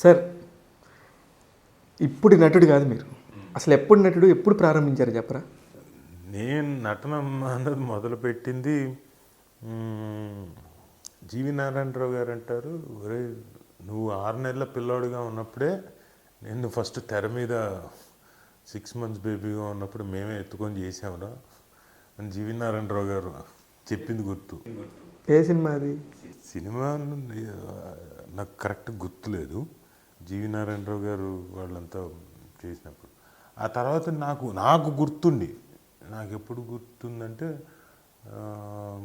Sir ఇప్పుడు నటుడు కాదు మీరు, అసలు ఎప్పుడు నటుడు, ఎప్పుడు ప్రారంభించారు చెప్పరా? నేను నటన అన్నది మొదలుపెట్టింది జీవి నారాయణరావు గారు అంటారు, ఒరే నువ్వు 6 నెలల పిల్లోడుగా ఉన్నప్పుడే నేను ఫస్ట్ తెర మీద 6 months బేబీగా ఉన్నప్పుడు మేమే ఎత్తుకొని చేసామురా అని జీవి నారాయణరావు గారు చెప్పింది గుర్తు. ఏ సినిమా అది? సినిమా నాకు కరెక్ట్ గుర్తులేదు, జీవి నారాయణరావు గారు వాళ్ళంతా చేసినప్పుడు. ఆ తర్వాత నాకు గుర్తుండి, నాకు ఎప్పుడు గుర్తుందంటే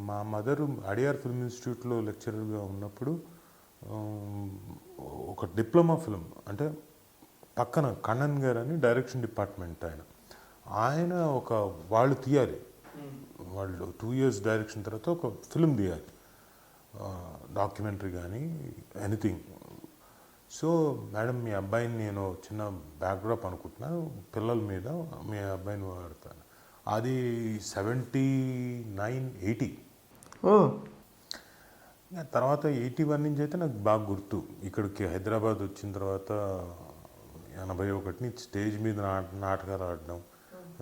మా మదరు అడియార్ ఫిల్మ్ ఇన్స్టిట్యూట్లో లెక్చరర్గా ఉన్నప్పుడు ఒక డిప్లొమా ఫిల్మ్, అంటే పక్కన కണ്ണన్ గారు అని డైరెక్షన్ డిపార్ట్మెంట్ ఆయన వాళ్ళు తీయాలి, వాళ్ళు 2 years డైరెక్షన్ తర్వాత ఒక ఫిల్మ్ తీయాలి, డాక్యుమెంటరీ కానీ ఎనీథింగ్. సో మేడం మీ అబ్బాయిని నేను చిన్న బ్యాక్డ్రాప్ అనుకుంటున్నాను, పిల్లల మీద మీ అబ్బాయిని వాడతాను. అది 79, 80. ఓ తర్వాత 81 నుంచి అయితే నాకు బాగా గుర్తు. ఇక్కడికి హైదరాబాద్ వచ్చిన తర్వాత 81 నుంచి స్టేజ్ మీద నాటకాలు ఆడడం,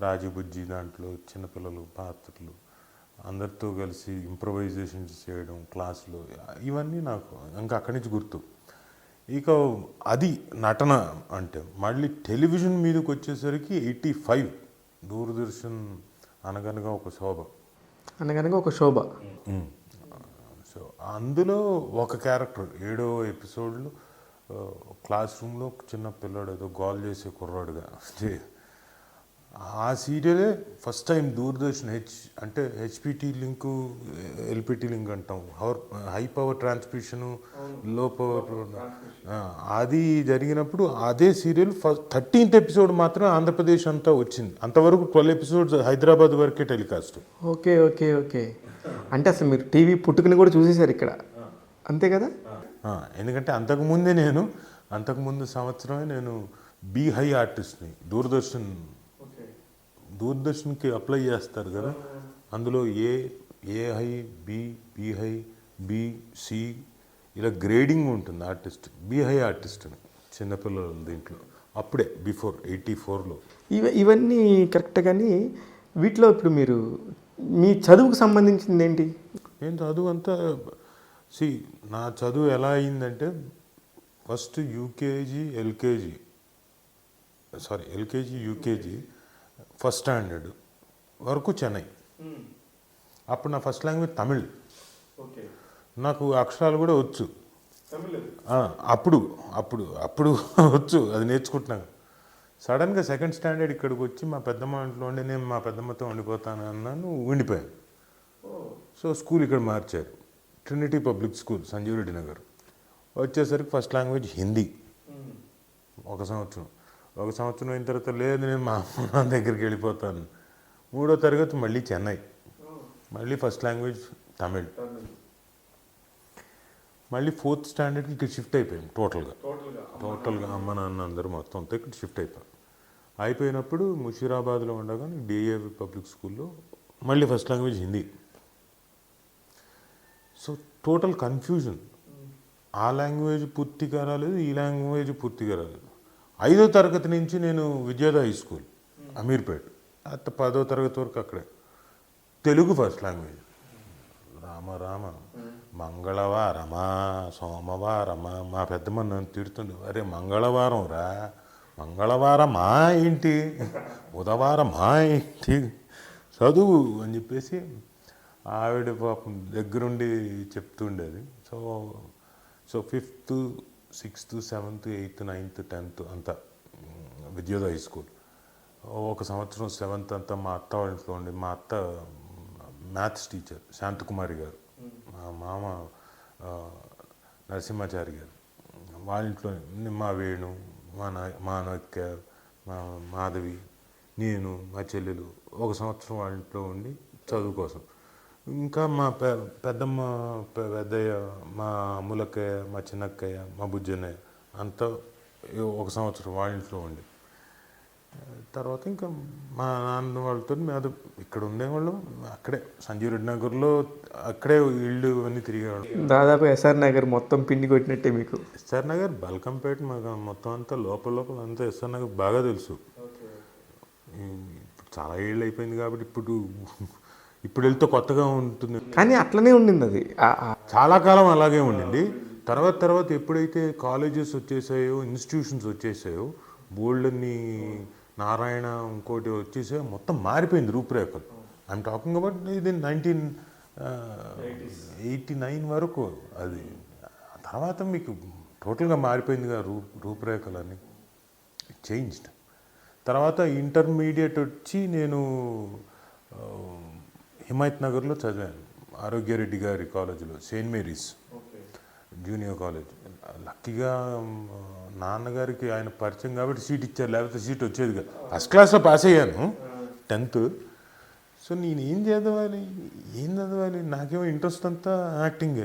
రాజీబుజ్జి దాంట్లో చిన్నపిల్లలు పాత్రలు, అందరితో కలిసి ఇంప్రొవైజేషన్స్ చేయడం క్లాసులో, ఇవన్నీ నాకు ఇంకా అక్కడి నుంచి గుర్తు. ఇక అది నటన అంటే. మళ్ళీ టెలివిజన్ మీదకి వచ్చేసరికి 85 దూరదర్శన్ అనగనగా ఒక శోభ. అనగనగా ఒక శోభ. సో అందులో ఒక క్యారెక్టర్ 7వ ఎపిసోడ్లో క్లాస్ రూమ్లో చిన్న పిల్లాడు ఏదో గోల్ చేసే కుర్రాడుగా. ఆ సీరియలే ఫస్ట్ టైం దూరదర్శన్ అంటే హెచ్పిటి లింకు ఎల్పిటి లింక్ అంటాం, హై పవర్ ట్రాన్స్మిషను, లో పవర్, అది జరిగినప్పుడు అదే సీరియల్ 13th ఎపిసోడ్ మాత్రం ఆంధ్రప్రదేశ్ అంతా వచ్చింది. అంతవరకు 12 episodes హైదరాబాద్ వరకే టెలికాస్ట్. ఓకే ఓకే ఓకే అంటే అసలు మీరు టీవీ పుట్టుకుని కూడా చూసేశారు ఇక్కడ, అంతే కదా? ఎందుకంటే అంతకుముందు సంవత్సరమే నేను బీ హై ఆర్టిస్ట్ని దూరదర్శన్కి అప్లై చేస్తారు కదా, అందులో A high, B high, B, C ఇలా గ్రేడింగ్ ఉంటుంది ఆర్టిస్ట్. బి హై ఆర్టిస్ట్ అని చిన్నపిల్లలు దీంట్లో అప్పుడే బిఫోర్ 84లో. ఇవన్నీ కరెక్ట్. కానీ వీటిలో ఇప్పుడు మీరు మీ చదువుకు సంబంధించింది ఏంటి? నేను చదువు అంతా నా చదువు ఎలా అయిందంటే first LKG UKG first standard వరకు చెన్నై. అప్పుడు నా ఫస్ట్ లాంగ్వేజ్ తమిళ్, నాకు అక్షరాలు కూడా వచ్చు. అప్పుడు వచ్చు, అది నేర్చుకుంటున్నాను. సడన్గా 2nd standard ఇక్కడికి వచ్చి మా పెద్దమ్మ ఇంట్లో ఉండి నేను మా పెద్దమ్మతో ఉండిపోతాను అన్నాను, ఉండిపోయాను. సో స్కూల్ ఇక్కడ మార్చారు, Trinity public school Sanjeev Reddy Nagar. వచ్చేసరికి ఫస్ట్ లాంగ్వేజ్ హిందీ. ఒక సంవత్సరం అయిన తర్వాత లేదు నేను మా అమ్మ దగ్గరికి వెళ్ళిపోతాను. 3వ తరగతి మళ్ళీ చెన్నై, మళ్ళీ ఫస్ట్ లాంగ్వేజ్ తమిళ్. మళ్ళీ 4th standardకి ఇక్కడ షిఫ్ట్ అయిపోయాం టోటల్గా అమ్మ నాన్న అందరూ మొత్తం అంతా ఇక్కడ షిఫ్ట్ అయిపోయినప్పుడు ముషీరాబాద్లో ఉండగా డిఏవి పబ్లిక్ స్కూల్లో మళ్ళీ first language Hindi. So total confusion. ఆ లాంగ్వేజ్ పూర్తిగా రాలేదు, ఈ లాంగ్వేజ్ పూర్తిగా రాలేదు. 5వ తరగతి నుంచి నేను విద్యోదయ హై స్కూల్ అమీర్పేట్, 10వ తరగతి వరకు అక్కడే. Telugu first language. రామ మంగళవారమా సోమవారమా, మా పెద్దమ్మ నన్ను తిడుతుంది, అరే మంగళవారం రా, మంగళవారమా ఏంటి, బుధవారమా ఏంటి, చదువు అని చెప్పేసి ఆవిడ పాపం దగ్గరుండి చెప్తుండేది. So 5th, 6th, 7th, 8th, 9th, 10th అంతా విద్యోదయ హై స్కూల్. ఒక సంవత్సరం 7th అంతా మా అత్త వాళ్ళ ఇంట్లో ఉండి, మా అత్త మ్యాథ్స్ టీచర్ శాంతకుమారి గారు, మా మామ నరసింహాచారి గారు వాళ్ళ ఇంట్లో, మా వేణు, మా నక్క, మా మాధవి, నేను, మా చెల్లెలు ఒక సంవత్సరం వాళ్ళ ఇంట్లో ఉండి చదువు కోసం. ఇంకా మా పెద్దమ్మ, పెద్దయ్య, మా అమ్ములక్కయ్య, మా చిన్నక్కయ్య, మా బుజ్జన్నయ్య అంతా ఒక సంవత్సరం వాళ్ళ ఇంట్లో ఉండి. తర్వాత ఇంకా మా నాన్న వాళ్ళతో మీద ఇక్కడ ఉండేవాళ్ళం. అక్కడే సంజీవ్ రెడ్డి నగర్లో అక్కడే ఇళ్ళు అన్నీ తిరిగేవాళ్ళం. దాదాపు ఎస్ఆర్ నగర్ మొత్తం పిండి కొట్టినట్టే మీకు. ఎస్ఆర్ నగర్, బల్కంపేట, మాకు మొత్తం అంతా లోపల అంతా ఎస్ఆర్ నగర్ బాగా తెలుసు. ఇప్పుడు చాలా ఏళ్ళు అయిపోయింది కాబట్టి ఇప్పుడు వెళ్తే కొత్తగా ఉంటుంది, కానీ అట్లనే ఉండింది అది. చాలా కాలం అలాగే ఉండింది. తర్వాత ఎప్పుడైతే కాలేజెస్ వచ్చేసాయో, ఇన్స్టిట్యూషన్స్ వచ్చేసాయో, బోల్డ్ని నారాయణ ఇంకోటి వచ్చేసాయో, మొత్తం మారిపోయింది రూపురేఖలు. ఐఎమ్ టాకింగ్ అబౌట్ ఇది 1989 వరకు. అది తర్వాత మీకు టోటల్గా మారిపోయిందిగా రూపురేఖలన్నీ చేంజ్డ్. తర్వాత ఇంటర్మీడియట్ వచ్చి నేను హిమాయత్ నగర్లో చదివాను, ఆరోగ్యరెడ్డి గారి కాలేజీలో, సెయింట్ మేరీస్ జూనియర్ కాలేజ్. లక్కీగా నాన్నగారికి ఆయన పరిచయం కాబట్టి సీట్ ఇచ్చారు, లేకపోతే సీట్ వచ్చేది కాదు. ఫస్ట్ క్లాస్లో పాస్ అయ్యాను 10th. సో నేను ఏం చదవాలి, నాకేమో ఇంట్రెస్ట్ అంతా యాక్టింగ్.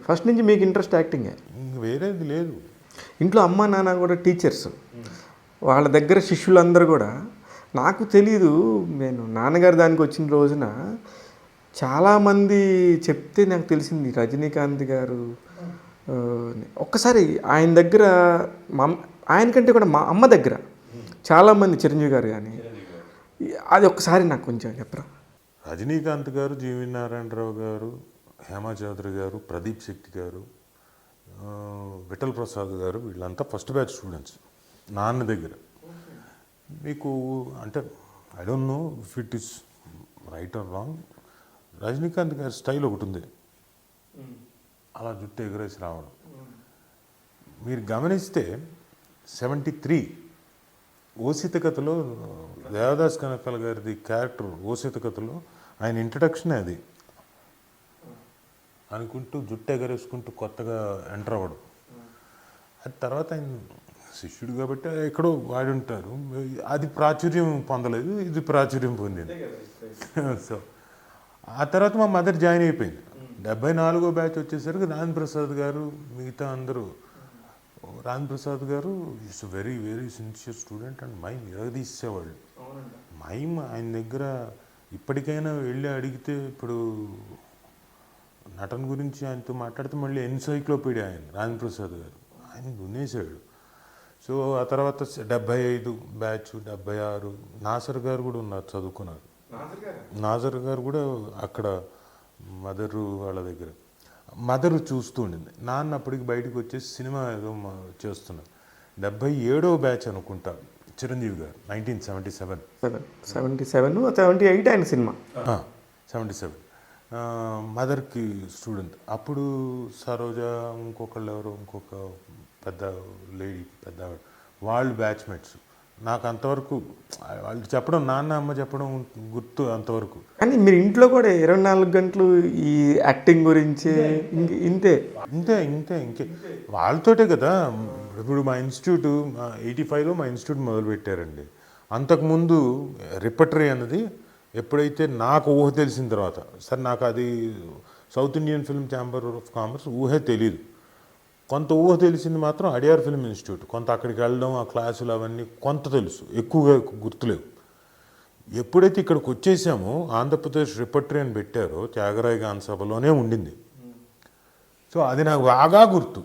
ఫస్ట్ నుంచి మీకు ఇంట్రెస్ట్ యాక్టింగే, ఇంక వేరేది లేదు. ఇంట్లో అమ్మ నాన్న కూడా టీచర్స్, వాళ్ళ దగ్గర శిష్యులందరూ కూడా. నాకు తెలీదు, నేను నాన్నగారు దానికి వచ్చిన రోజున చాలామంది చెప్తే నాకు తెలిసింది రజనీకాంత్ గారు. ఒక్కసారి ఆయన దగ్గర ఆయనకంటే కూడా మా అమ్మ దగ్గర చాలామంది, చిరంజీవి గారు కానీ, అది ఒక్కసారి నాకు కొంచెం చెప్పరా. రజనీకాంత్ గారు, జీవి నారాయణరావు గారు, హేమా చౌదరి గారు, ప్రదీప్ శెట్టి గారు, విఠల్ ప్రసాద్ గారు, వీళ్ళంతా ఫస్ట్ బ్యాచ్ స్టూడెంట్స్ నాన్న దగ్గర. మీకు అంటే I don't know if it is right are wrong, Rajinikanth గారి స్టైల్ ఒకటి ఉంది, అలా జుట్టు ఎగరేసి రావడం. మీరు గమనిస్తే 73 ఓసిత కథలో దేవదాస్ కనకాల గారిది క్యారెక్టర్, ఓసిత కథలో ఆయన ఇంట్రడక్షనే అది అనుకుంటూ జుట్టు ఎగరేసుకుంటూ కొత్తగా ఎంటర్ అవ్వడం. అది తర్వాత ఆయన శిష్యుడు కాబట్టి ఎక్కడో వాడి ఉంటారు, అది ప్రాచుర్యం పొందలేదు, ఇది ప్రాచుర్యం పొందింది. సో ఆ తర్వాత మా మదర్ జాయిన్ అయిపోయింది. 74వ బ్యాచ్ వచ్చేసరికి రాజేంద్ర ప్రసాద్ గారు, మిగతా అందరూ. Rajendra Prasad garu is very very sincere student and mime ఎరగదీసేవాళ్ళు. మైమ్ ఆయన దగ్గర ఇప్పటికైనా వెళ్ళి అడిగితే, ఇప్పుడు నటన గురించి ఆయనతో మాట్లాడితే మళ్ళీ ఎన్సైక్లోపీడియా ఆయన రాజేంద్ర ప్రసాద్ గారు, ఆయన దున్నేశాడు. సో ఆ తర్వాత 75 బ్యాచ్, 76 నాసర్ గారు కూడా ఉన్నారు, చదువుకున్నారు. నాజర్ గారు కూడా అక్కడ మదరు వాళ్ళ దగ్గర. మదరు చూస్తూ ఉండింది, నాన్న అప్పటికి బయటకు వచ్చేసి సినిమా ఏదో చేస్తున్నారు. 77వ బ్యాచ్ అనుకుంటా చిరంజీవి గారు, 1977. 78 ఆయన సినిమా. 77 మదర్కి స్టూడెంట్. అప్పుడు సరోజ, ఇంకొకళ్ళు ఎవరో, ఇంకొక పెద్ద లేడీ, పెద్ద వాళ్ళు బ్యాచ్మేట్స్. నాకు అంతవరకు వాళ్ళు చెప్పడం, నాన్న అమ్మ చెప్పడం గుర్తు అంతవరకు. కానీ మీరు ఇంట్లో కూడా 24 గంటలు ఈ యాక్టింగ్ గురించి ఇంతే ఇంకే వాళ్ళతోటే కదా. ఇప్పుడు మా ఇన్స్టిట్యూట్ 85లో మా ఇన్స్టిట్యూట్ మొదలుపెట్టారండి. అంతకుముందు రిపర్టరీ అన్నది ఎప్పుడైతే నాకు ఊహ తెలిసిన తర్వాత, సరే నాకు అది south Indian film chamber of commerce ఊహే తెలియదు. కొంత ఊహ తెలిసింది మాత్రం అడియార్ ఫిల్మ్ ఇన్స్టిట్యూట్. కొంత అక్కడికి వెళ్ళడం, ఆ క్లాసులు అవన్నీ కొంత తెలుసు, ఎక్కువగా గుర్తులేవు. ఎప్పుడైతే ఇక్కడికి వచ్చేసామో ఆంధ్రప్రదేశ్ రిపర్టరీ అని పెట్టారో, త్యాగరాయ గాన సభలోనే ఉండింది. సో అది నాకు బాగా గుర్తు,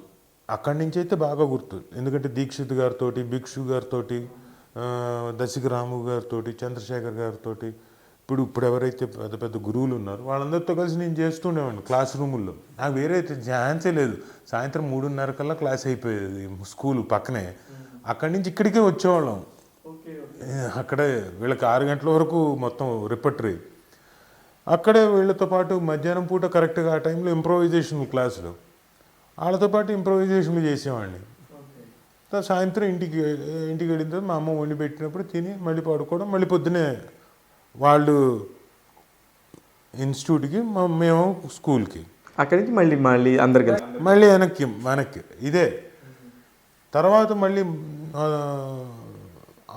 అక్కడి నుంచి అయితే బాగా గుర్తు. ఎందుకంటే దీక్షిత్ గారితో, భిక్షు గారితో, దశిక రాము గారితో, చంద్రశేఖర్ గారితో, ఇప్పుడు ఎవరైతే పెద్ద పెద్ద గురువులు ఉన్నారో వాళ్ళందరితో కలిసి నేను చేస్తుండేవాడిని క్లాస్ రూముల్లో. నాకు వేరే ఛాన్సే లేదు. సాయంత్రం 3:30 కల్లా క్లాస్ అయిపోయేది స్కూల్ పక్కనే. అక్కడి నుంచి ఇక్కడికే వచ్చేవాళ్ళం. అక్కడే వీళ్ళకి 6 గంటల వరకు మొత్తం రిపర్టరీ. అక్కడే వీళ్ళతో పాటు మధ్యాహ్నం పూట కరెక్ట్గా ఆ టైంలో ఇంప్రొవైజేషన్ క్లాసులు, వాళ్ళతో పాటు ఇంప్రొవైజేషన్లు చేసేవాడిని. సాయంత్రం ఇంటికి వెళ్ళిన తర్వాత మా అమ్మ వండి పెట్టినప్పుడు తిని మళ్ళీ పడుకోవడం, మళ్ళీ పొద్దునే వాళ్ళు ఇన్స్టిట్యూట్కి, మేము స్కూల్కి. అక్కడి నుంచి మళ్ళీ అందరికి మళ్ళీ వెనక్కి ఇదే. తర్వాత మళ్ళీ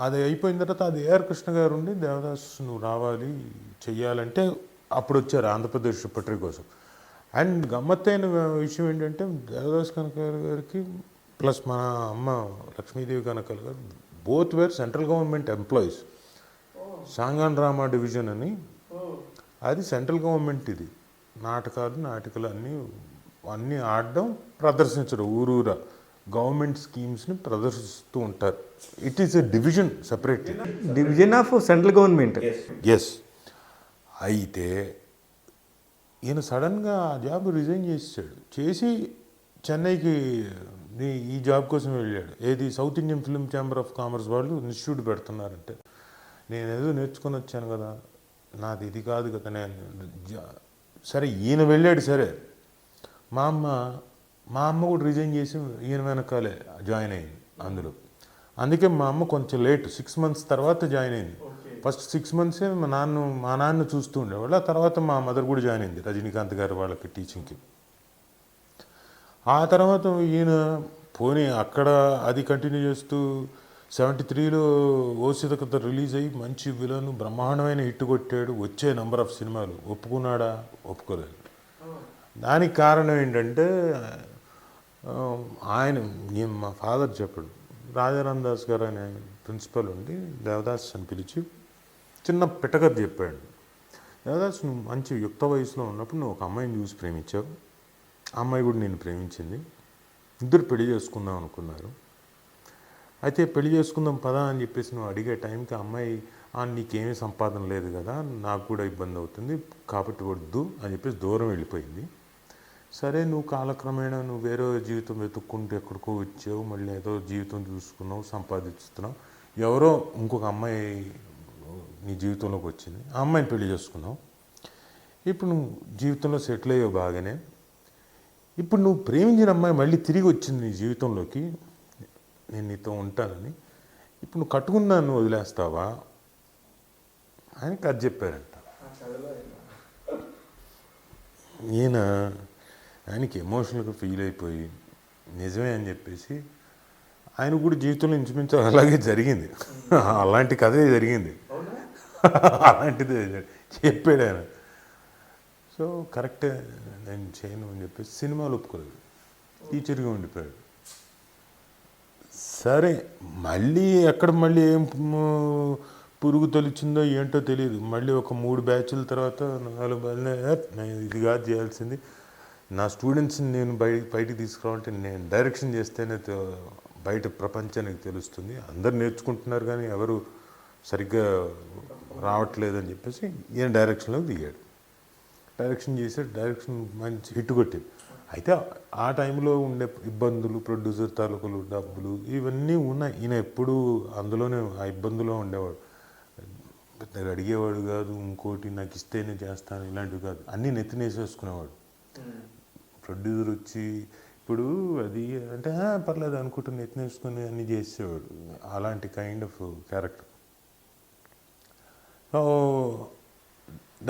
అది అయిపోయిన తర్వాత అది ఏఆర్ కృష్ణ గారు ఉండి, దేవదాస్ నువ్వు రావాలి చెయ్యాలంటే అప్పుడు వచ్చారు ఆంధ్రప్రదేశ్ రిపర్టరీ కోసం. అండ్ గమ్మత్తైన విషయం ఏంటంటే దేవదాస్ కనకాల గారికి ప్లస్ మా అమ్మ Lakshmidevi Kanakala garu both were central government employees. Song and drama division అని, అది సెంట్రల్ గవర్నమెంట్. ఇది నాటకాలు అన్నీ ఆడడం, ప్రదర్శించడం, ఊరూరా గవర్నమెంట్ స్కీమ్స్ని ప్రదర్శిస్తూ ఉంటారు. It is a division, separate division of central government. Yes. అయితే ఈయన సడన్గా ఆ జాబ్ రిజైన్ చేసి చెన్నైకి ఈ జాబ్ కోసం వెళ్ళాడు. ఏది south Indian film chamber of commerce వాళ్ళు ఇన్స్టిట్యూట్ పెడుతున్నారంటే, నేను ఏదో నేర్చుకొని వచ్చాను కదా, నాది ఇది కాదు కదా. సరే ఈయన వెళ్ళాడు. సరే మా అమ్మ కూడా రిజైన్ చేసి ఈయన వెనకాలే జాయిన్ అయింది అందులో. అందుకే మా అమ్మ కొంచెం లేట్, 6 months తర్వాత జాయిన్ అయింది. ఫస్ట్ 6 months మా నాన్న చూస్తూ ఉండేవాళ్ళు. ఆ తర్వాత మా మదర్ కూడా జాయిన్ అయింది రజనీకాంత్ గారు వాళ్ళకి టీచింగ్కి. ఆ తర్వాత ఈయన పోనీ అక్కడ అది కంటిన్యూ చేస్తూ 73లో ఓసిత కథ రిలీజ్ అయ్యి మంచి విలన్, బ్రహ్మాండమైన హిట్ కొట్టాడు. వచ్చే నెంబర్ ఆఫ్ సినిమాలు. ఒప్పుకున్నాడా? ఒప్పుకోలేదు. దానికి కారణం ఏంటంటే మా ఫాదర్ చెప్పాడు. రాజారాం దాస్ గారు అనే ప్రిన్సిపల్ ఉండి దేవదాస్ అని పిలిచి చిన్న పిటకథ చెప్పాడు. దేవదాస్, నువ్వు మంచి యుక్త వయసులో ఉన్నప్పుడు నువ్వు ఒక అమ్మాయిని చూసి ప్రేమించావు, ఆ అమ్మాయి కూడా నేను ప్రేమించింది, ఇద్దరు పెళ్లి చేసుకుందాం అనుకున్నారు. అయితే పెళ్లి చేసుకుందాం పదా అని చెప్పేసి నువ్వు అడిగే టైంకి ఆ అమ్మాయి, నీకేమీ సంపాదన లేదు కదా, నాకు కూడా ఇబ్బంది అవుతుంది కాబట్టి వద్దు అని చెప్పేసి దూరం వెళ్ళిపోయింది. సరే, నువ్వు కాలక్రమేణా నువ్వు వేరే జీవితం వెతుక్కుంటూ ఎక్కడికో వచ్చావు, మళ్ళీ ఏదో జీవితం చూసుకున్నావు, సంపాదిస్తున్నావు, ఎవరో ఇంకొక అమ్మాయి నీ జీవితంలోకి వచ్చింది, ఆ అమ్మాయిని పెళ్లి చేసుకున్నావు. ఇప్పుడు నువ్వు జీవితంలో సెటిల్ అయ్యావు బాగానే. ఇప్పుడు నువ్వు ప్రేమించిన అమ్మాయి మళ్ళీ తిరిగి వచ్చింది నీ జీవితంలోకి, నేను నీతో ఉంటానని. ఇప్పుడు నువ్వు కట్టుకున్నాను వదిలేస్తావా అని కథ చెప్పారంట. ఆయనకి ఎమోషనల్గా ఫీల్ అయిపోయి నిజమే అని చెప్పేసి, ఆయన కూడా జీవితంలో ఇంచుమించు అలాగే జరిగింది. అలాంటి కథే జరిగింది. అలాంటిదే చెప్పాడు ఆయన. సో కరెక్టే, నేను చేయను అని చెప్పేసి సినిమాలు ఒప్పుకోలేదు, టీచర్గా ఉండిపోయాడు. సరే, మళ్ళీ ఏం పురుగు తొలిచిందో ఏంటో తెలియదు. మళ్ళీ ఒక 3 బ్యాచ్ల తర్వాత 4 నేను ఇది కాదు చేయాల్సింది, నా స్టూడెంట్స్ని నేను బయటికి తీసుకురావాలంటే నేను డైరెక్షన్ చేస్తేనే బయట ప్రపంచానికి తెలుస్తుంది. అందరు నేర్చుకుంటున్నారు కానీ ఎవరు సరిగ్గా రావట్లేదని చెప్పేసి ఈయన డైరెక్షన్లోకి దిగాడు. డైరెక్షన్ చేసాడు. డైరెక్షన్ మంచి హిట్ కొట్టింది. అయితే ఆ టైంలో ఉండే ఇబ్బందులు, ప్రొడ్యూసర్ తాలూకులు, డబ్బులు, ఇవన్నీ ఉన్నాయి. ఈయన ఎప్పుడూ అందులోనే ఆ ఇబ్బందులో ఉండేవాడు. పెద్దగా అడిగేవాడు కాదు, ఇంకోటి నాకు ఇస్తేనే చేస్తాను ఇలాంటివి కాదు, అన్నీ నెత్తినేసేసుకునేవాడు. ప్రొడ్యూసర్ వచ్చి ఇప్పుడు అది అంటే పర్లేదు అనుకుంటుని నెత్తినేసుకొని అన్నీ చేసేవాడు. అలాంటి కైండ్ ఆఫ్ క్యారెక్టర్.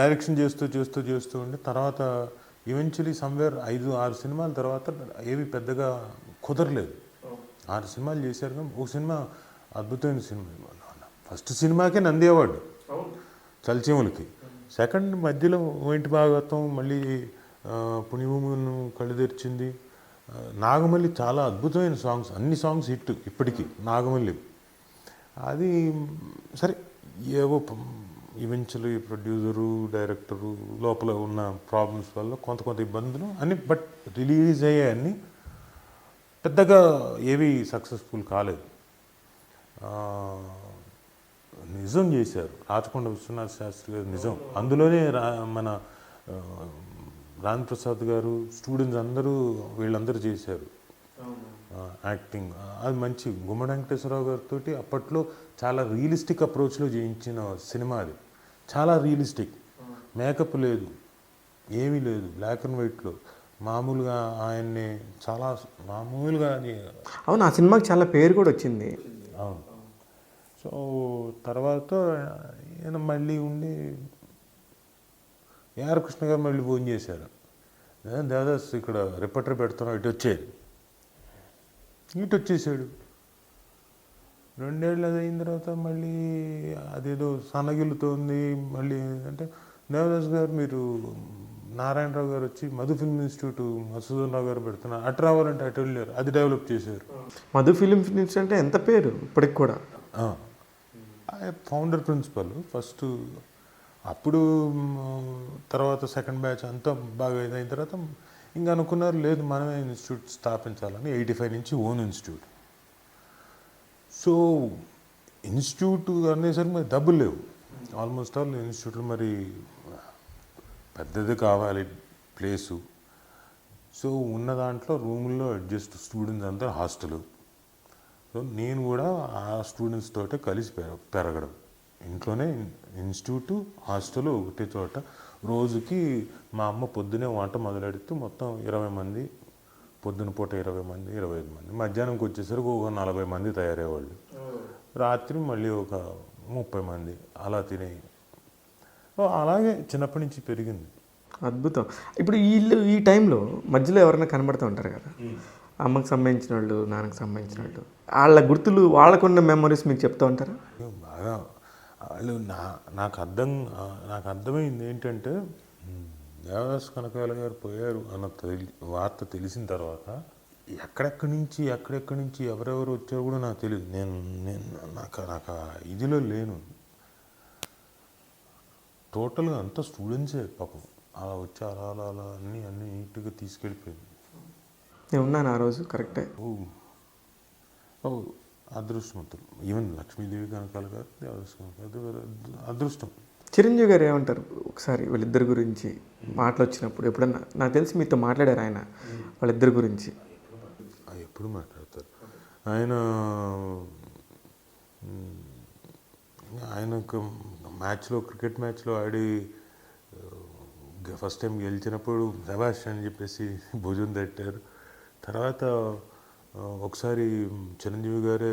డైరెక్షన్ చేస్తూ ఉంటే తర్వాత ఈవెన్చువలీ సమ్వేర్ 5-6 సినిమాల తర్వాత ఏవి పెద్దగా కుదరలేదు. 6 సినిమాలు చేశారు కానీ ఒక సినిమా అద్భుతమైన సినిమా. ఫస్ట్ సినిమాకే నంది అవార్డు చలచీములకి. సెకండ్ మధ్యలో ఒంటి భాగవతం, మళ్ళీ పుణ్యభూములను కళ్ళు తెరిచింది, నాగమల్లి చాలా అద్భుతమైన సాంగ్స్, అన్ని సాంగ్స్ హిట్ ఇప్పటికీ నాగమల్లి. అది సరే, ఏవో ఈవెన్చువల్లీ ప్రొడ్యూసరు, డైరెక్టరు లోపల ఉన్న ప్రాబ్లమ్స్ వల్ల కొంత ఇబ్బందులు అన్నీ, బట్ రిలీజ్ అయ్యాయన్నీ పెద్దగా ఏవి సక్సెస్ఫుల్ కాలేదు. నిజం చేశారు రాచకొండ విశ్వనాథ శాస్త్రి గారు, నిజం. అందులోనే మన రామ్ ప్రసాద్ గారు, స్టూడెంట్స్ అందరూ వీళ్ళందరూ చేశారు యాక్టింగ్. అది మంచి. గుమ్మడి వెంకటేశ్వరరావు గారితో అప్పట్లో చాలా రియలిస్టిక్ అప్రోచ్లో చేయించిన సినిమా అది. చాలా రియలిస్టిక్, మేకప్ లేదు, ఏమీ లేదు, బ్లాక్ అండ్ వైట్లో మామూలుగా ఆయన్ని చాలా మామూలుగా. అవును, ఆ సినిమాకి చాలా పేరు కూడా వచ్చింది. అవును. సో తర్వాత ఈయన మళ్ళీ ఉండి ఏఆర్ కృష్ణ గారు మళ్ళీ ఫోన్ చేశారు, దేవదాస్ ఇక్కడ రిపర్టర్ పెడుతున్నాం, ఇటు వచ్చేసాడు. 2 ఏళ్ళు అది అయిన తర్వాత మళ్ళీ అదేదో సన్నగిల్లుతోంది. మళ్ళీ అంటే దేవదాస్ గారు, మీరు నారాయణరావు గారు వచ్చి మధు ఫిల్మ్ ఇన్స్టిట్యూట్ మధుసూదన్ రావు గారు పెడుతున్నారు, అటు రావాలంటే అటు వెళ్ళారు, అది డెవలప్ చేశారు. మధు ఫిల్మ్ ఇన్స్టిట్యూట్ అంటే ఎంత పేరు ఇప్పటికి కూడా. Founder principal first. అప్పుడు తర్వాత సెకండ్ బ్యాచ్ అంతా బాగా ఇదైన తర్వాత ఇంకా అనుకున్నారు లేదు మనమే ఇన్స్టిట్యూట్ స్థాపించాలని. 85 నుంచి ఓన్ ఇన్స్టిట్యూట్. సో ఇన్స్టిట్యూట్ అనేసరికి మరి డబ్బులు లేవు. ఆల్మోస్ట్ ఆల్ ఇన్స్టిట్యూట్లో మరి పెద్దది కావాలి ప్లేసు. సో ఉన్న దాంట్లో రూముల్లో అడ్జస్ట్ స్టూడెంట్స్ అంతా హాస్టల్. సో నేను కూడా ఆ స్టూడెంట్స్ తోటే కలిసి పెరగడం. ఇంట్లోనే ఇన్స్టిట్యూట్ హాస్టల్ ఒకటే చోట. రోజుకి మా అమ్మ పొద్దునే వంట మొదలెడుతూ మొత్తం 20 మంది, పొద్దున పూట 20 మంది, 25 మంది, మధ్యాహ్నంకి వచ్చేసరికి ఒక 40 మంది తయారయ్యేవాళ్ళు. రాత్రి మళ్ళీ ఒక 30 మంది అలా తినే. అలాగే చిన్నప్పటి నుంచి పెరిగింది. అద్భుతం. ఇప్పుడు ఈ టైంలో మధ్యలో ఎవరైనా కనబడుతూ ఉంటారు కదా, అమ్మకి సంబంధించిన వాళ్ళు, నాన్నకి సంబంధించిన వాళ్ళు, వాళ్ళ గుర్తులు, వాళ్ళకున్న మెమరీస్ మీకు చెప్తూ ఉంటారా? బాగా వాళ్ళు నాకు అర్థమైంది ఏంటంటే దేవదాస్ కనకాల గారు పోయారు అన్న వార్త తెలిసిన తర్వాత ఎక్కడెక్కడి నుంచి ఎవరెవరు వచ్చారో కూడా నాకు తెలియదు. నాకు ఇదిలో లేను. టోటల్గా అంతా స్టూడెంట్సే పాపం అలా వచ్చి అలా అన్నీ నీట్గా తీసుకెళ్ళిపోయింది. నేను ఉన్నాను ఆ రోజు కరెక్టే. అదృష్టవంతులు. ఈవెన్ లక్ష్మీదేవి కనకాల గారు, దేవదాస్ కనకాల అదృష్టం. చిరంజీవి గారు ఏమంటారు ఒకసారి వీళ్ళిద్దరి గురించి మాటలు వచ్చినప్పుడు? ఎప్పుడన్నా నాకు తెలిసి మీతో మాట్లాడారు ఆయన వాళ్ళిద్దరి గురించి. ఎప్పుడు మాట్లాడతారు ఆయన. ఆయనకు మ్యాచ్లో, క్రికెట్ మ్యాచ్లో ఆడి ఫస్ట్ టైం గెలిచినప్పుడు శభాష్ అని చెప్పేసి భుజం తట్టారు. తర్వాత ఒకసారి చిరంజీవి గారే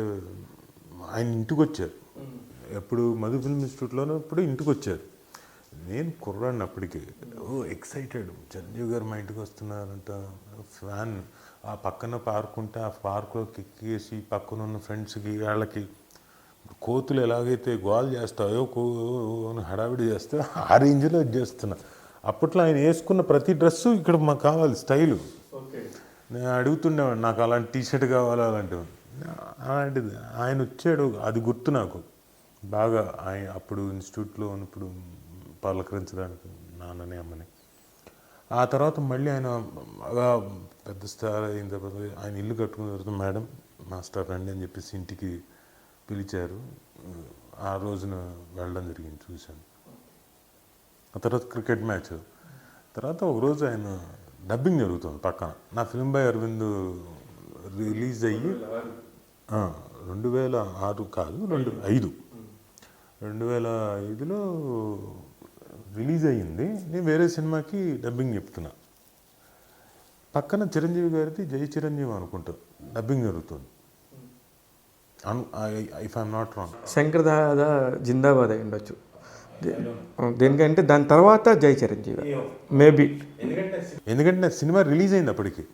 ఆయన ఇంటికి వచ్చారు. ఎప్పుడు మధు ఫిల్మ్ ఇన్స్టిట్యూట్లోనే ఇప్పుడు ఇంటికి వచ్చారు. నేను కుర్రాడిని అప్పటికి. ఎక్సైటెడ్, చిరంజీవి గారు మా ఇంటికి వస్తున్నారంట, ఫ్యాన్. ఆ పక్కన పార్క్ ఉంటే ఆ పార్క్లోకి ఎక్కేసి పక్కన ఉన్న ఫ్రెండ్స్కి వాళ్ళకి కోతులు ఎలాగైతే గోల్ చేస్తాయో హడావిడి చేస్తే ఆ రేంజ్లో చేస్తున్నా. అప్పట్లో ఆయన వేసుకున్న ప్రతి డ్రెస్సు ఇక్కడ మాకు కావాలి స్టైలు. నేను అడుగుతుండేవాడిని నాకు అలాంటి టీషర్ట్ కావాలి అలాంటివి. అలాంటిది ఆయన వచ్చాడు, అది గుర్తు నాకు బాగా. ఆయన అప్పుడు ఇన్స్టిట్యూట్లో ఉన్నప్పుడు పలకరించడానికి నాన్నని అమ్మని. ఆ తర్వాత మళ్ళీ ఆయన బాగా పెద్ద స్టార్ అయిన తర్వాత ఆయన ఇల్లు కట్టుకున్న తర్వాత మేడం మాస్టర్ రండి అని చెప్పేసి ఇంటికి పిలిచారు. ఆ రోజున వెళ్ళడం జరిగింది, చూశాను. ఆ తర్వాత క్రికెట్ మ్యాచ్ తర్వాత ఒకరోజు ఆయన డబ్బింగ్ జరుగుతుంది పక్కన. నా ఫిల్మ్ బై అరవింద్ రిలీజ్ అయ్యి 2006 కాదు 2005లో రిలీజ్ అయ్యింది. నేను వేరే సినిమాకి డబ్బింగ్ చెప్తున్నా. పక్కన చిరంజీవి గారిది జై చిరంజీవి అనుకుంటా డబ్బింగ్ జరుగుతుంది. If I'm not wrong Shankar Dada Zindabad అయి ఉండొచ్చు దేనికంటే. దాని తర్వాత జై చిరంజీవి మేబీ. ఎందుకంటే సినిమా రిలీజ్ అయింది అప్పటికి.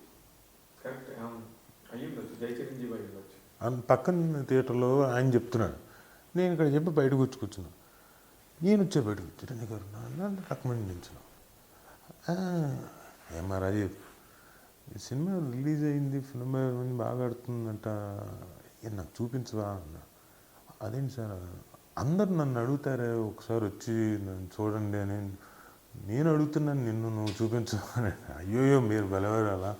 పక్కన థియేటర్లో ఆయన చెప్తున్నాడు, నేను ఇక్కడ చెప్పి బయటకు వచ్చి కూర్చున్నా. నేను వచ్చే బయటకు చిరంజీవి గారు నన్ను రికమెండ్ చేయించిన. ఏమా రాజీవ్, ఈ సినిమా రిలీజ్ అయింది, ఫిల్మ్ బాగా ఆడుతుందంట, నాకు చూపించవా అన్న. అదేంటి సార్, అందరు నన్ను అడుగుతారే ఒకసారి వచ్చి నన్ను చూడండి అని. నేను అడుగుతున్నాను నిన్ను, నువ్వు చూపించు. అయ్యోయ్యో మీరు బలవారు అలా.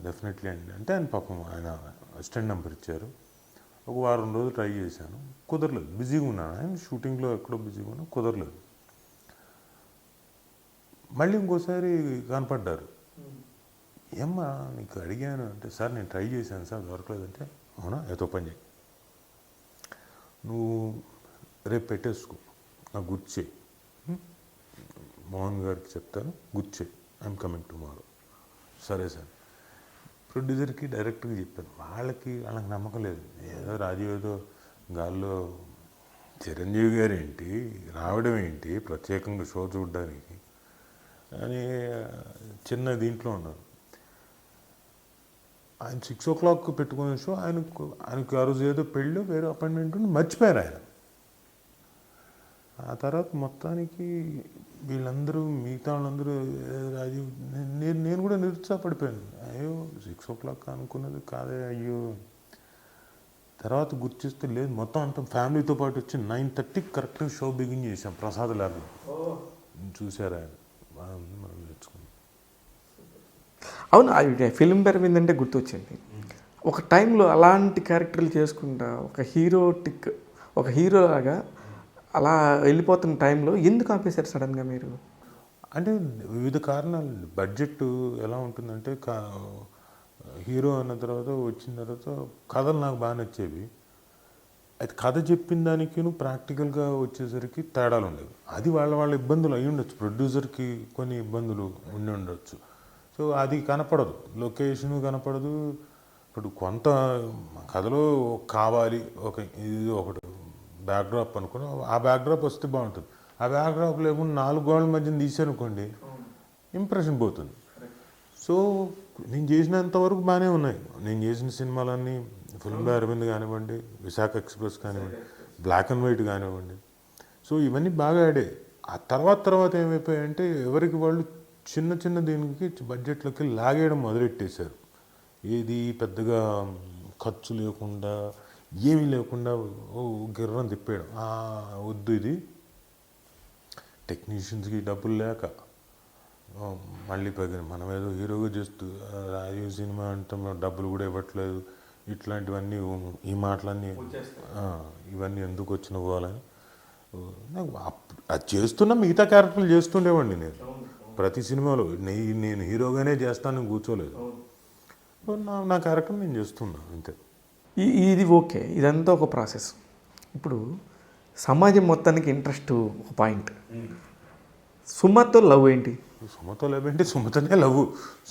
డెఫినెట్లీ అండి అంటే ఆయన పాపం ఆయన అసిస్టెంట్ నెంబర్ ఇచ్చారు. ఒక వారం రోజులు ట్రై చేశాను, కుదరలేదు. బిజీగా ఉన్నాను, ఆయన షూటింగ్లో ఎక్కడో బిజీగా ఉన్నా, కుదరలేదు. మళ్ళీ ఇంకోసారి కనపడ్డారు. ఏమ్మా నీకు అడిగాను అంటే, సార్ నేను ట్రై చేశాను సార్ దొరకలేదంటే, అవునా ఏదో పని చేయి, నువ్వు రేపు పెట్టేసుకో, నాకు గుర్తు చేయి, మోహన్ గారికి చెప్తాను గుర్తు చేయి, ఐఎమ్ కమింగ్ టుమారో. సరే సార్. ప్రొడ్యూసర్కి డైరెక్ట్గా చెప్పాను. వాళ్ళకి నమ్మకం లేదు. ఏదో రాజీవ్ ఏదో గాల్లో చిరంజీవి గారు ఏంటి రావడం ఏంటి ప్రత్యేకంగా షో చూడడానికి అని చిన్న దీంట్లో ఉన్నారు. ఆయన 6 o'clock పెట్టుకునే షో ఆయనకు ఆ రోజు ఏదో పెళ్ళి వేరే అపాయింట్మెంట్ ఉండి మర్చిపోయారు ఆయన. ఆ తర్వాత మొత్తానికి వీళ్ళందరూ మిగతా వాళ్ళందరూ రాజీవ్ నేను కూడా నిరుత్సాహపడిపోయాను. అయ్యో 6 o'clock అనుకున్నది కాదే, అయ్యో తర్వాత గుర్తు చేస్తే లేదు, మొత్తం అంతా ఫ్యామిలీతో పాటు వచ్చి 9:30 కరెక్ట్గా షో బిగిన్ చేసాం ప్రసాద్ ల్యాబ్లో. చూసారా ఆయన, బాగా ఉంది, మనం నేర్చుకున్నాం. అవును, అది ఫిల్మ్ పేరు ఏంటంటే గుర్తొచ్చింది. ఒక టైంలో అలాంటి క్యారెక్టర్లు చేసుకుంటా ఒక హీరోలాగా అలా వెళ్ళిపోతున్న టైంలో ఎందుకు ఆపేశారు సడన్గా మీరు? అంటే వివిధ కారణాలు. బడ్జెట్ ఎలా ఉంటుందంటే హీరో అన్న తర్వాత వచ్చిన తర్వాత కథలు నాకు బాగా నచ్చేవి. అయితే కథ చెప్పిన దానికి ప్రాక్టికల్గా వచ్చేసరికి తేడాలు ఉండేవి. అది వాళ్ళ ఇబ్బందులు అయి ఉండొచ్చు, ప్రొడ్యూసర్కి కొన్ని ఇబ్బందులు ఉండి ఉండొచ్చు. సో అది కనపడదు, లొకేషను కనపడదు. ఇప్పుడు కొంత కథలో కావాలి ఇది ఒకటి బ్యాక్డ్రాప్ అనుకుని ఆ బ్యాక్డ్రాప్ వస్తే బాగుంటుంది. ఆ బ్యాక్డ్రాప్ లేకుండా 4 గోడల మధ్యన తీసారనుకోండి ఇంప్రెషన్ పోతుంది. సో నేను చేసినంత వరకు బాగానే ఉన్నాయి. నేను చేసిన సినిమాలన్నీ ఫిల్మ్ అరవింద్ కానివ్వండి, విశాఖ ఎక్స్ప్రెస్ కానివ్వండి, బ్లాక్ అండ్ వైట్ కానివ్వండి, సో ఇవన్నీ బాగా ఆడే. ఆ తర్వాత ఏమైపోయాయంటే ఎవరికి వాళ్ళు చిన్న దీనికి బడ్జెట్లోకి లాగేయడం మొదలెట్టేశారు. ఏది పెద్దగా ఖర్చు లేకుండా ఏమీ లేకుండా గిర్రం తిప్పేయడం. వద్దు, ఇది టెక్నీషియన్స్కి డబ్బులు లేక మళ్ళీ మనం ఏదో హీరోగా చేస్తూ రాజీవ్ సినిమా అంటే డబ్బులు కూడా ఇవ్వట్లేదు, ఇట్లాంటివన్నీ ఈ మాటలన్నీ ఇవన్నీ ఎందుకు వచ్చిన పోవాలని నాకు అది చేస్తున్నా. మిగతా క్యారెక్టర్లు చేస్తుండేవాడిని నేను ప్రతి సినిమాలో. నేను హీరోగానే చేస్తానని కూర్చోలేదు. నా క్యారెక్టర్ నేను చేస్తున్నా అంతే. ఇది ఓకే, ఇదంతా ఒక ప్రాసెస్. ఇప్పుడు సమాజం మొత్తానికి ఇంట్రెస్ట్ ఒక పాయింట్. సుమతో లవ్ ఏంటి? సుమతో లవ్ ఏంటి? సుమతోనే లవ్.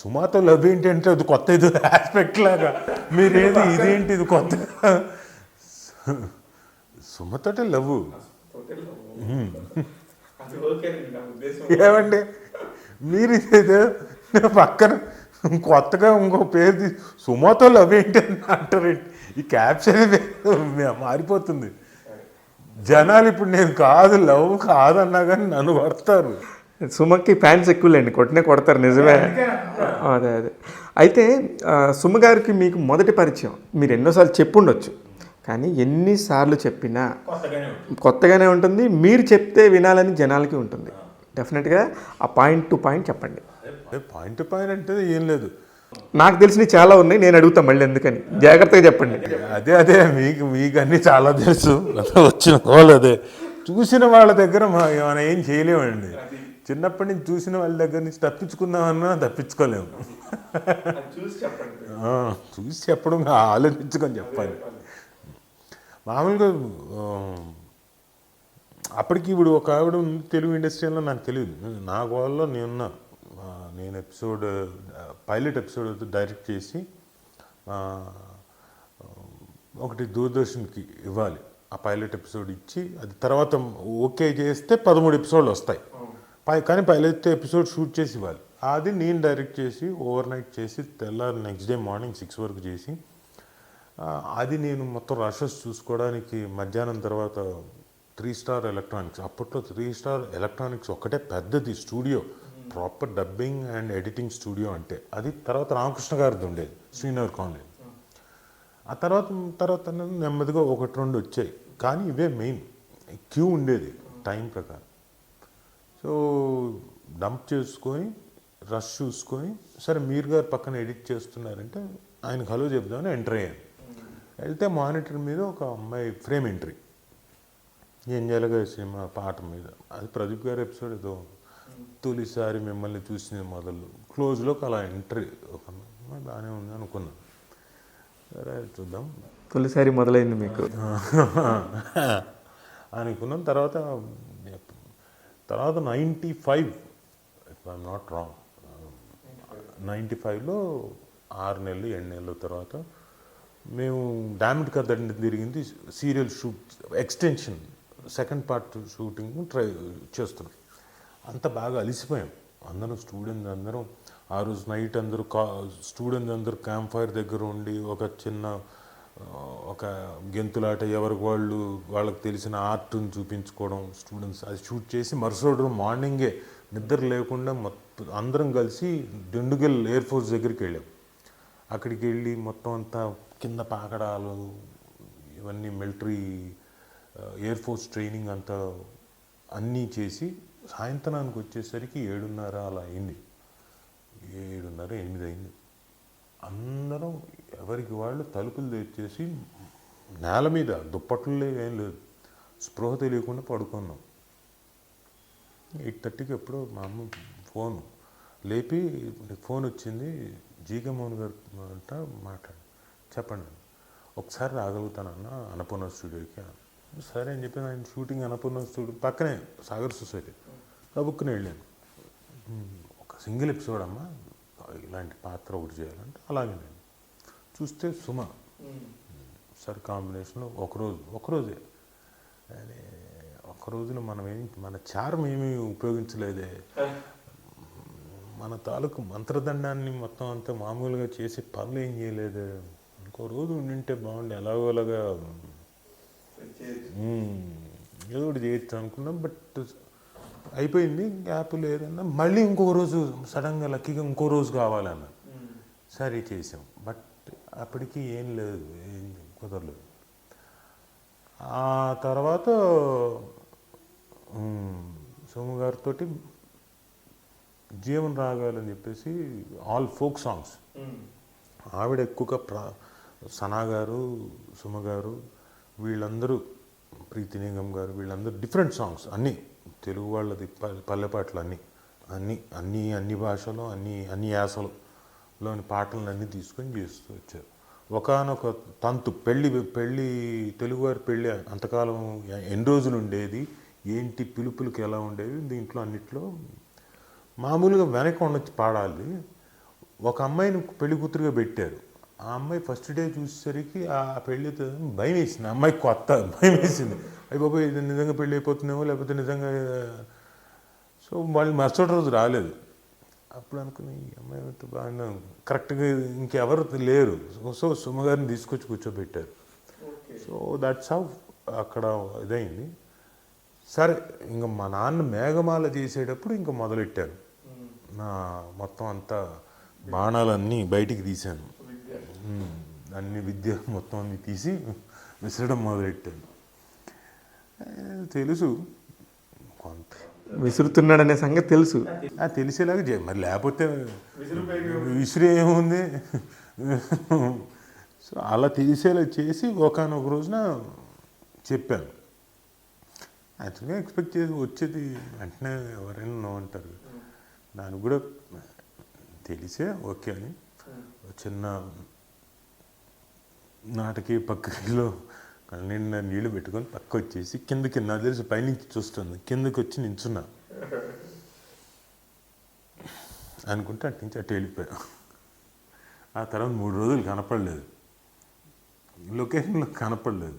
సుమతో లవ్ ఏంటి అంటే అది కొత్త ఇది ఆస్పెక్ట్ లాగా మీరేది ఇదేంటి ఇది కొత్త. సుమతోటే లవ్. ఏమండి మీరు ఇదేదో పక్కన కొత్తగా ఇంకో పేరు సుమతో లవ్ ఏంటి అని అంటారేంటి? ఈ క్యాప్షన్ మారిపోతుంది. జనాలు ఇప్పుడు నేను కాదు లవ్ కాదన్నా కానీ నన్ను కొడతారు. సుమకి ఫ్యాన్స్ ఎక్కువలేండి, కొడతారు, నిజమే. అదే అయితే సుమ గారికి మీకు మొదటి పరిచయం మీరు ఎన్నోసార్లు చెప్పుండొచ్చు, కానీ ఎన్నిసార్లు చెప్పినా కొత్తగానే ఉంటుంది. మీరు చెప్తే వినాలని జనాలకి ఉంటుంది. డెఫినెట్గా ఆ పాయింట్ టు పాయింట్ చెప్పండి. పాయింట్ టు పాయింట్ అంటే ఏం లేదు, నాకు తెలిసినవి చాలా ఉన్నాయి, నేను అడుగుతాను మళ్ళీ, ఎందుకని జాగ్రత్తగా చెప్పండి. అదే మీకు అన్నీ చాలా తెలుసు. వచ్చిన వాళ్ళు అదే చూసిన వాళ్ళ దగ్గర మనం ఏం చేయలేమండి. చిన్నప్పటి నుంచి చూసిన వాళ్ళ దగ్గర నుంచి తప్పించుకుందామన్నా తప్పించుకోలేము. చూసి చెప్పడం ఆలోచించుకొని చెప్పాలి. మామూలుగా అప్పటికి ఇప్పుడు ఒక ఆవిడ తెలుగు ఇండస్ట్రీలో నాకు తెలియదు. నా గోల్లో నేను పైలట్ ఎపిసోడ్ డైరెక్ట్ చేసి ఒకటి దూరదర్శన్కి ఇవ్వాలి. ఆ పైలట్ ఎపిసోడ్ ఇచ్చి అది తర్వాత ఓకే చేస్తే 13 ఎపిసోడ్లు వస్తాయి. కానీ పైలట్ ఎపిసోడ్ షూట్ చేసి ఇవ్వాలి. అది నేను డైరెక్ట్ చేసి ఓవర్ నైట్ చేసి తెల్లారి నెక్స్ట్ డే మార్నింగ్ 6 వరకు చేసి అది నేను మొత్తం రషెస్ చూసుకోవడానికి మధ్యాహ్నం తర్వాత 3 స్టార్ ఎలక్ట్రానిక్స్, అప్పట్లో 3 స్టార్ ఎలక్ట్రానిక్స్ ఒక్కటే పెద్దది studio, proper dubbing and editing studio అంటే. అది తర్వాత రామకృష్ణ గారిది ఉండేది శ్రీనగర్ కాలనీ. ఆ తర్వాత నెమ్మదిగా 1-2 వచ్చాయి, కానీ ఇవే మెయిన్. క్యూ ఉండేది టైం ప్రకారం. సో డంప్ చేసుకొని రష్ చూసుకొని, సరే మీరు గారు పక్కన ఎడిట్ చేస్తున్నారంటే ఆయనకు హలో చెప్దామని ఎంటర్ అయ్యాను. వెళ్తే మానిటర్ మీద ఒక అమ్మాయి ఫ్రేమ్ ఎంట్రీ, ఏం చేయాలిగా సినిమా పాట మీద. అది ప్రదీప్ గారి ఎపిసోడ్ ఏదో తొలిసారి మిమ్మల్ని చూసిన మొదలు క్లోజ్లోకి అలా ఎంట్రీ ఒక అమ్మాయి బాగానే ఉంది అనుకున్నాను. సరే చూద్దాం, తొలిసారి మొదలైంది మీకు అనుకున్నాం. తర్వాత 95 ఇఫ్ ఐఎమ్ నాట్ రాంగ్, 95లో 6 నెలలు 7 నెలల తర్వాత మేము డామిడ్ కథ తిరిగింది serial shoot extension second part shooting try చేస్తున్నాం. అంత బాగా అలిసిపోయాం అందరం, స్టూడెంట్స్ అందరం. ఆ రోజు నైట్ అందరూ స్టూడెంట్స్ అందరూ క్యాంప్ ఫైర్ దగ్గర ఉండి ఒక గెంతులాట, ఎవరికి వాళ్ళకి తెలిసిన ఆర్ట్ని చూపించుకోవడం స్టూడెంట్స్. అది షూట్ చేసి మరుసటి రోజు మార్నింగే నిద్ర లేకుండా మొత్తం అందరం కలిసి దిండుగల్ ఎయిర్ ఫోర్స్ దగ్గరికి వెళ్ళాం. అక్కడికి వెళ్ళి మొత్తం అంతా కింద పాకడాలు ఇవన్నీ మిలిటరీ ఎయిర్ ఫోర్స్ ట్రైనింగ్ అంతా అన్నీ చేసి సాయంత్రానికి వచ్చేసరికి 7:30 అలా అయింది. 7:30, 8 అయింది. అందరం ఎవరికి వాళ్ళు తలుపులు తెచ్చేసి నేల మీద దుప్పట్లు ఏం లేదు, స్పృహ తెలియకుండా పడుకున్నాం. 8:30కి ఎప్పుడో మా అమ్మ ఫోను లేపి, ఫోన్ వచ్చింది, జీకే మోహన్ గారు అంట మాట్లాడు, చెప్పండి, ఒకసారి రాగలుగుతానన్న అన్నపూర్ణ స్టూడియోకి. సరే అని చెప్పి ఆయన షూటింగ్ అన్నపూర్ణ స్టూడియో పక్కనే సాగర్ సొసైటీ, కబుక్కుని వెళ్ళాను. ఒక సింగిల్ ఎపిసోడ్ అమ్మ, ఇలాంటి పాత్ర ఒకటి చేయాలంటే అలాగే నేను చూస్తే సుమ సార్ కాంబినేషన్లో ఒకరోజే అని, ఒక రోజున మనం మన చార్మ్ ఏమీ ఉపయోగించలేదే, మన తాలూకు మంత్రదండాన్ని మొత్తం అంతా మామూలుగా చేసి పనులు ఏం చేయలేదు, ఇంకో రోజు ఉండింటే బాగుండి ఎలాగోలాగా ఏదో ఒకటి చేయొచ్చు అనుకున్నాం. బట్ అయిపోయింది, గ్యాప్ లేదన్నా. మళ్ళీ ఇంకో రోజు సడన్గా లక్కీగా ఇంకో రోజు కావాలన్న, సరే చేసాం. బట్ అప్పటికి ఏం లేదు, ఏం కుదరలేదు. ఆ తర్వాత సోము గారితో జీవన్ రాగాలని చెప్పేసి ఆల్ ఫోక్ సాంగ్స్, ఆవిడ ఎక్కువగా సనా గారు, సుమ గారు, వీళ్ళందరూ, ప్రీతినిగం గారు, వీళ్ళందరూ డిఫరెంట్ సాంగ్స్ అన్నీ తెలుగు వాళ్ళది, పల్లెపాటలు అన్ని భాషలు, అన్ని యాసలోని పాటలను అన్నీ తీసుకొని చేస్తూ వచ్చారు. ఒకానొక తంతు పెళ్ళి తెలుగువారి పెళ్ళి అంతకాలం ఎన్ని రోజులు ఉండేది, ఏంటి పిలుపులకి ఎలా ఉండేవి, దీంట్లో అన్నిట్లో మామూలుగా వెనక ఉండొచ్చి పాడాలి. ఒక అమ్మాయిని పెళ్లి కూతురుగా పెట్టారు. ఆ అమ్మాయి ఫస్ట్ డే చూసేసరికి ఆ పెళ్ళి భయం వేసింది, అమ్మాయికి కొత్త భయం వేసింది, అయ్యి బాబు ఇది నిజంగా పెళ్ళి అయిపోతుందేమో, లేకపోతే నిజంగా. సో వాళ్ళు మరుసటి రోజు రాలేదు. అప్పుడు అనుకుని ఈ అమ్మాయి బాగా కరెక్ట్గా ఇంకెవరు లేరు, సో సుమగారిని తీసుకొచ్చి కూర్చోబెట్టారు. సో దట్స్ హౌ అక్కడ ఇదైంది. సరే ఇంకా మా నాన్న మేఘమాల చేసేటప్పుడు ఇంకా మొదలెట్టాను, నా మొత్తం అంతా బాణాలన్నీ బయటికి తీశాను, అన్ని విద్య మొత్తం అన్ని తీసి విసరడం మొదలెట్టాను. తెలుసు కొంత విసురుతున్నాడనే సంగతి తెలుసు, తెలిసేలాగా మరి లేకపోతే విసిరే ఏముంది. సో అలా తెలిసేలా చేసి ఒకనొక రోజున చెప్పాను. యాక్చువల్గా ఎక్స్పెక్ట్ చేసి వచ్చేది వెంటనే ఎవరైనా నో అంటారు, దానికి కూడా తెలిసే ఓకే అని చిన్న నాటకి పక్కలో నిన్న నీళ్ళు పెట్టుకొని పక్క వచ్చేసి కిందకి, నాకు తెలిసి పైనుంచి చూస్తుంది, కిందకి వచ్చి నించున్నా అనుకుంటే అటు నుంచి అటు వెళ్ళిపోయా. ఆ తర్వాత 3 రోజులు కనపడలేదు, లొకేషన్లో కనపడలేదు.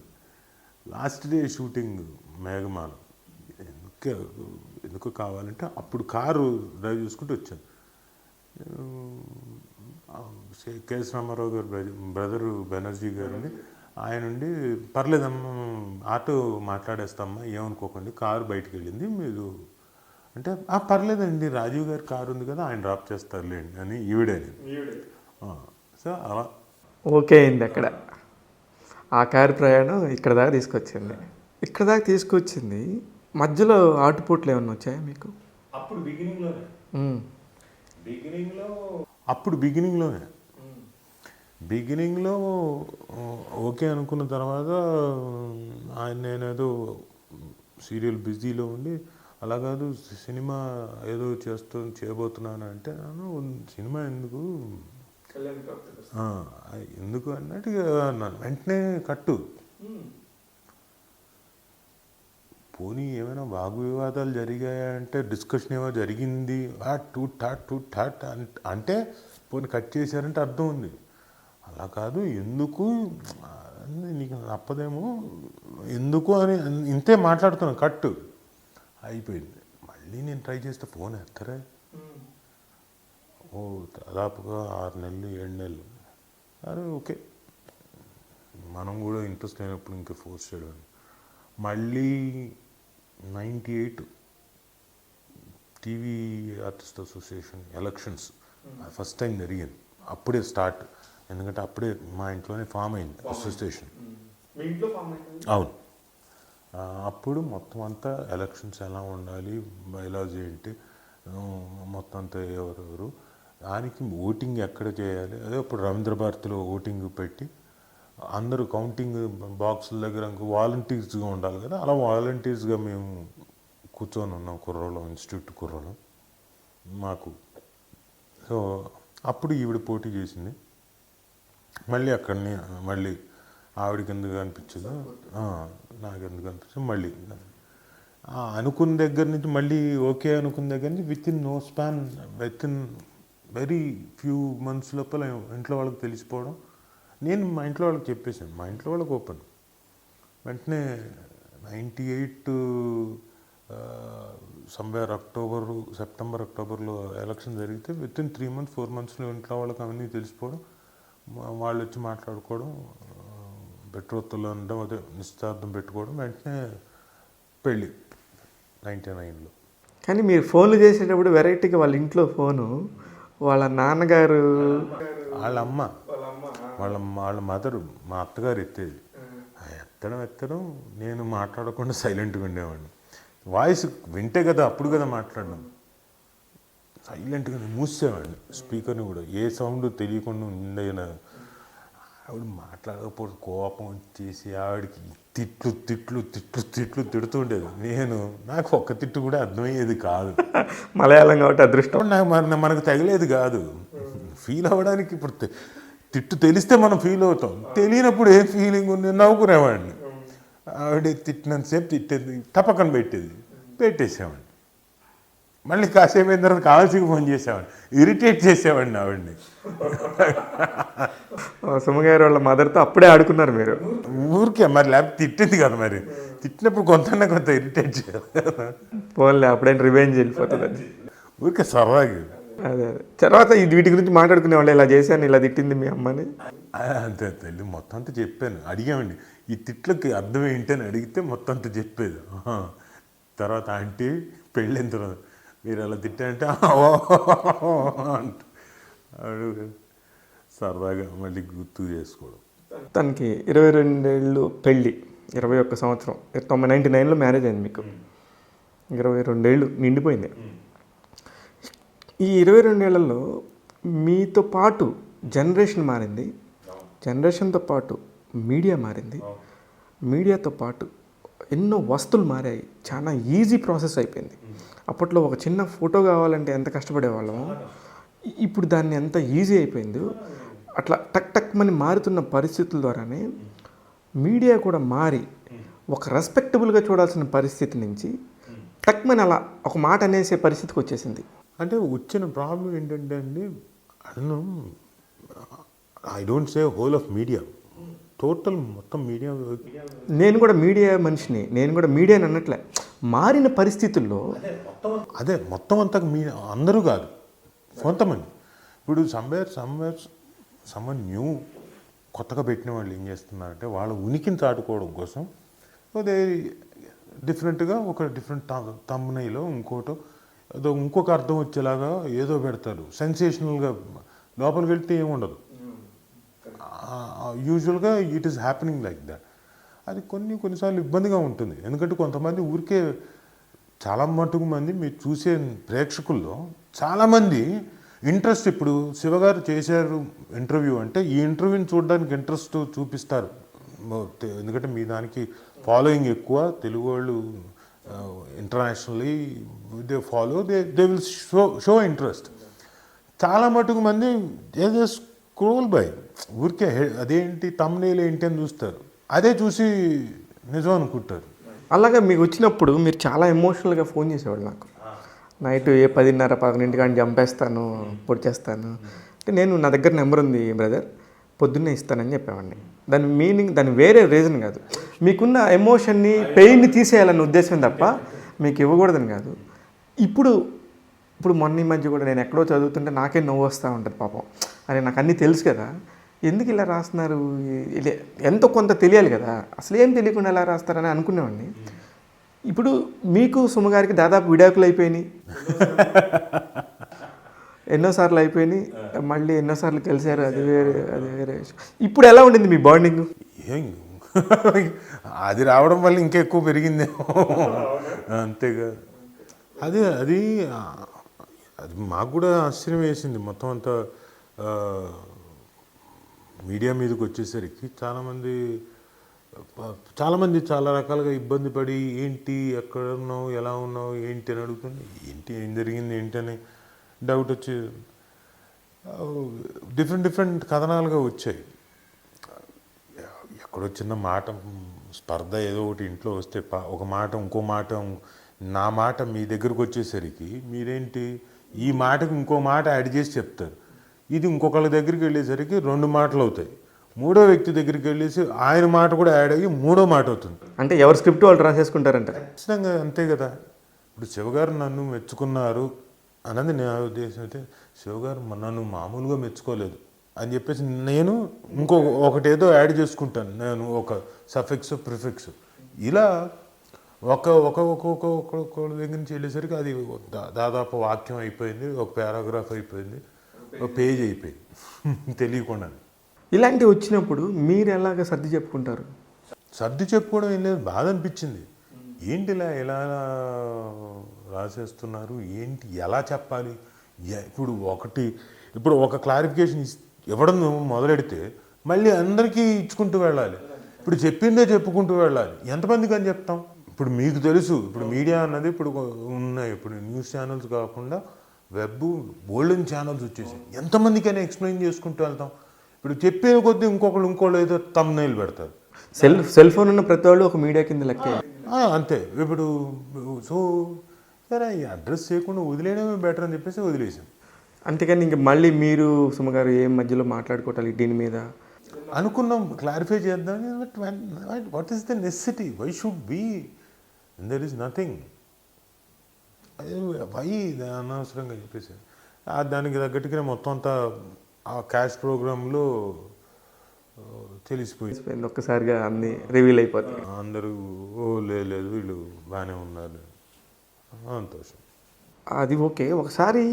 లాస్ట్ డే షూటింగ్ మేఘమాల, ఎందుకు కావాలంటే అప్పుడు కారు డ్రైవ్ చేసుకుంటూ వచ్చాను. కేఎస్ రామారావు గారు బ్రదరు బెనర్జీ గారిని, ఆయన నుండి పర్లేదమ్మా ఆటో మాట్లాడేస్తామ్మా ఏమనుకోకండి, కారు బయటికి వెళ్ళింది మీరు అంటే, పర్లేదండి రాజీవ్ గారి కారు ఉంది కదా ఆయన డ్రాప్ చేస్తారులేండి అని ఈవిడే. సో అలా ఓకే అయింది అక్కడ. ఆ కారు ప్రయాణం ఇక్కడ దాకా తీసుకొచ్చింది. మధ్యలో ఆటుపోట్లు ఏమన్నా వచ్చాయా మీకు? అప్పుడు బిగినింగ్లో ఓకే అనుకున్న తర్వాత నేనేదో సీరియల్ బిజీలో ఉండి, అలా కాదు సినిమా ఏదో చేయబోతున్నాను అంటే, సినిమా ఎందుకు అన్నట్టుగా వెంటనే కట్టు, పోనీ ఏమైనా వాగ్వివాదాలు జరిగాయంటే డిస్కషన్ ఏమో జరిగింది, టాట్ అంటే పోనీ కట్ చేశారంటే అర్థం ఉంది. అలా కాదు, ఎందుకు నీకు తప్పదేమో, ఎందుకు అని ఇంతే మాట్లాడుతున్నాను, కట్టు అయిపోయింది. మళ్ళీ నేను ట్రై చేస్తే ఫోన్ ఎత్తరే, దాదాపుగా 6 నెలలు 7 నెలలు. అరే ఓకే, మనం కూడా ఇంట్రెస్ట్ అయినప్పుడు ఇంకా ఫోర్స్ చేయడం. మళ్ళీ 98 TV artist association elections first time జరిగింది, అప్పుడే స్టార్ట్. ఎందుకంటే అప్పుడే మా ఇంట్లోనే ఫామ్ అయింది అసోసియేషన్. అవును. అప్పుడు మొత్తం అంతా ఎలక్షన్స్ ఎలా ఉండాలి, బైలాస్ ఏంటి, మొత్తం అంతా ఎవరెవరు, దానికి ఓటింగ్ ఎక్కడ చేయాలి. అదే ఇప్పుడు రవీంద్ర భారతిలో ఓటింగ్ పెట్టి అందరూ కౌంటింగ్ బాక్సుల దగ్గర వాలంటీర్స్గా ఉండాలి కదా, అలా వాలంటీర్స్గా మేము కూర్చొని ఉన్నాం కుర్రోళ్ళం, ఇన్స్టిట్యూట్ కుర్రోళ్ళం మాకు. సో అప్పుడు ఈవిడ పోటీ చేసింది. మళ్ళీ అక్కడనే మళ్ళీ ఆవిడకి ఎందుకు అనిపించదు, నాకు ఎందుకు అనిపించదు, మళ్ళీ అనుకున్న దగ్గర నుంచి మళ్ళీ ఓకే అనుకున్న దగ్గర నుంచి within no span, within very few months లోపల ఇంట్లో వాళ్ళకి తెలిసిపోవడం. నేను మా ఇంట్లో వాళ్ళకి చెప్పేసాను, మా ఇంట్లో వాళ్ళకి ఓపెన్. వెంటనే 98 సమ్వేర్ సెప్టెంబర్ అక్టోబర్లో ఎలక్షన్ జరిగితే విత్ ఇన్ 3 months 4 monthsలో ఇంట్లో వాళ్ళకి అవన్నీ తెలిసిపోవడం, వాళ్ళు వచ్చి మాట్లాడుకోవడం, బెట్రోత్తులు అనడం, అదే నిశ్చితార్థం పెట్టుకోవడం, వెంటనే పెళ్ళి 99లో. కానీ మీరు ఫోన్లు చేసేటప్పుడు వెరైటీగా వాళ్ళ ఇంట్లో ఫోను వాళ్ళ నాన్నగారు, వాళ్ళ అమ్మ, వాళ్ళ మదరు, మా అత్తగారు ఎత్తేది. ఎత్తడం నేను మాట్లాడకుండా సైలెంట్గా ఉండేవాడిని. వాయిస్ వింటే కదా అప్పుడు కదా మాట్లాడడం, సైలెంట్గా మూసేవాడిని స్పీకర్ని కూడా, ఏ సౌండ్ తెలియకుండా ఉండేన. ఆవిడ మాట్లాడకపోతే కోపం వచ్చేసి ఆవిడకి తిట్లు తిడుతుండేది. నాకు ఒక్క తిట్టు కూడా అర్థమయ్యేది కాదు. మలయాళం కాబట్టి అదృష్టం. మనకు తగిలేది కాదు. ఫీల్ అవ్వడానికి ఇప్పుడు తిట్టు తెలిస్తే మనం ఫీల్ అవుతాం, తెలియనప్పుడు ఏ ఫీలింగ్ ఉంది నవ్వుకునేవాడిని. ఆవిడ తిట్టినంతసేపు తిట్టేది, టపక్కన పెట్టేసేవాడిని. మళ్ళీ కాసేపు అయిన తర్వాత కావాల్సికి ఫోన్ చేసేవాడిని, ఇరిటేట్ చేసేవాడిని ఆవిడ్ని. సుమగారు వాళ్ళ మదర్తో అప్పుడే ఆడుకున్నారు మీరు? ఊరికే మరి, లేకపోతే తిట్టింది కదా మరి, తిట్టినప్పుడు కొంత ఇరిటేట్ చేయాలి. ఫోన్లే అప్పుడైనా రివెంజ్ వెళ్ళిపోతుంది ఊరికే సరదాగా. అదే తర్వాత వీటి గురించి మాట్లాడుకునే వాళ్ళు, ఇలా చేశాను, ఇలా తిట్టింది మీ అమ్మని. అంతే తల్లి మొత్తం అంతా చెప్పాను. అడిగామండి ఈ తిట్లకి అర్థం ఏంటి అని అడిగితే మొత్తం అంతా చెప్పేది. తర్వాత ఆంటీ పెళ్ళైన తర్వాత మీరు అలా తిట్టారంటే అంట సరదాగా మళ్ళీ గుర్తు చేసుకోవడం. తనకి 22 ఏళ్ళు పెళ్ళి, 21 సంవత్సరం, 99లో మ్యారేజ్ అయింది మీకు. 22 ఏళ్ళు నిండిపోయింది. ఈ 22 ఏళ్లలో మీతో పాటు జనరేషన్ మారింది, జనరేషన్తో పాటు మీడియా మారింది, మీడియాతో పాటు ఎన్నో వస్తువులు మారాయి. చాలా ఈజీ ప్రాసెస్ అయిపోయింది. అప్పట్లో ఒక చిన్న ఫోటో కావాలంటే ఎంత కష్టపడేవాళ్ళము, ఇప్పుడు దాన్ని ఎంత ఈజీ అయిపోయిందో. అట్లా టక్ మని మారుతున్న పరిస్థితుల ద్వారానే మీడియా కూడా మారి ఒక రెస్పెక్టబుల్గా చూడాల్సిన పరిస్థితి నుంచి టక్మని అలా ఒక మాట అనేసే పరిస్థితికి వచ్చేసింది. అంటే వచ్చిన ప్రాబ్లం ఏంటంటే అండి, I don't say whole of media, total మొత్తం మీడియా. నేను కూడా మీడియా మనిషిని, నేను కూడా మీడియాని అన్నట్లే. మారిన పరిస్థితుల్లో అదే మొత్తం అంతా అందరూ కాదు, కొంతమంది. ఇప్పుడు సమ్వన్ న్యూ కొత్తగా పెట్టిన వాళ్ళు ఏం చేస్తున్నారంటే, వాళ్ళ ఉనికిని చాటుకోవడం కోసం అదే డిఫరెంట్గా ఒక డిఫరెంట్ తమ్మునైలో ఇంకొక అర్థం వచ్చేలాగా ఏదో పెడతారు, సెన్సేషనల్గా. లోపలికి వెళ్తే ఏముండదు. యూజువల్గా it is happening like that. అది కొన్నిసార్లు ఇబ్బందిగా ఉంటుంది. ఎందుకంటే కొంతమంది ఊరికే, చాలా మటుకు మంది మీరు చూసే ప్రేక్షకుల్లో చాలామంది ఇంట్రెస్ట్, ఇప్పుడు శివగారు చేశారు ఇంటర్వ్యూ అంటే ఈ ఇంటర్వ్యూని చూడడానికి ఇంట్రెస్ట్ చూపిస్తారు. ఎందుకంటే మీ దానికి ఫాలోయింగ్ ఎక్కువ, తెలుగు వాళ్ళు internationally they follow, they will show interest. చాలా మటుకు మంది ఏదో స్క్రోల్ బై, ఊరికే అదేంటి తమ్నేల్ ఏంటి అని చూస్తారు, అదే చూసి నిజం అనుకుంటారు. అలాగే మీకు వచ్చినప్పుడు మీరు చాలా ఎమోషనల్గా ఫోన్ చేసేవాళ్ళు నాకు. నైట్ 10:30 11 కానీ చంపేస్తాను, పొడి చేస్తాను అంటే, నేను నా దగ్గర నెంబర్ ఉంది బ్రదర్, పొద్దున్నే ఇస్తానని చెప్పేవాడిని. దాని మీనింగ్, దాని వేరే రీజన్ కాదు, మీకున్న ఎమోషన్ని పెయిన్ని తీసేయాలన్న ఉద్దేశం తప్ప మీకు ఇవ్వకూడదని కాదు. ఇప్పుడు మొన్న ఈ మధ్య కూడా నేను ఎక్కడో చదువుతుంటే నాకే నవ్వు వస్తూ ఉంటుంది పాపం. అరే నాకు అన్నీ తెలుసు కదా, ఎందుకు ఇలా రాస్తున్నారు, ఎంతో కొంత తెలియాలి కదా, అసలు ఏం తెలియకుండా ఎలా రాస్తారని అనుకునేవాడిని. ఇప్పుడు మీకు సుమగారికి దాదాపు విడాకులు అయిపోయినాయి, ఎన్నోసార్లు అయిపోయినాయి, మళ్ళీ ఎన్నోసార్లు కలిశారు, అది వేరే విషయం. ఇప్పుడు ఎలా ఉండింది మీ బాండింగ్? అది రావడం వల్ల ఇంకా ఎక్కువ పెరిగిందేమో. అంతేగా. అది అది అది మాకు కూడా ఆశ్చర్యం వేసింది. మొత్తం అంతా మీడియా మీదకి వచ్చేసరికి చాలామంది చాలా రకాలుగా ఇబ్బంది పడి ఏంటి ఎక్కడ ఉన్నావు ఎలా ఉన్నావు ఏంటి అని అడుగుతుంది. ఏంటి ఏం జరిగింది ఏంటి అని డౌట్ వచ్చి డిఫరెంట్ కథనాలుగా వచ్చాయి. ఎక్కడో చిన్న మాట స్పర్ధ ఏదో ఒకటి ఇంట్లో వస్తే ఒక మాట ఇంకో మాట, నా మాట మీ దగ్గరకు వచ్చేసరికి మీరేంటి ఈ మాటకి ఇంకో మాట యాడ్ చేసి చెప్తారు. ఇది ఇంకొకళ్ళ దగ్గరికి వెళ్ళేసరికి 2 మాటలు అవుతాయి. 3వ వ్యక్తి దగ్గరికి వెళ్ళేసి ఆయన మాట కూడా యాడ్ అయ్యి 3వ మాట అవుతుంది. అంటే ఎవరి స్క్రిప్ట్ వాళ్ళు రాసేసుకుంటారంట. ఖచ్చితంగా అంతే కదా. ఇప్పుడు శివగారు నన్ను మెచ్చుకున్నారు అన్నది నా ఉద్దేశం. అయితే శివగారు నన్ను మామూలుగా మెచ్చుకోలేదు అని చెప్పేసి నేను ఒకటేదో యాడ్ చేసుకుంటాను. నేను ఒక సఫిక్స్ ప్రిఫిక్స్ ఇలా ఒక్కొక్క దగ్గర నుంచి వెళ్ళేసరికి అది దాదాపు వాక్యం అయిపోయింది, ఒక పారాగ్రాఫ్ అయిపోయింది, ఒక పేజ్ అయిపోయింది తెలియకుండా. ఇలాంటివి వచ్చినప్పుడు మీరు ఎలాగ సర్ది చెప్పుకుంటారు? సర్ది చెప్పుకోవడం ఏం లేదు, బాధ అనిపించింది. ఏంటి ఇలా రాసేస్తున్నారు, ఏంటి ఎలా చెప్పాలి. ఇప్పుడు ఒక క్లారిఫికేషన్ ఇవ్వడం మొదలెడితే మళ్ళీ అందరికీ ఇచ్చుకుంటూ వెళ్ళాలి. ఇప్పుడు చెప్పిందే చెప్పుకుంటూ వెళ్ళాలి. ఎంతమందికి అని చెప్తాం? ఇప్పుడు మీకు తెలుసు, ఇప్పుడు మీడియా అన్నది ఇప్పుడు ఉన్నాయి. ఇప్పుడు న్యూస్ ఛానల్స్ కాకుండా వెబ్ గోల్డెన్ ఛానల్స్ వచ్చేసాయి. ఎంతమందికైనా ఎక్స్ప్లెయిన్ చేసుకుంటూ వెళ్తాం. ఇప్పుడు చెప్పే కొద్దీ ఇంకోళ్ళు ఏదో తమ్నైల్ పెడతారు. సెల్ ఫోన్ ఉన్న ప్రతి వాళ్ళు ఒక మీడియా కింద లెక్కే. అంతే. ఇప్పుడు సరే ఈ అడ్రస్ చేయకుండా వదిలేయడమే బెటర్ అని చెప్పేసి వదిలేసాం. అంతేకాని ఇంక మళ్ళీ మీరు సుమగారు ఏం మధ్యలో మాట్లాడుకోవాలి దీని మీద అనుకున్నాం, క్లారిఫై చేద్దాం. What is the necessity? Why should be? There is nothing. Why అనవసరంగా చెప్పేసి దానికి తగ్గట్టుగా మొత్తం అంతా ఆ క్యాష్ ప్రోగ్రాంలో తెలిసిపోయింది. ఒక్కసారిగా అన్ని రివీల్ అయిపోతాయి. అందరూ లేదు వీళ్ళు బాగానే ఉన్నారు, సంతోషం. అది ఓకే. ఒకసారి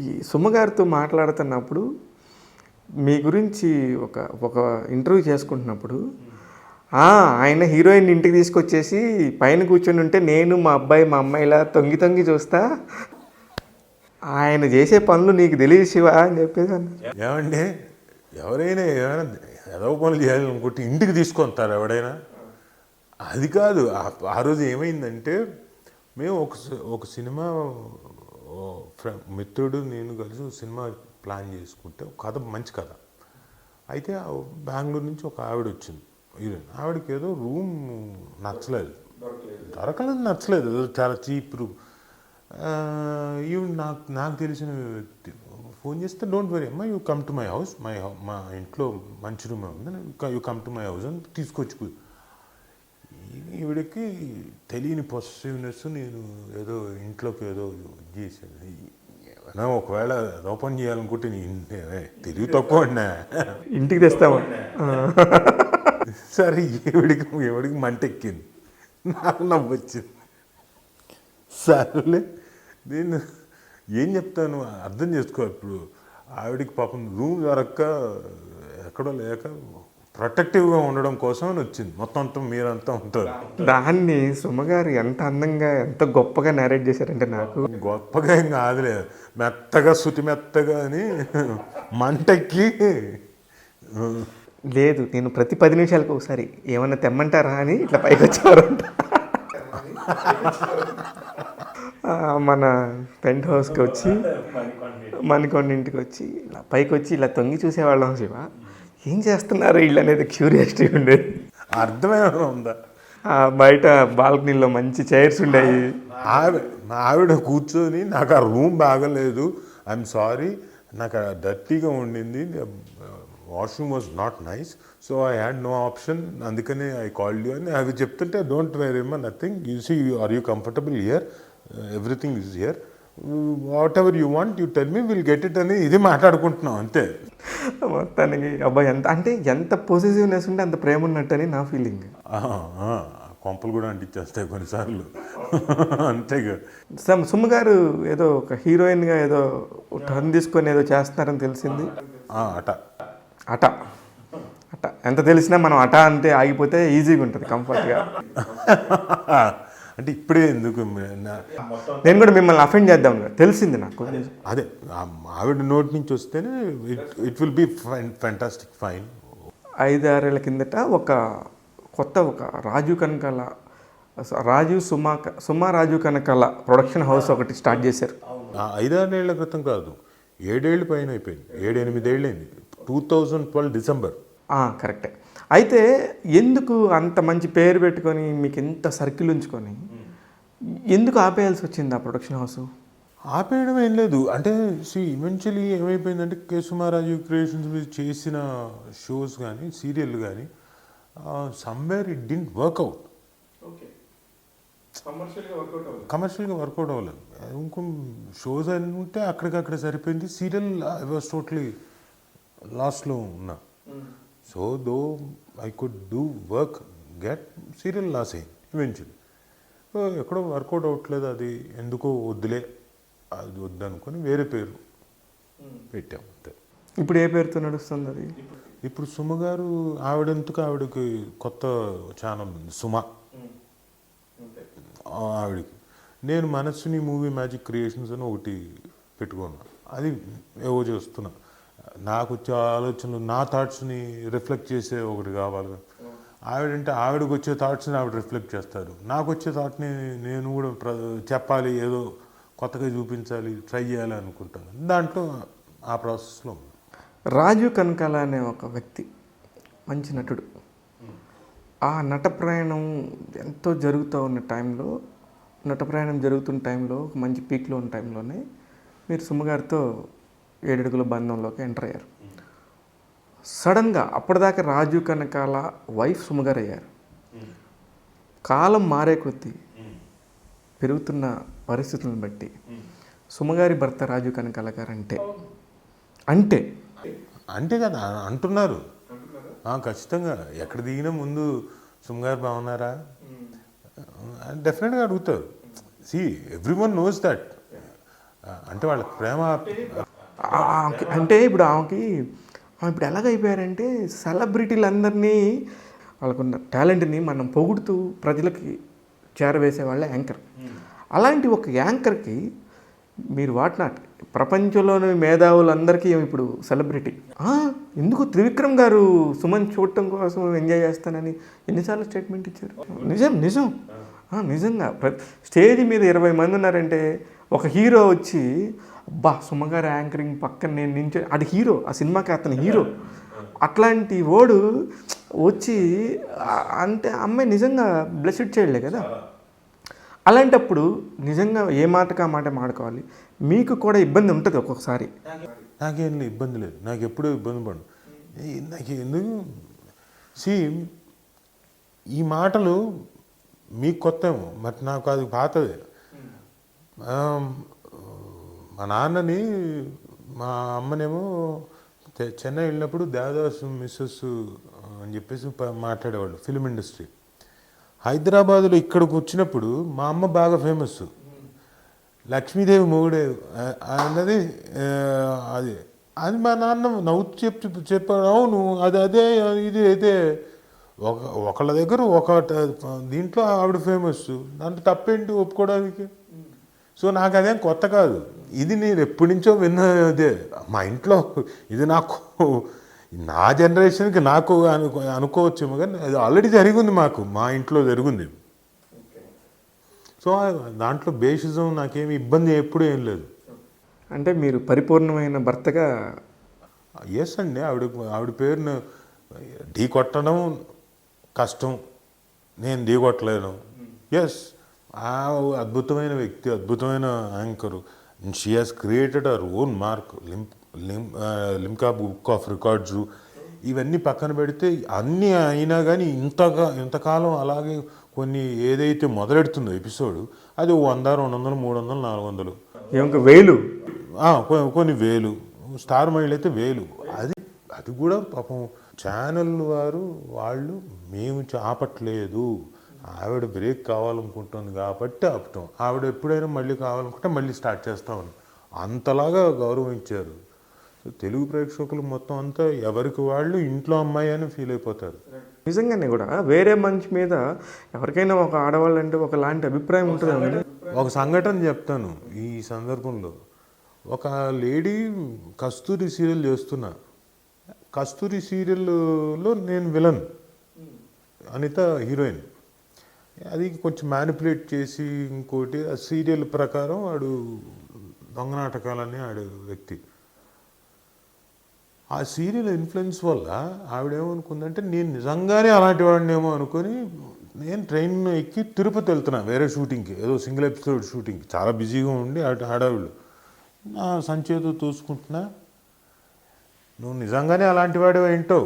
ఈ సుమగారితో మాట్లాడుతున్నప్పుడు మీ గురించి ఒక ఇంటర్వ్యూ చేసుకుంటున్నప్పుడు ఆయన హీరోయిన్ ఇంటికి తీసుకొచ్చేసి పైన కూర్చొని ఉంటే నేను మా అమ్మాయిలా తొంగి చూస్తా, ఆయన చేసే పనులు నీకు తెలియదు శివ అని చెప్పేసి ఏమంటే ఏమైనా ఏదో పనులు చేయాలనుకుంటే ఇంటికి తీసుకొస్తారు ఎవడైనా. అది కాదు. ఆ రోజు ఏమైందంటే మేము ఒక సినిమా మిత్రుడు నేను కలిసి సినిమా ప్లాన్ చేసుకుంటే కథ మంచి కథ అయితే బెంగళూరు నుంచి ఒక ఆవిడ వచ్చింది. ఆవిడకి ఏదో రూమ్ నచ్చలేదు, చాలా చీప్ రూమ్. ఈవిడ నాకు తెలిసిన వ్యక్తి ఫోన్ చేస్తే డోంట్ వరీ అమ్మా, you come to my house, మా ఇంట్లో మంచి రూమే ఉంది, you come to my house అని తీసుకొచ్చి. ఈవిడకి తెలియని పొసెసివ్నెస్, నేను ఏదో ఇంట్లోకి ఏదో చేశాను. ఏమైనా ఒకవేళ ఓపెన్ చేయాలనుకుంటే తెలివి తక్కువ ఇంటికి తెస్తామా. సరే ఎవడికి మంటెక్కింది, నాకు నవ్వు వచ్చింది. సరేలే నేను ఏం చెప్తాను అర్థం చేసుకో. ఇప్పుడు ఆవిడికి పాపం రూమ్ దొరక్క ఎక్కడో లేక ప్రొటెక్టివ్గా ఉండడం కోసం అని వచ్చింది. మొత్తం అంతా మీరంతా ఉంటారు. దాన్ని సుమగారు ఎంత అందంగా ఎంత గొప్పగా నేరేట్ చేశారంటే, నాకు గొప్పగా ఏం కాదులే, మెత్తగా శృతి మెత్తగా అని మంటెక్కి. లేదు, నేను ప్రతి 10 నిమిషాలకు ఒకసారి ఏమన్నా తెమ్మంటారా అని ఇట్లా పైకి వచ్చేవారంట. మన పెంట్ హౌస్కి వచ్చి మణికొండ ఇంటికి వచ్చి ఇలా పైకి వచ్చి ఇలా తొంగి చూసేవాళ్ళం. శివ ఏం చేస్తున్నారు వీళ్ళు అనేది క్యూరియాసిటీ ఉండేది. అర్థమేమైనా ఉందా? బయట బాల్కనీలో మంచి చైర్స్ ఉండేవి. ఆవిడ కూర్చొని నాకు ఆ రూమ్ బాగలేదు, ఐఎమ్ సారీ, నాకు డర్టీగా ఉండింది, washroom was not nice, so I had no option, అందుకని ఐ కాల్డ్ యూ అని అవి చెప్తుంటే don't very much nothing, you see are you comfortable here, everything is here, whatever you want you tell me, will get it అని ఇది మాట్లాడుకుంటున్నాం అంతే. మొత్తానికి అబ్బాయి ఎంత పొసెసివ్నెస్ ఉంటే అంత ప్రేమ ఉన్నట్టని నా ఫీలింగ్. కొంపలు కూడా అంటించేస్తాయి కొన్నిసార్లు అంతేగా. సుమ్మగారు ఏదో ఒక హీరోయిన్గా ఏదో టర్న్ తీసుకొని ఏదో చేస్తున్నారని తెలిసింది. అట ఎంత తెలిసినా మనం అట అంటే ఆగిపోతే ఈజీగా ఉంటుంది, కంఫర్ట్గా. అంటే ఇప్పుడే ఎందుకు నేను కూడా మిమ్మల్ని అఫెండ్ చేద్దాం తెలిసింది నాకు. అదే ఆవిడ నోటి నుంచి వస్తేనే it will be fantastic fine. 5-6 ఏళ్ల కిందట ఒక రాజు కనకాల, సుమా రాజు కనకాల ప్రొడక్షన్ హౌస్ ఒకటి స్టార్ట్ చేశారు. 5-6 ఏళ్ల క్రితం కాదు, 7 ఏళ్ళు పైన అయిపోయింది, 7-8 ఏళ్ళు అయింది. 2012 డిసెంబర్. కరెక్టే. అయితే ఎందుకు అంత మంచి పేరు పెట్టుకొని మీకు ఎంత సర్కిల్ ఉంచుకొని ఎందుకు ఆపేయాల్సి వచ్చింది ఆ ప్రొడక్షన్ హౌస్? ఆపేయడం ఏం లేదు, అంటే ఈవెన్చువలీ ఏమైపోయిందంటే కేసుమారాజు క్రియేషన్స్ మీద చేసిన షోస్ కానీ సీరియల్ కానీ సమ్వేర్ ఇట్ డింట్ వర్క్అవుట్, కమర్షియల్గా వర్కౌట్ అవ్వలేదు. ఇంకో షోస్ అని ఉంటే అక్కడికక్కడ సరిపోయింది. సీరియల్ ఐ వాజ్ టోటలీ లాస్ట్లో ఉన్నా. So though I could do work get serial loss అయింది ఈవెన్చువల్లీ. ఎక్కడో వర్కౌట్ అవ్వట్లేదు, అది ఎందుకో వద్దులే, అది వద్దు అనుకొని వేరే పేరు పెట్టాం అంతే. ఇప్పుడు ఏ పేరుతో నడుస్తుంది అది? ఇప్పుడు సుమ గారు, ఆవిడకి కొత్త ఛానల్ ఉంది సుమ, ఆవిడకి. నేను మనస్సుని మూవీ మ్యాజిక్ క్రియేషన్స్ అని ఒకటి పెట్టుకున్నా, అది ఏవో చేస్తున్నా. నాకు వచ్చే ఆలోచనలు, నా థాట్స్ని రిఫ్లెక్ట్ చేసే ఒకటి కావాలి. ఆవిడంటే ఆవిడకి వచ్చే థాట్స్ని ఆవిడ రిఫ్లెక్ట్ చేస్తారు, నాకు వచ్చే థాట్ని నేను కూడా చెప్పాలి, ఏదో కొత్తగా చూపించాలి, ట్రై చేయాలి అనుకుంటాను. దాంట్లో ఆ ప్రాసెస్లో రాజు కనకాల అనే ఒక వ్యక్తి మంచి నటుడు. ఆ నట ప్రయాణం ఎంతో జరుగుతున్న టైంలో ఒక మంచి పీక్లో ఉన్న టైంలోనే మీరు సుమగారితో 7 అడుగుల బంధంలోకి ఎంటర్ అయ్యారు. సడన్గా అప్పటిదాకా రాజు కనకాల వైఫ్ సుమగారు అయ్యారు. కాలం మారే కొద్దీ పెరుగుతున్న పరిస్థితులను బట్టి సుమగారి భర్త రాజు కనకాల గారు అంటే కదా అంటున్నారు. ఖచ్చితంగా ఎక్కడ దిగినా ముందు సుమగారు బాగున్నారా డెఫినెట్గా అడుగుతారు. Everyone knows that. అంటే వాళ్ళ ప్రేమ అంటే ఇప్పుడు ఆమెకి ఇప్పుడు ఎలాగైపోయారంటే సెలబ్రిటీలందరినీ వాళ్ళకున్న టాలెంట్ని మనం పొగుడుతూ ప్రజలకి చేరవేసే వాళ్ళే యాంకర్. అలాంటి ఒక యాంకర్కి మీరు వాట్నాట్ ప్రపంచంలోని మేధావులందరికీ ఇప్పుడు సెలబ్రిటీ. ఎందుకు త్రివిక్రమ్ గారు సుమన్ చూడటం కోసం ఎంజాయ్ చేస్తానని ఎన్నిసార్లు స్టేట్మెంట్ ఇచ్చారు. నిజంగా స్టేజ్ మీద 20 మంది ఉన్నారంటే ఒక హీరో వచ్చి అబ్బా సుమగారు యాంకరింగ్ పక్కన నేను నించో, అది హీరో, ఆ సినిమాకి అతను హీరో. అట్లాంటి ఓడు వచ్చి అంటే అమ్మాయి నిజంగా బ్లెస్డ్ చేయలే కదా. అలాంటప్పుడు నిజంగా ఏ మాటకా మాట మాడుకోవాలి. మీకు కూడా ఇబ్బంది ఉంటుంది ఒక్కొక్కసారి. నాకేం ఇబ్బంది లేదు, నాకు ఎప్పుడూ ఇబ్బంది పడు. నాకు ఎందుకు ఈ మాటలు మీకు కొత్త ఏమో, మరి నాకు అది పాతదే. మా నాన్నని, మా అమ్మనేమో చెన్నై వెళ్ళినప్పుడు దేవదాసు మిస్సెస్ అని చెప్పేసి మాట్లాడేవాళ్ళు ఫిలిం ఇండస్ట్రీ. హైదరాబాదులో ఇక్కడికి వచ్చినప్పుడు మా అమ్మ బాగా ఫేమస్, లక్ష్మీదేవి మొగుడే అన్నది. అది మా నాన్న నవ్వుతూ చెప్పాడు. అవును, అదే ఇది అయితే ఒకళ్ళ దగ్గర ఒక దీంట్లో ఆవిడ ఫేమస్, దాంట్లో తప్పేంటి ఒప్పుకోవడానికి. సో నాకు అదేం కొత్త కాదు, ఇది నేను ఎప్పటి నుంచో విన్నదే. మా ఇంట్లో ఇది నాకు నా జనరేషన్కి నాకు అనుకోవచ్చేమో, కానీ అది ఆల్రెడీ జరిగింది, మా ఇంట్లో జరిగింది. సో దాంట్లో బేసిజం నాకేమి ఇబ్బంది ఎప్పుడూ ఏం లేదు. అంటే మీరు పరిపూర్ణమైన భర్తగా. ఎస్ అండి, ఆవిడ పేరును ఢీ కొట్టడం కష్టం, నేను ఢీ కొట్టలేను. ఎస్, అద్భుతమైన వ్యక్తి, అద్భుతమైన anchor. She has created our own mark. Limca book of records ఇవన్నీ పక్కన పెడితే అన్నీ అయినా కానీ ఇంతకాలం అలాగే కొన్ని ఏదైతే మొదలెడుతుందో ఎపిసోడ్, అది 100, 200, 300, 400, ఇంకా 1000, కొన్ని 1000. స్టార్ మైల్ అయితే 1000. అది కూడా పాపం ఛానల్ వాళ్ళు మేము ఆపట్లేదు, ఆవిడ బ్రేక్ కావాలనుకుంటుంది కాబట్టి ఆపుతాం, ఆవిడ ఎప్పుడైనా మళ్ళీ కావాలనుకుంటే మళ్ళీ స్టార్ట్ చేస్తామని అంతలాగా గౌరవం ఇచ్చారు. సో తెలుగు ప్రేక్షకులు మొత్తం అంతా ఎవరికి వాళ్ళు ఇంట్లో అమ్మాయి అని ఫీల్ అయిపోతారు. నిజంగానే కూడా వేరే మనిషి మీద ఎవరికైనా ఒక ఆడవాళ్ళు అంటే ఒకలాంటి అభిప్రాయం ఉంటుంది. ఒక సంఘటన చెప్తాను ఈ సందర్భంలో. ఒక లేడీ కస్తూరి సీరియల్ చేస్తున్నా. కస్తూరి సీరియల్లో నేను విలన్, అనిత హీరోయిన్. అది కొంచెం మ్యానిపులేట్ చేసి ఇంకోటి ఆ సీరియల్ ప్రకారం వాడు దొంగ నాటకాలని ఆడే వ్యక్తి. ఆ సీరియల్ ఇన్ఫ్లుయెన్స్ వల్ల ఆవిడేమనుకుందంటే నేను నిజంగానే అలాంటి వాడినేమో అనుకొని నేను ట్రైన్ ఎక్కి తిరుపతి వెళ్తున్నా వేరే షూటింగ్కి, ఏదో సింగిల్ ఎపిసోడ్ షూటింగ్కి. చాలా బిజీగా ఉండి హడావిళ్ళు నా సంచేతో తోసుకుంటున్నా. నువ్వు నిజంగానే అలాంటి వాడు ఏంటో,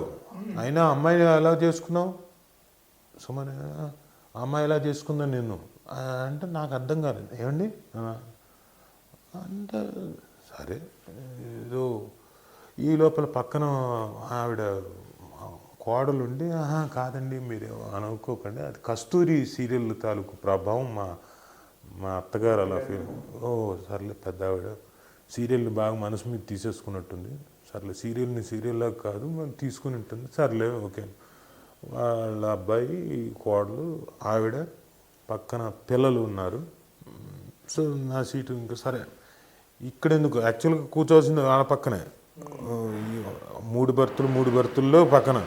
అయినా అమ్మాయిని ఎలా చేసుకున్నావు సుమన్, అమ్మాయి ఎలా చేసుకుందా నిన్ను అంటే నాకు అర్థం కాలేదు. ఏమండి అంటే సరే ఏదో ఈ లోపల పక్కన ఆవిడ కోడలుండి కాదండి మీరు అనుకోకండి, అది కస్తూరి సీరియల్ తాలూకు ప్రభావం, మా అత్తగారు అలా ఫీల్. ఓ సర్లే పెద్ద ఆవిడ సీరియల్ని బాగా మనసు మీద తీసేసుకున్నట్టుంది, సర్లే సీరియల్ని సీరియల్లా కాదు మనం తీసుకుని ఉంటుంది, సర్లే ఓకే. వాళ్ళ అబ్బాయి కోడలు ఆవిడ పక్కన పిల్లలు ఉన్నారు. సో నా సీటు ఇంకా సరే ఇక్కడెందుకు యాక్చువల్గా కూర్చోవాల్సింది ఆ పక్కనే, 3 బెర్తుల్లో పక్కన,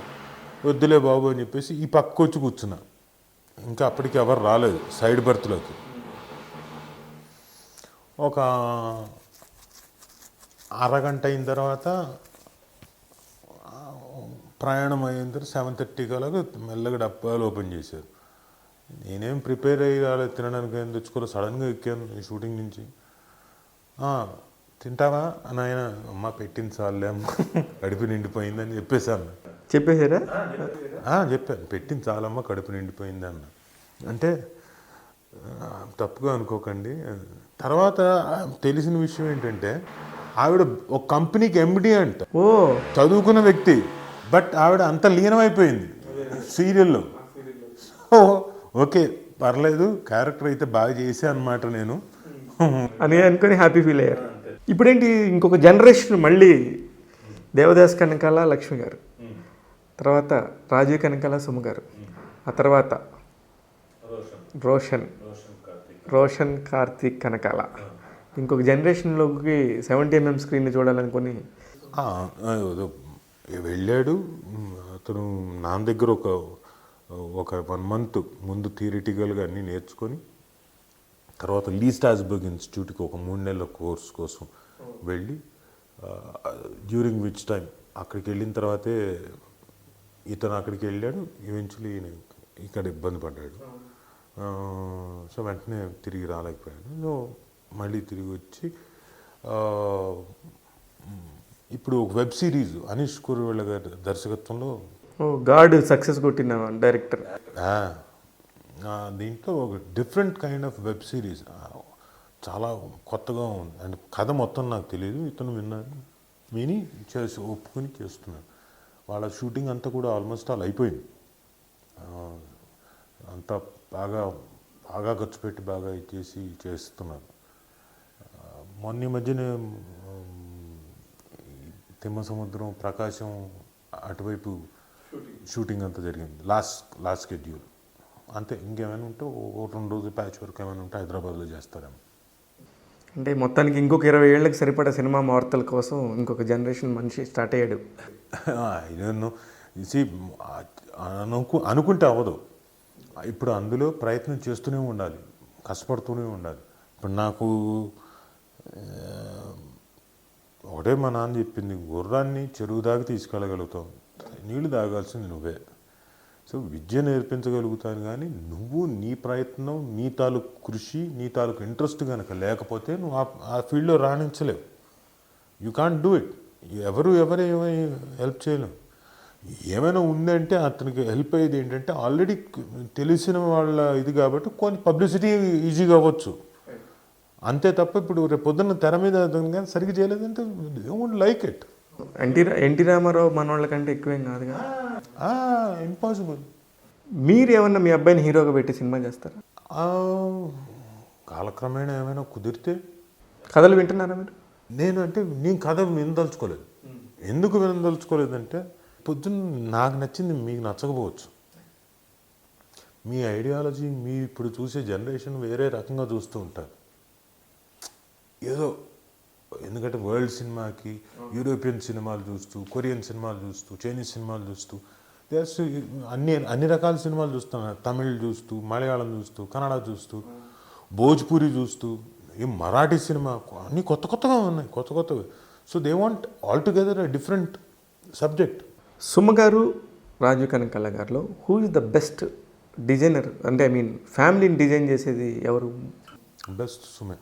వద్దులే బాబు అని చెప్పేసి ఈ పక్క వచ్చి కూర్చున్నా. ఇంకా అప్పటికి ఎవరు రాలేదు సైడ్ బెర్త్లోకి. ఒక అరగంట అయిన తర్వాత ప్రయాణం అయిన తర్వాత 7:30 కలాగా మెల్లగా డబ్బాలు ఓపెన్ చేశారు. నేనేం ప్రిపేర్ అయ్యి రాలేదు, తినడానికి ఏం తెచ్చుకోలేదు, సడన్గా ఎక్కాను ఈ షూటింగ్ నుంచి. తింటావా అని ఆయన, అమ్మ పెట్టింది చాలులే అమ్మ కడుపు నిండిపోయిందని చెప్పేశాను. చెప్పేశారా? చెప్పాను, పెట్టింది చాలమ్మ కడుపు నిండిపోయింది అన్న. అంటే తప్పుగా అనుకోకండి. తర్వాత తెలిసిన విషయం ఏంటంటే ఆవిడ ఒక కంపెనీకి ఎండి అంట, చదువుకున్న వ్యక్తి, బట్ ఆవిడ అంత లీనమైపోయింది సీరియల్లో. ఓకే పర్లేదు, క్యారెక్టర్ అయితే బాగా చేసా అనమాట నేను అని అనుకుని హ్యాపీ ఫీల్ అయ్యారు. ఇప్పుడేంటి ఇంకొక జనరేషన్ మళ్ళీ దేవదాస్ కనకాల లక్ష్మి గారు, తర్వాత రాజీవ్ కనకాల సుమ గారు, ఆ తర్వాత రోషన్ కార్తీక్ కనకాల, ఇంకొక జనరేషన్లోకి 70mm స్క్రీన్ని చూడాలనుకుని వెళ్ళాడు. అతను నా దగ్గర ఒక 1 month ముందు థియరిటికల్గా అన్నీ నేర్చుకొని తర్వాత లీ స్ట్రాస్బర్గ్ ఇన్స్టిట్యూట్కి ఒక 3 నెలల కోర్స్ కోసం వెళ్ళి, డ్యూరింగ్ విచ్ టైం అక్కడికి వెళ్ళిన తర్వాతే ఇతను అక్కడికి వెళ్ళాడు. ఈవెన్చువలీ ఇక్కడ ఇబ్బంది పడ్డాడు. సో వెంటనే తిరిగి రాలేకపోయాడు. సో మళ్ళీ తిరిగి వచ్చి ఇప్పుడు ఒక వెబ్ సిరీస్ అనీష్ కుర్రవేళ్ళ గారి దర్శకత్వంలో గాడ్ సక్సెస్ కొట్టిన డైరెక్టర్, దీంట్లో ఒక different kind of web series, చాలా కొత్తగా ఉంది. అండ్ కథ మొత్తం నాకు తెలియదు, ఇతను విని ఒప్పుకొని చేస్తున్నాను. వాళ్ళ షూటింగ్ అంతా కూడా ఆల్మోస్ట్ ఆల్ అయిపోయింది. అంతా బాగా ఖర్చు పెట్టి బాగా చేస్తున్నారు. మొన్న మధ్యనే తిమ్మ సముద్రం, ప్రకాశం అటువైపు షూటింగ్ అంతా జరిగింది. లాస్ట్ షెడ్యూల్ అంతే. ఇంకేమైనా ఉంటే 2 రోజులు ప్యాచ్ వర్క్ ఏమైనా ఉంటే హైదరాబాద్లో చేస్తారేమో. అంటే మొత్తానికి ఇంకొక 20 ఏళ్ళకి సరిపడా సినిమా వార్తల కోసం ఇంకొక జనరేషన్ మనిషి స్టార్ట్ అయ్యాడు. అనుకుంటే అవ్వదు. ఇప్పుడు అందులో ప్రయత్నం చేస్తూనే ఉండాలి, కష్టపడుతూనే ఉండాలి. ఇప్పుడు నాకు ఒకటే మా నాన్న చెప్పింది, గుర్రాన్ని చెరువు దాకా తీసుకెళ్ళగలుగుతావు, నీళ్లు తాగాల్సింది నువ్వే. సో విద్య నేర్పించగలుగుతాను, కానీ నువ్వు నీ ప్రయత్నం, నీ తాలూకు కృషి, నీ తాలూకు ఇంట్రెస్ట్ కనుక లేకపోతే నువ్వు ఆ ఫీల్డ్లో రాణించలేవు. You can't do it. ఎవరు హెల్ప్ చేయలేము. ఏమైనా ఉందంటే అతనికి హెల్ప్ అయ్యేది ఏంటంటే ఆల్రెడీ తెలిసిన వాళ్ళ ఇది కాబట్టి కొంచెం పబ్లిసిటీ ఈజీగా అవ్వచ్చు అంతే తప్ప. ఇప్పుడు రేపు పొద్దున్న తెర మీద కానీ సరిగ్గా చేయలేదంటే don't like it. NT Ramarao మనవాళ్ళ కంటే ఎక్కువేం కాదుగా. ఇంపాసిబుల్. మీరు ఏమన్నా మీ అబ్బాయిని హీరోగా పెట్టి సినిమా చేస్తారా? కాలక్రమేణా ఏమైనా కుదిరితే. కథలు వింటున్నారా మీరు? నేను కథ వినదలుచుకోలేదు. ఎందుకు వినదలుచుకోలేదంటే పొద్దున్న నాకు నచ్చింది మీకు నచ్చకపోవచ్చు. మీ ఐడియాలజీ మీ ఇప్పుడు చూసే జనరేషన్ వేరే రకంగా చూస్తూ ఉంటారు. ఏదో ఎందుకంటే వరల్డ్ సినిమాకి యూరోపియన్ సినిమాలు చూస్తూ, కొరియన్ సినిమాలు చూస్తూ, చైనీస్ సినిమాలు చూస్తూ, అన్ని రకాల సినిమాలు చూస్తున్నారు. తమిళ్ చూస్తూ, మలయాళం చూస్తూ, కన్నడ చూస్తూ, భోజ్పూరి చూస్తూ, ఈ మరాఠీ సినిమా అన్నీ కొత్తగా ఉన్నాయి, కొత్తవి. So they want all together a different subject. Suma గారు, రాజు కనకాల గారిలో who is the best designer, అంటే ఐ మీన్ ఫ్యామిలీని డిజైన్ చేసేది ఎవరు? బెస్ట్ సుమే.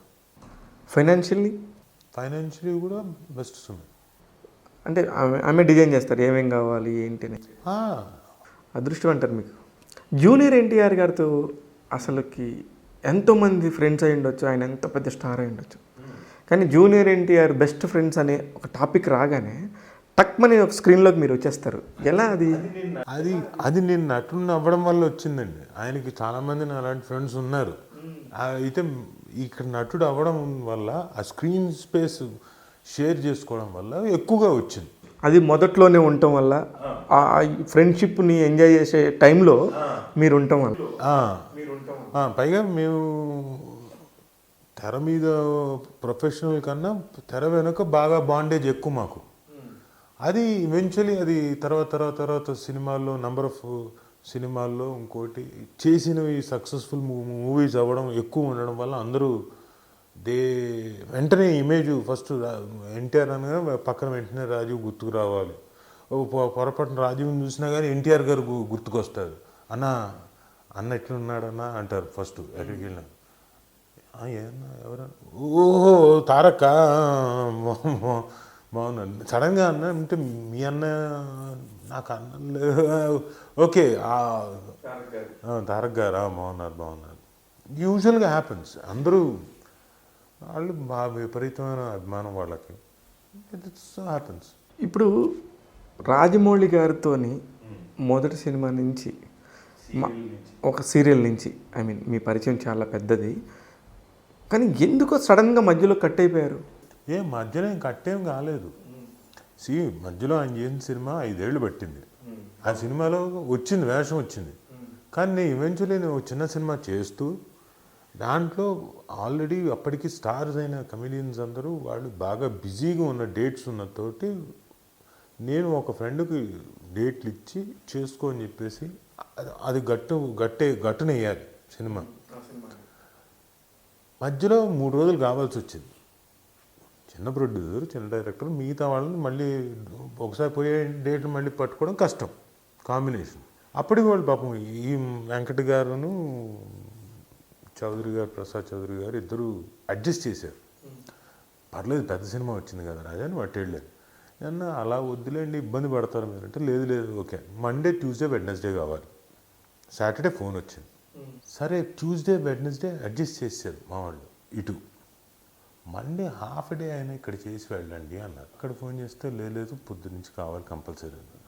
ఫైనాన్షియల్లీ కూడా బెస్ట్ సుమే. అంటే ఆమె డిజైన్ చేస్తారు ఏమేం కావాలి ఏంటిని. అదృష్టం అంటారు మీకు. జూనియర్ ఎన్టీఆర్ గారితో అసలుకి ఎంతోమంది ఫ్రెండ్స్ అయి ఉండొచ్చు, ఆయన ఎంత పెద్ద స్టార్ అయి ఉండొచ్చు, కానీ జూనియర్ ఎన్టీఆర్ బెస్ట్ ఫ్రెండ్స్ అనే ఒక టాపిక్ రాగానే టక్మని ఒక స్క్రీన్లోకి మీరు వచ్చేస్తారు. ఎలా అది నేను నటుని అవ్వడం వల్ల వచ్చిందండి. ఆయనకి చాలామంది అలాంటి ఫ్రెండ్స్ ఉన్నారు. అయితే ఇక్కడ నటుడు అవ్వడం వల్ల ఆ స్క్రీన్ స్పేస్ షేర్ చేసుకోవడం వల్ల ఎక్కువగా వచ్చింది. అది మొదట్లోనే ఉండటం వల్ల, ఆ ఫ్రెండ్షిప్ని ఎంజాయ్ చేసే టైంలో మీరు ఉండటం వల్ల. పైగా మేము తెర మీద ప్రొఫెషనల్ కన్నా తెర వెనుక బాగా బాండేజ్ ఎక్కువ మాకు. అది ఈవెన్చువలీ అది తర్వాత సినిమాల్లో నంబర్ ఆఫ్ సినిమాల్లో ఇంకోటి చేసినవి సక్సెస్ఫుల్ మూవీస్ అవ్వడం ఎక్కువ ఉండడం వల్ల అందరూ వెంటనే ఇమేజ్ ఫస్ట్ ఎన్టీఆర్ అనగా పక్కన వెంటనే రాజీవ్ గుర్తుకు రావాలి. పొరపాటున రాజీవ్ని చూసినా కానీ ఎన్టీఆర్ గారు గుర్తుకొస్తారు. అన్న ఎట్లున్నాడన్నా అంటారు ఫస్ట్ ఎక్కడికి వెళ్ళినా. ఏమన్నా ఎవరన్నా ఓహో తారక్క బాగున్నాడు. సడన్గా అన్న అంటే మీ అన్న నాకు అన్న ఓకే తారక్ గారా బాగున్నారు. యూజువల్గా హ్యాపెన్స్. అందరూ వాళ్ళు బాగా విపరీతమైన అభిమానం వాళ్ళకి. It's happens. ఇప్పుడు రాజమౌళి గారితోని మొదటి సినిమా నుంచి ఒక సీరియల్ నుంచి ఐ మీన్ మీ పరిచయం చాలా పెద్దది, కానీ ఎందుకో సడన్గా మధ్యలో కట్ అయిపోయారు? మధ్యలో ఏం కట్టేం కాలేదు. మధ్యలో ఆయన చేసిన సినిమా 5 ఏళ్ళు పట్టింది. ఆ సినిమాలో వచ్చింది, వేషం వచ్చింది. కానీ నేను ఈవెన్చువల్లీ నేను చిన్న సినిమా చేస్తూ దాంట్లో ఆల్రెడీ అప్పటికి స్టార్స్ అయిన కమెడియన్స్ అందరూ వాళ్ళు బాగా బిజీగా ఉన్న డేట్స్ ఉన్నతోటి నేను ఒక ఫ్రెండ్కి డేట్లు ఇచ్చి చేసుకో అని చెప్పేసి అది గట్టునయ్యాలి సినిమా. మధ్యలో 3 రోజులు కావాల్సి వచ్చింది. చిన్న ప్రొడ్యూసర్, చిన్న డైరెక్టర్, మిగతా వాళ్ళని మళ్ళీ ఒకసారి పోయే డేట్లు మళ్ళీ పట్టుకోవడం కష్టం కాంబినేషన్. అప్పటికి వాళ్ళు పాపం ఈ వెంకట గారును ప్రసాద్ చౌదరి గారు ఇద్దరు అడ్జస్ట్ చేశారు. పర్లేదు పెద్ద సినిమా వచ్చింది కదా రాజా అని వాటి వెళ్ళారు. అన్న అలా వద్దులేండి ఇబ్బంది పడతారు మీరు అంటే లేదు ఓకే మండే ట్యూస్డే వెడ్నెస్డే కావాలి. సాటర్డే ఫోన్ వచ్చింది. సరే ట్యూస్డే వెడ్నెస్డే అడ్జస్ట్ చేశారు మా వాళ్ళు. ఇటు మండే హాఫ్ డే అయినా ఇక్కడ చేసి వెళ్ళండి అన్నారు. అక్కడ ఫోన్ చేస్తే లేదు పొద్దు నుంచి కావాలి కంపల్సరీ అన్నారు.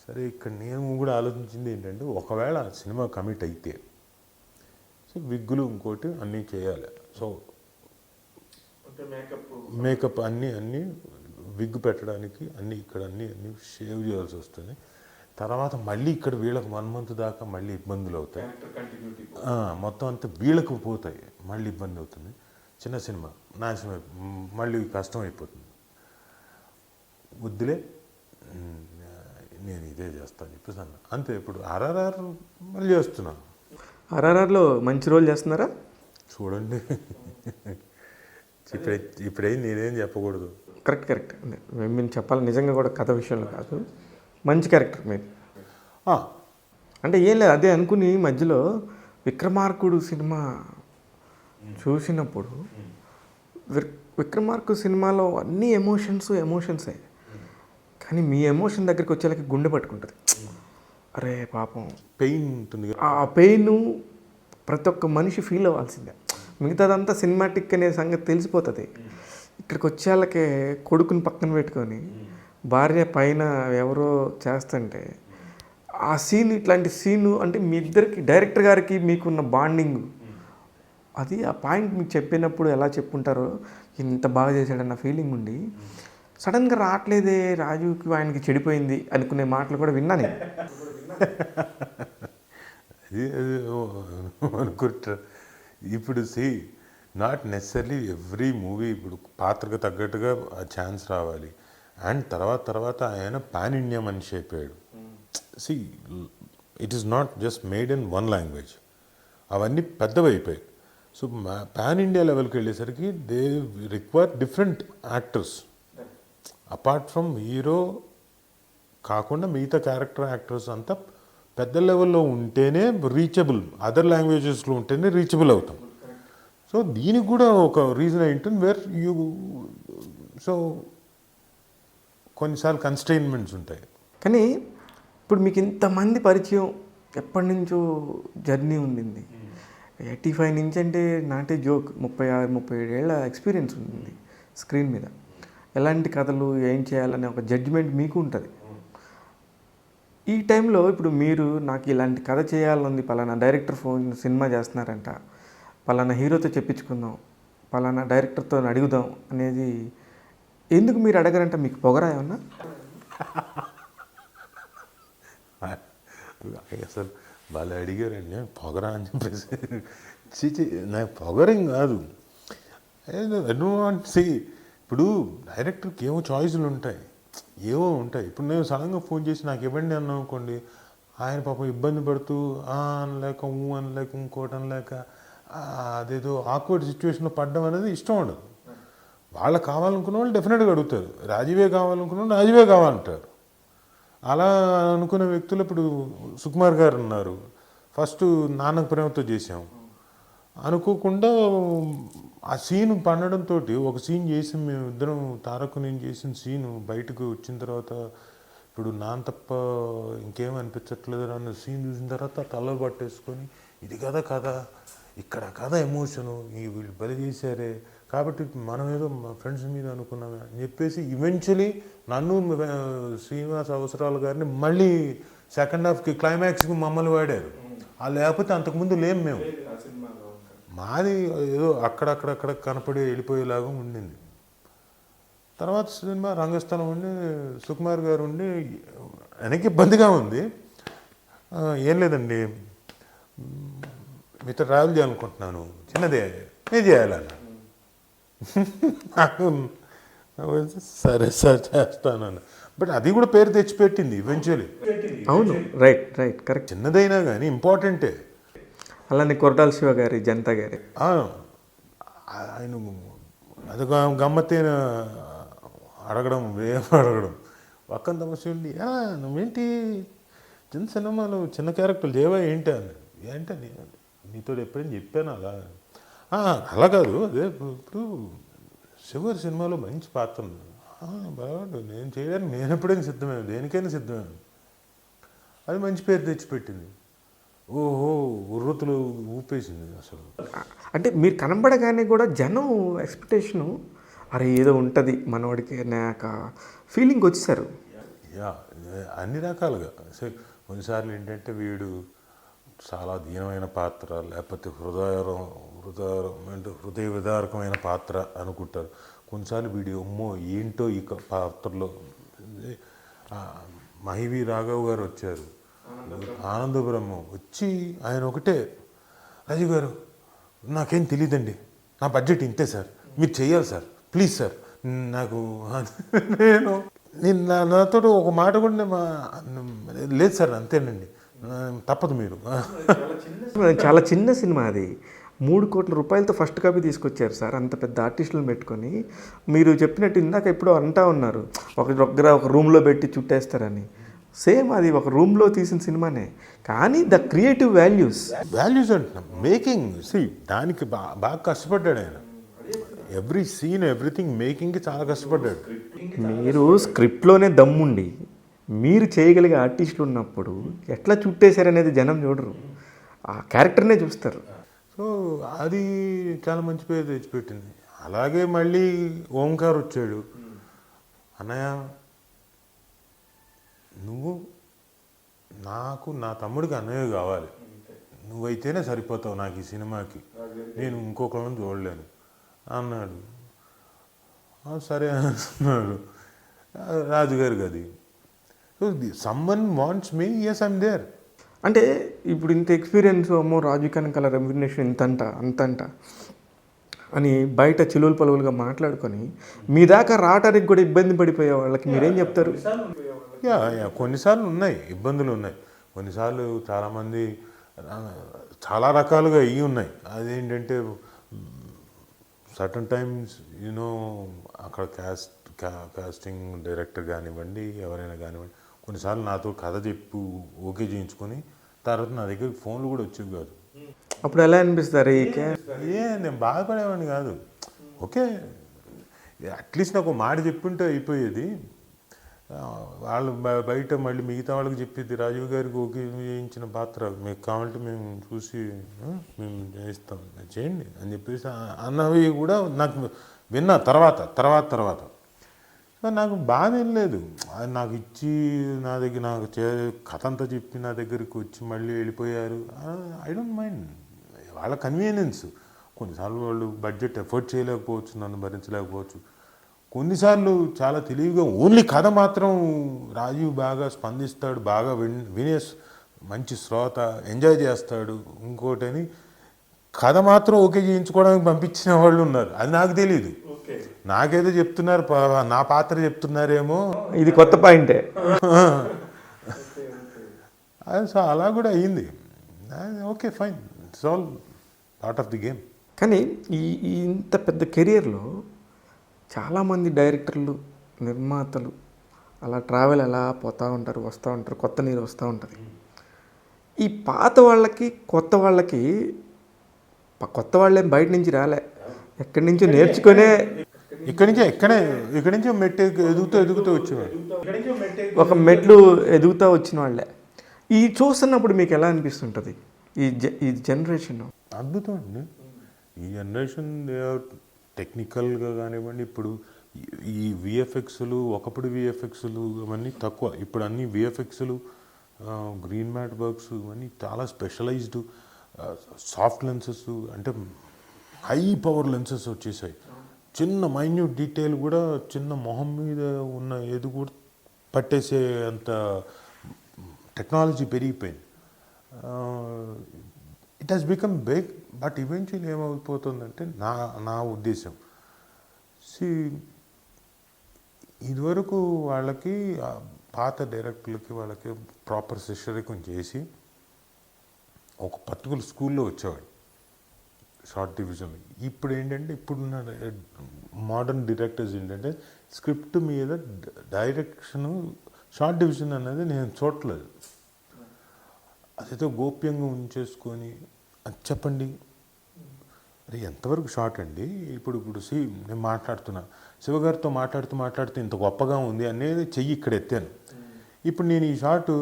సరే ఇక్కడ నేను కూడా ఆలోచించింది ఏంటంటే ఒకవేళ సినిమా కమిట్ అయితే సో విగ్గులు ఇంకోటి అన్నీ చేయాలి. సో మేకప్ అన్నీ విగ్ పెట్టడానికి ఇక్కడ అన్నీ షేవ్ చేయాల్సి వస్తుంది. తర్వాత మళ్ళీ ఇక్కడ వీళ్ళకి 1 month దాకా మళ్ళీ ఇబ్బందులు అవుతాయి. మొత్తం అంతా వీళ్ళకు పోతాయి, మళ్ళీ ఇబ్బంది అవుతుంది. చిన్న సినిమా నాశనం మళ్ళీ కష్టం అయిపోతుంది. వద్దులే నేను ఇదే చేస్తాను చెప్పేసి అన్న. అంతే. ఇప్పుడు ఆర్ఆర్ఆర్ మళ్ళీ చేస్తున్నాను. ఆర్ఆర్ఆర్లో మంచి రోల్ చేస్తున్నారా? చూడండి ఇప్పుడే నేనేం చెప్పకూడదు. కరెక్ట్ మేము చెప్పాలి నిజంగా కూడా కథ విషయంలో కాదు, మంచి క్యారెక్టర్ మీరు. అంటే ఏం లేదు, అదే అనుకుని మధ్యలో విక్రమార్కుడు సినిమా చూసినప్పుడు విక్రమార్కుడు సినిమాలో అన్ని ఎమోషన్సే, కానీ మీ ఎమోషన్ దగ్గరికి వచ్చేలాకి గుండె పట్టుకుంటుంది. అరే పాపం పెయిన్ ఉంటుంది. ఆ పెయిన్ ప్రతి ఒక్క మనిషి ఫీల్ అవ్వాల్సిందే. మిగతాదంతా సినిమాటిక్ అనే సంగతి తెలిసిపోతుంది. ఇక్కడికి వచ్చేళ్ళకే కొడుకుని పక్కన పెట్టుకొని భార్య పైన ఎవరో చేస్తుంటే ఆ సీన్, ఇట్లాంటి సీను అంటే మీ ఇద్దరికి డైరెక్టర్ గారికి మీకున్న బాండింగ్ అది ఆ పాయింట్ మీకు చెప్పినప్పుడు ఎలా చెప్పుంటారో ఇంత బాగా చేశాడన్న ఫీలింగ్ ఉండి సడన్గా రావట్లేదే రాజుకి ఆయనకి చెడిపోయింది అనుకునే మాటలు కూడా విన్నా నేను. అది అనుకుంటా. ఇప్పుడు నాట్ నెసరీ ఎవ్రీ మూవీ ఇప్పుడు పాత్రకు తగ్గట్టుగా ఆ ఛాన్స్ రావాలి. అండ్ తర్వాత ఆయన పాన్ ఇండియా మనిషి అయిపోయాడు. It is not just made in one language, అవన్నీ పెద్దవి అయిపోయాయి. సో పాన్ ఇండియా లెవెల్కి వెళ్ళేసరికి they require different actors. Apart from hero కాకుండా మిగతా క్యారెక్టర్ యాక్టర్స్ అంతా పెద్ద లెవెల్లో ఉంటేనే రీచబుల్, అదర్ లాంగ్వేజెస్లో ఉంటేనే రీచబుల్ అవుతాం. సో దీనికి కూడా ఒక రీజన్ ఏంటంటే వేర్ యూ సో కొన్నిసార్లు కన్స్ట్రైన్మెంట్స్ ఉంటాయి. కానీ ఇప్పుడు మీకు ఇంతమంది పరిచయం ఎప్పటి నుంచో జర్నీ ఉండింది. 85 నుంచి అంటే నాటే జోక్, 36-37 ఏళ్ళ ఎక్స్పీరియన్స్ ఉంది స్క్రీన్ మీద. ఎలాంటి కథలు ఏం చేయాలనే ఒక జడ్జిమెంట్ మీకు ఉంటుంది. ఈ టైంలో ఇప్పుడు మీరు నాకు ఇలాంటి కథ చేయాలనుంది, పలానా డైరెక్టర్ సినిమా చేస్తున్నారంట, పలానా హీరోతో చెప్పించుకుందాం, పలానా డైరెక్టర్తో అడుగుదాం అనేది ఎందుకు మీరు అడగరంట? మీకు పొగరా ఏమన్నా? అసలు వాళ్ళు అడిగారండి పొగరా అని చెప్పేసి. చీచి, నాకు పొగరేం కాదు. ఇప్పుడు డైరెక్టర్కి ఏవో చాయిస్లు ఉంటాయి, ఏవో ఉంటాయి. ఇప్పుడు నేను సడన్గా ఫోన్ చేసి నాకు ఇవ్వండి అన్నా అనుకోండి, ఆయన పాపం ఇబ్బంది పడుతూ అనలేక అనలేక ఇంకోటి అనలేక అదేదో ఆక్వర్డ్ సిచ్యువేషన్లో పడ్డం అనేది ఇష్టం ఉండదు. వాళ్ళకి కావాలనుకున్న వాళ్ళు డెఫినెట్గా అడుగుతారు. రాజీవే కావాలనుకున్న వాళ్ళు రాజీవే కావాలంటారు. అలా అనుకున్న వ్యక్తులు ఇప్పుడు సుకుమార్ గారు ఉన్నారు. ఫస్ట్ నాన్నకు ప్రేమతో చేసాం, అనుకోకుండా ఆ సీన్ పండడంతో ఒక సీన్ చేసి మేమిద్దరం తారక్ నేను చేసిన సీను బయటకు వచ్చిన తర్వాత ఇప్పుడు నాన్న తప్ప ఇంకేం అనిపించట్లేదు అన్న సీన్ చూసిన తర్వాత తల పట్టేసుకొని ఇది కదా కథ, ఇక్కడ కథ ఎమోషను, వీళ్ళు బలి చేశారే కాబట్టి మనం ఏదో మా ఫ్రెండ్స్ మీద అనుకున్నామే అని చెప్పేసి ఈవెన్చువలీ నన్ను శ్రీనివాస్ అవసరాలు గారిని మళ్ళీ సెకండ్ హాఫ్కి క్లైమాక్స్కి మమ్మల్ని వాడారు. లేకపోతే అంతకుముందు లేం మేము. మాది ఏదో అక్కడక్కడక్కడ కనపడి వెళ్ళిపోయేలాగా ఉండింది. తర్వాత సినిమా రంగస్థలం ఉండి సుకుమార్ గారు ఉండి వెనక్కి ఇబ్బందిగా ఉంది. ఏం లేదండి, మీతో ట్రావెల్ చేయాలనుకుంటున్నాను, చిన్నదే నేను చేయాలన్నా. సరే సార్ చేస్తానన్న. బట్ అది కూడా పేరు తెచ్చిపెట్టింది ఈవెన్చువలీ. అవును, రైట్ రైట్ కరెక్ట్. చిన్నదైనా కానీ ఇంపార్టెంటే. అలానే కొరటాల శివ గారి, జనతా గారి ఆయన అది గమ్మత్తైన అడగడం, ఏం అడగడం పక్కన తమస్య ఉండి నువ్వేంటి చిన్న సినిమాలు చిన్న క్యారెక్టర్లు చేయవా ఏంటి అని. ఏంటి నీతో ఎప్పుడైనా చెప్పాను అలా కాదు, అదే ఇప్పుడు శివగారి సినిమాలో మంచి పాత్ర ఉంది, బాగుండు నేను చేయడానికి నేను ఎప్పుడైనా సిద్ధమే, దేనికైనా సిద్ధమే. అది మంచి పేరు తెచ్చిపెట్టింది. ఓహో ఉర్రతులు ఊపేసింది అసలు. అంటే మీరు కనబడగానే కూడా జనం ఎక్స్పెక్టేషను అరే ఏదో ఉంటుంది మనవాడికి నాక ఫీలింగ్ వచ్చేసారు. అన్ని రకాలుగా. కొన్నిసార్లు ఏంటంటే వీడు చాలా దీనమైన పాత్ర, లేకపోతే హృదయ విదారకమైన పాత్ర అనుకుంటారు. కొన్నిసార్లు వీడి అమ్మో ఏంటో ఈ పాత్రలో. మహివి రాఘవ్ గారు వచ్చారు, ఆనంద బ్రహ్మ వచ్చి ఆయన ఒకటే, రాజీవ్ గారు నాకేం తెలియదండి, నా బడ్జెట్ ఇంతే సార్, మీరు చెయ్యాలి సార్, ప్లీజ్ సార్. నాకు నేను నాతో ఒక మాట కూడా లేదు సార్, అంతేనండి, తప్పదు మీరు. చాలా చిన్న సినిమా అది, 3 కోట్ల రూపాయలతో ఫస్ట్ కాపీ తీసుకొచ్చారు సార్. అంత పెద్ద ఆర్టిస్టులను పెట్టుకొని మీరు చెప్పినట్టు ఇందాక ఎప్పుడో అంటా ఉన్నారు ఒక రూమ్లో పెట్టి చుట్టేస్తారని. సేమ్ అది ఒక రూమ్లో తీసిన సినిమానే, కానీ ద క్రియేటివ్ వాల్యూస్ అంటున్నాం. మేకింగ్ దానికి బాగా కష్టపడ్డాడు ఆయన. ఎవ్రీ సీన్ ఎవ్రీథింగ్ మేకింగ్కి చాలా కష్టపడ్డాడు. మీరు స్క్రిప్ట్లోనే దమ్ముండి మీరు చేయగలిగే ఆర్టిస్టులు ఉన్నప్పుడు ఎట్లా చుట్టేశారనేది జనం చూడరు, ఆ క్యారెక్టర్నే చూస్తారు. సో అది చాలా మంచి పేరు తెచ్చిపెట్టింది. అలాగే మళ్ళీ ఓంకార్ వచ్చాడు. అన్నయ్య నువ్వు నాకు నా తమ్ముడికి అన్నయ్య కావాలి, నువ్వైతేనే సరిపోతావు నాకు ఈ సినిమాకి, నేను ఇంకొకళ్ళని చూడలేను అన్నాడు. సరే అన్నాడు. రాజుగారికి అది. So someone wants me, yes I'm there. అంటే ఇప్పుడు ఇంత ఎక్స్పీరియన్స్, అమ్మో రాజు కనకాల రెమ్యునరేషన్ ఇంతంట అంతంట అని బయట చిలువలు పలువులుగా మాట్లాడుకొని మీ దాకా రావడానికి కూడా ఇబ్బంది పడిపోయే వాళ్ళకి మీరేం చెప్తారు? కొన్నిసార్లు ఉన్నాయి, ఇబ్బందులు ఉన్నాయి. కొన్నిసార్లు చాలామంది చాలా రకాలుగా ఇవి ఉన్నాయి. అదేంటంటే సర్టన్ టైమ్స్ యూనో అక్కడ కాస్టింగ్ డైరెక్టర్ కానివ్వండి, ఎవరైనా కానివ్వండి, కొన్నిసార్లు నాతో కథ చెప్పు ఓకే చేయించుకొని తర్వాత నా దగ్గర ఫోన్లు కూడా వచ్చేవి కాదు. అప్పుడు ఎలా అనిపిస్తారు? నేను బాధపడేవాడిని కాదు. ఓకే, అట్లీస్ట్ నాకు మాట చెప్పుంటే అయిపోయేది. వాళ్ళు బయట మళ్ళీ మిగతా వాళ్ళకి చెప్పేది, రాజీవ్ గారికి ఓకే చేయించిన పాత్ర మీకు కావాలంటే మేము చూసి మేము చేయిస్తాం, చేయండి అని చెప్పేసి అన్నవి కూడా నాకు విన్నా తర్వాత నాకు బాధ ఏం లేదు. అది నాకు ఇచ్చి నా దగ్గర నాకు కథ అంతా చెప్పి నా దగ్గరికి వచ్చి మళ్ళీ వెళ్ళిపోయారు. ఐ డోంట్ మైండ్, వాళ్ళ కన్వీనియన్స్. కొన్నిసార్లు వాళ్ళు బడ్జెట్ ఎఫర్ట్ చేయలేకపోవచ్చు, నన్ను భరించలేకపోవచ్చు. కొన్నిసార్లు చాలా తెలివిగా ఓన్లీ కథ మాత్రం రాజీవ్ బాగా స్పందిస్తాడు, బాగా వినే మంచి శ్రోత, ఎంజాయ్ చేస్తాడు ఇంకోటని కథ మాత్రం ఓకే చేయించుకోవడానికి పంపించిన వాళ్ళు ఉన్నారు. అది నాకు తెలియదు. నాకేదో చెప్తున్నారు, నా పాత్ర చెప్తున్నారేమో, ఇది కొత్త పాయింటే. సో అలా కూడా అయ్యింది. Okay fine, it's all part of the game. కానీ ఈ ఇంత పెద్ద కెరియర్లో చాలామంది డైరెక్టర్లు, నిర్మాతలు అలా ట్రావెల్ అలా పోతూ ఉంటారు, వస్తూ ఉంటారు, కొత్త నీరు వస్తూ ఉంటుంది. ఈ పాత వాళ్ళకి కొత్త వాళ్ళేం బయట నుంచి రాలే, ఎక్కడి నుంచో నేర్చుకునే ఇక్కడి నుంచో మెట్టు ఎదుగుతూ వచ్చేవాడు. ఒక మెట్లు ఎదుగుతూ వచ్చిన వాళ్ళే. ఈ చూస్తున్నప్పుడు మీకు ఎలా అనిపిస్తుంటుంది? ఈ జనరేషన్ అద్భుతం అండి. ఈ జనరేషన్ టెక్నికల్గా కానివ్వండి, ఇప్పుడు ఈ విఎఫ్ఎక్స్లు, ఒకప్పుడు విఎఫ్ఎక్స్లు ఇవన్నీ తక్కువ. ఇప్పుడు అన్ని విఎఫ్ఎక్స్లు, గ్రీన్ మ్యాట్ వర్క్స్ ఇవన్నీ చాలా స్పెషలైజ్డ్ సాఫ్ట్ లెన్సెస్, అంటే హై పవర్ లెన్సెస్ వచ్చేసాయి. చిన్న మైన్యూట్ డీటెయిల్ కూడా చిన్న మొహం మీద ఉన్న ఏది కూడా పట్టేసే అంత టెక్నాలజీ పెరిగిపోయింది. It has become big. But eventually ఏమైపోతుందంటే నా ఉద్దేశం, ఇదివరకు వాళ్ళకి పాత డైరెక్టర్లకి వాళ్ళకి ప్రాపర్ శిష్యరికం చేసి ఒక పర్టికులర్ స్కూల్లో వచ్చేవాడు షార్ట్ డివిజన్. ఇప్పుడు ఏంటంటే ఇప్పుడున్న మోడర్న్ డైరెక్టర్స్ ఏంటంటే స్క్రిప్ట్ మీద డైరెక్షన్, షార్ట్ డివిజన్ అనేది నేను చూడలేదు. అదేదో గోప్యంగా ఉంచేసుకొని అది చెప్పండి, అరే ఎంతవరకు షార్ట్ అండి. ఇప్పుడు నేను మాట్లాడుతున్నా, శివగారితో మాట్లాడుతూ ఇంత గొప్పగా ఉంది అనేది చెయ్యి ఇక్కడ ఎత్తాను. ఇప్పుడు నేను ఈ షార్ట్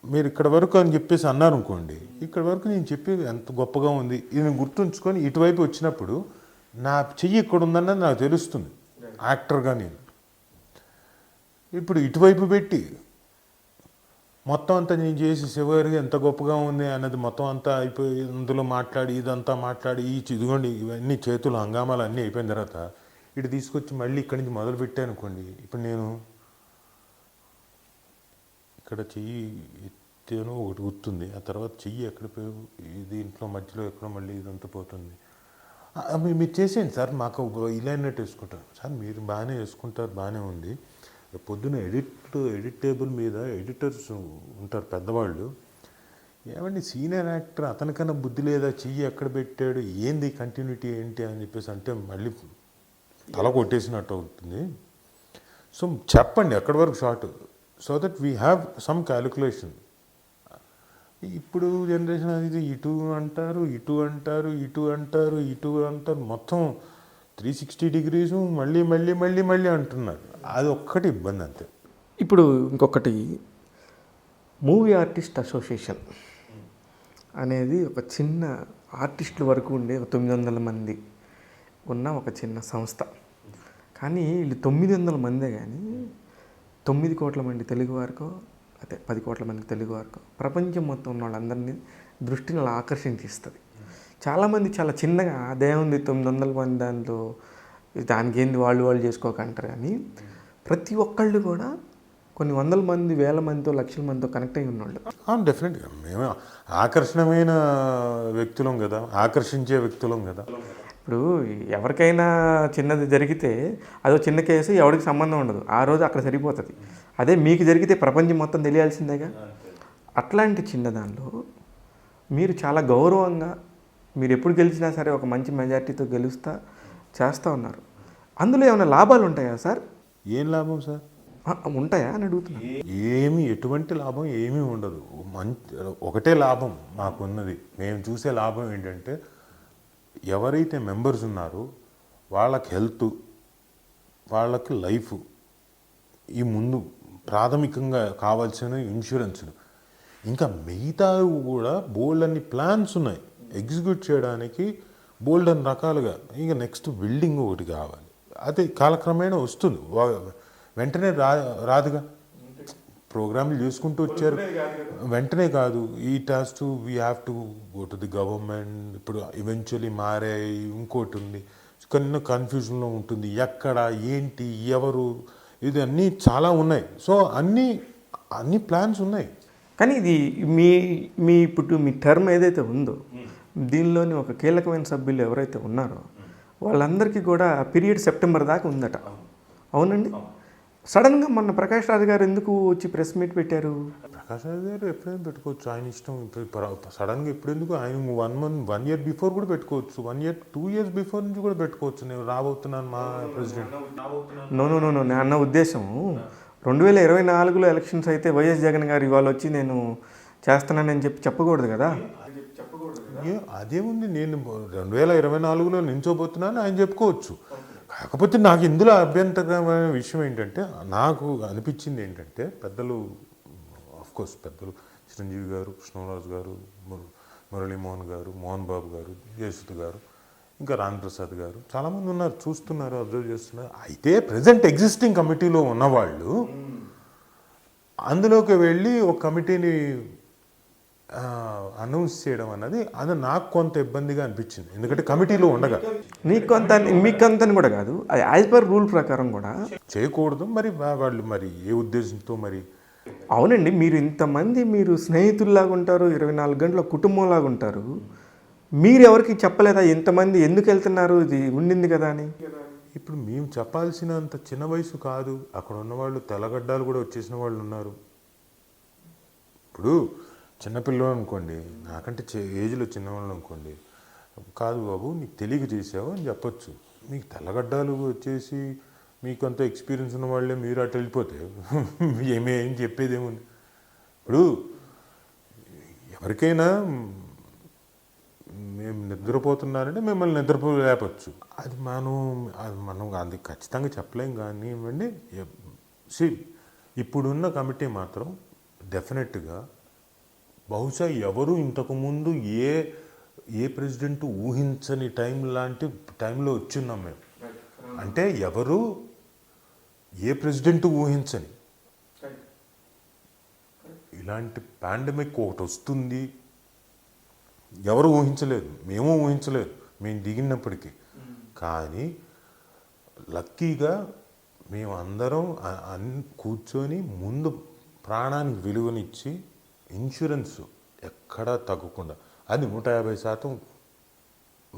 మీరు ఇక్కడ వరకు అని చెప్పేసి అన్నారు అనుకోండి, ఇక్కడ వరకు నేను చెప్పేది ఎంత గొప్పగా ఉంది ఇది గుర్తుంచుకొని ఇటువైపు వచ్చినప్పుడు నా చెయ్యి ఇక్కడ ఉందన్నది నాకు తెలుస్తుంది యాక్టర్గా. నేను ఇప్పుడు ఇటువైపు పెట్టి మొత్తం అంతా నేను చేసి శివగారికి ఎంత గొప్పగా ఉంది అన్నది మొత్తం అంతా అయిపోయి ఇందులో మాట్లాడి ఇదంతా మాట్లాడి ఇదిగోండి ఇవన్నీ చేతులు హంగామాలు అన్నీ అయిపోయిన తర్వాత ఇటు తీసుకొచ్చి మళ్ళీ ఇక్కడి నుంచి మొదలు పెట్టాను అనుకోండి, ఇప్పుడు నేను ఇక్కడ చెయ్యి ఎత్తేనో ఒకటి గుర్తుంది, ఆ తర్వాత చెయ్యి ఎక్కడ దీంట్లో మధ్యలో ఎక్కడో మళ్ళీ ఇదంతా పోతుంది. మీరు చేసేయండి సార్, మాకు ఇలా అన్నట్టు వేసుకుంటారు సార్, మీరు బాగానే వేసుకుంటారు, బాగానే ఉంది. పొద్దున ఎడిట్ టేబుల్ మీద ఎడిటర్స్ ఉంటారు పెద్దవాళ్ళు, ఏమండి సీనియర్ యాక్టర్ అతనికన్నా బుద్ధి లేదా, చెయ్యి ఎక్కడ పెట్టాడు, ఏంది కంటిన్యూటీ ఏంటి అని చెప్పేసి అంటే మళ్ళీ తల కొట్టేసినట్టు అవుతుంది. సో చెప్పండి ఎక్కడి వరకు short, so that we have some calculation. ఇప్పుడు జనరేషన్ అది ఇటు అంటారు మొత్తం 360 degrees మళ్ళీ అంటున్నారు. అది ఒక్కటి ఇబ్బంది అంతే. ఇప్పుడు ఇంకొకటి, మూవీ ఆర్టిస్ట్ అసోసియేషన్ అనేది ఒక చిన్న ఆర్టిస్టుల వరకు ఉండే 900 మంది ఉన్న ఒక చిన్న సంస్థ. కానీ వీళ్ళు 900 మందే, కానీ 9 కోట్ల మంది తెలుగు వారికో అయితే 10 కోట్ల మంది తెలుగు వారికో ప్రపంచం మొత్తం ఉన్న వాళ్ళందరినీ దృష్టిని అలా ఆకర్షించిస్తుంది. చాలామంది చాలా చిన్నగా అదేముంది 900 మంది దానికి ఏంది వాళ్ళు చేసుకోకంటారు. కానీ ప్రతి ఒక్కళ్ళు కూడా కొన్ని వందల మంది, వేల మందితో, లక్షల మందితో కనెక్ట్ అయి ఉన్నోళ్ళు. డెఫినెట్గా మేము ఆకర్షణమైన వ్యక్తులం కదా, ఆకర్షించే వ్యక్తులం కదా. ఇప్పుడు ఎవరికైనా చిన్నది జరిగితే అదో చిన్న కేసు, ఎవరికి సంబంధం ఉండదు, ఆ రోజు అక్కడ సరిపోతుంది. అదే మీకు జరిగితే ప్రపంచం మొత్తం తెలియాల్సిందేగా. అట్లాంటి చిన్నదానిలో మీరు చాలా గౌరవంగా, మీరు ఎప్పుడు గెలిచినా సరే ఒక మంచి మెజార్టీతో గెలుస్తా చేస్తూ ఉన్నారు. అందులో ఏమైనా లాభాలు ఉంటాయా సార్? ఏం లాభం సార్? ఉంటాయా అని అడుగుతున్నాను. ఎటువంటి లాభం ఏమీ ఉండదు. ఒకటే లాభం మాకున్నది, మేము చూసే లాభం ఏంటంటే ఎవరైతే మెంబర్స్ ఉన్నారో వాళ్ళకి హెల్త్, వాళ్ళకి లైఫ్, ఈ ముందు ప్రాథమికంగా కావాల్సిన ఇన్సూరెన్స్లు, ఇంకా మిగతా కూడా బోల్డ్ అన్ని ప్లాన్స్ ఉన్నాయి ఎగ్జిక్యూట్ చేయడానికి, బోల్డ్ అన్ని రకాలుగా. ఇంకా నెక్స్ట్ బిల్డింగ్ ఒకటి కావాలి, అది కాలక్రమేణా వస్తుంది, వెంటనే రాదుగా. ప్రోగ్రాంలు చేసుకుంటూ వచ్చారు, వెంటనే కాదు. It has to, we have to go to the government. ఇప్పుడు ఈవెన్చువలీ మారే ఇంకోటి ఉంది, కొన్ని కన్ఫ్యూజన్లో ఉంటుంది, ఎక్కడ ఏంటి ఎవరు, ఇది అన్నీ చాలా ఉన్నాయి. సో అన్ని ప్లాన్స్ ఉన్నాయి. కానీ ఇది మీ ఇప్పుడు మీ టర్మ్ ఏదైతే ఉందో దీనిలోని ఒక కీలకమైన సభ్యులు ఎవరైతే ఉన్నారో వాళ్ళందరికీ కూడా పీరియడ్ సెప్టెంబర్ దాకా ఉందట. అవునండి. సడన్గా మొన్న ప్రకాష్ రాజ్ గారు ఎందుకు వచ్చి ప్రెస్ మీట్ పెట్టారు? ప్రకాష్ రాజ్ గారు ఎప్పుడైనా పెట్టుకోవచ్చు, ఆయన ఇష్టం. సడన్గా ఇప్పుడు ఎందుకు? ఆయన 1 year బిఫోర్ కూడా పెట్టుకోవచ్చు, 1 year 2 years బిఫోర్ నుంచి కూడా పెట్టుకోవచ్చు. నేను రాబోతున్నాను మా ప్రెసిడెంట్. నో నేను అన్న ఉద్దేశం 2024లో ఎలక్షన్స్ అయితే వైఎస్ జగన్ గారు ఇవాళ వచ్చి నేను చేస్తున్నానని చెప్పకూడదు కదా. అదేముంది, నేను 2024లో నించోబోతున్నాను ఆయన చెప్పుకోవచ్చు. కాకపోతే నాకు ఇందులో అభ్యంతరమైన విషయం ఏంటంటే, నాకు అనిపించింది ఏంటంటే, పెద్దలు ఆఫ్కోర్స్ పెద్దలు చిరంజీవి గారు, కృష్ణరాజు గారు, మురళీమోహన్ గారు, మోహన్ బాబు గారు, జయసుధ్ గారు, ఇంకా రాంప్రసాద్ గారు, చాలామంది ఉన్నారు, చూస్తున్నారు, అబ్జర్వ్ చేస్తున్నారు. అయితే ప్రజెంట్ ఎగ్జిస్టింగ్ కమిటీలో ఉన్నవాళ్ళు అందులోకి వెళ్ళి ఒక కమిటీని అనౌన్స్ చేయడం అన్నది అది నాకు కొంత ఇబ్బందిగా అనిపించింది. ఎందుకంటే కమిటీలో ఉండగా మీకంతని కూడా కాదు, అది యాజ్ పర్ రూల్ ప్రకారం కూడా చేయకూడదు. మరి వాళ్ళు మరి ఏ ఉద్దేశంతో మరి? అవునండి, మీరు ఇంతమంది మీరు స్నేహితుల్లాగా ఉంటారు, 24 గంటల కుటుంబంలాగా ఉంటారు, మీరు ఎవరికి చెప్పలేదా ఇంతమంది ఎందుకు వెళ్తున్నారు, ఇది ఉండింది కదా అని? ఇప్పుడు మేము చెప్పాల్సినంత చిన్న వయసు కాదు, అక్కడ ఉన్నవాళ్ళు తెల్లగడ్డలు కూడా వచ్చేసిన వాళ్ళు ఉన్నారు. ఇప్పుడు చిన్నపిల్లలు అనుకోండి, నాకంటే ఏజ్లో చిన్నవాళ్ళు అనుకోండి, కాదు బాబు నీకు తెలియక చేసావు అని చెప్పొచ్చు. మీకు తెల్లగడ్డలు వచ్చేసి మీకు అంత ఎక్స్పీరియన్స్ ఉన్న వాళ్ళే మీరు అటు వెళ్ళిపోతే ఏం చెప్పేది ఏముంది? ఇప్పుడు ఎవరికైనా మేము నిద్రపోతున్నారంటే మిమ్మల్ని నిద్రపోలేపచ్చు, అది మనం అది ఖచ్చితంగా చెప్పలేం. కానీ ఇవ్వండి, ఇప్పుడున్న కమిటీ మాత్రం డెఫినెట్గా బహుశా ఎవరు ఇంతకుముందు ఏ ప్రెసిడెంట్ ఊహించని లాంటి టైంలో వచ్చున్నాం మేము. అంటే ఎవరు ఏ ప్రెసిడెంట్ ఊహించని ఇలాంటి పాండమిక్ ఒకటి వస్తుంది, ఎవరు ఊహించలేదు, మేము ఊహించలేదు మేము దిగినప్పటికీ. కానీ లక్కీగా మేము అందరం కూర్చొని ముందు ప్రాణానికి విలువనిచ్చి ఇన్సూరెన్స్ ఎక్కడా తగ్గకుండా అది 150%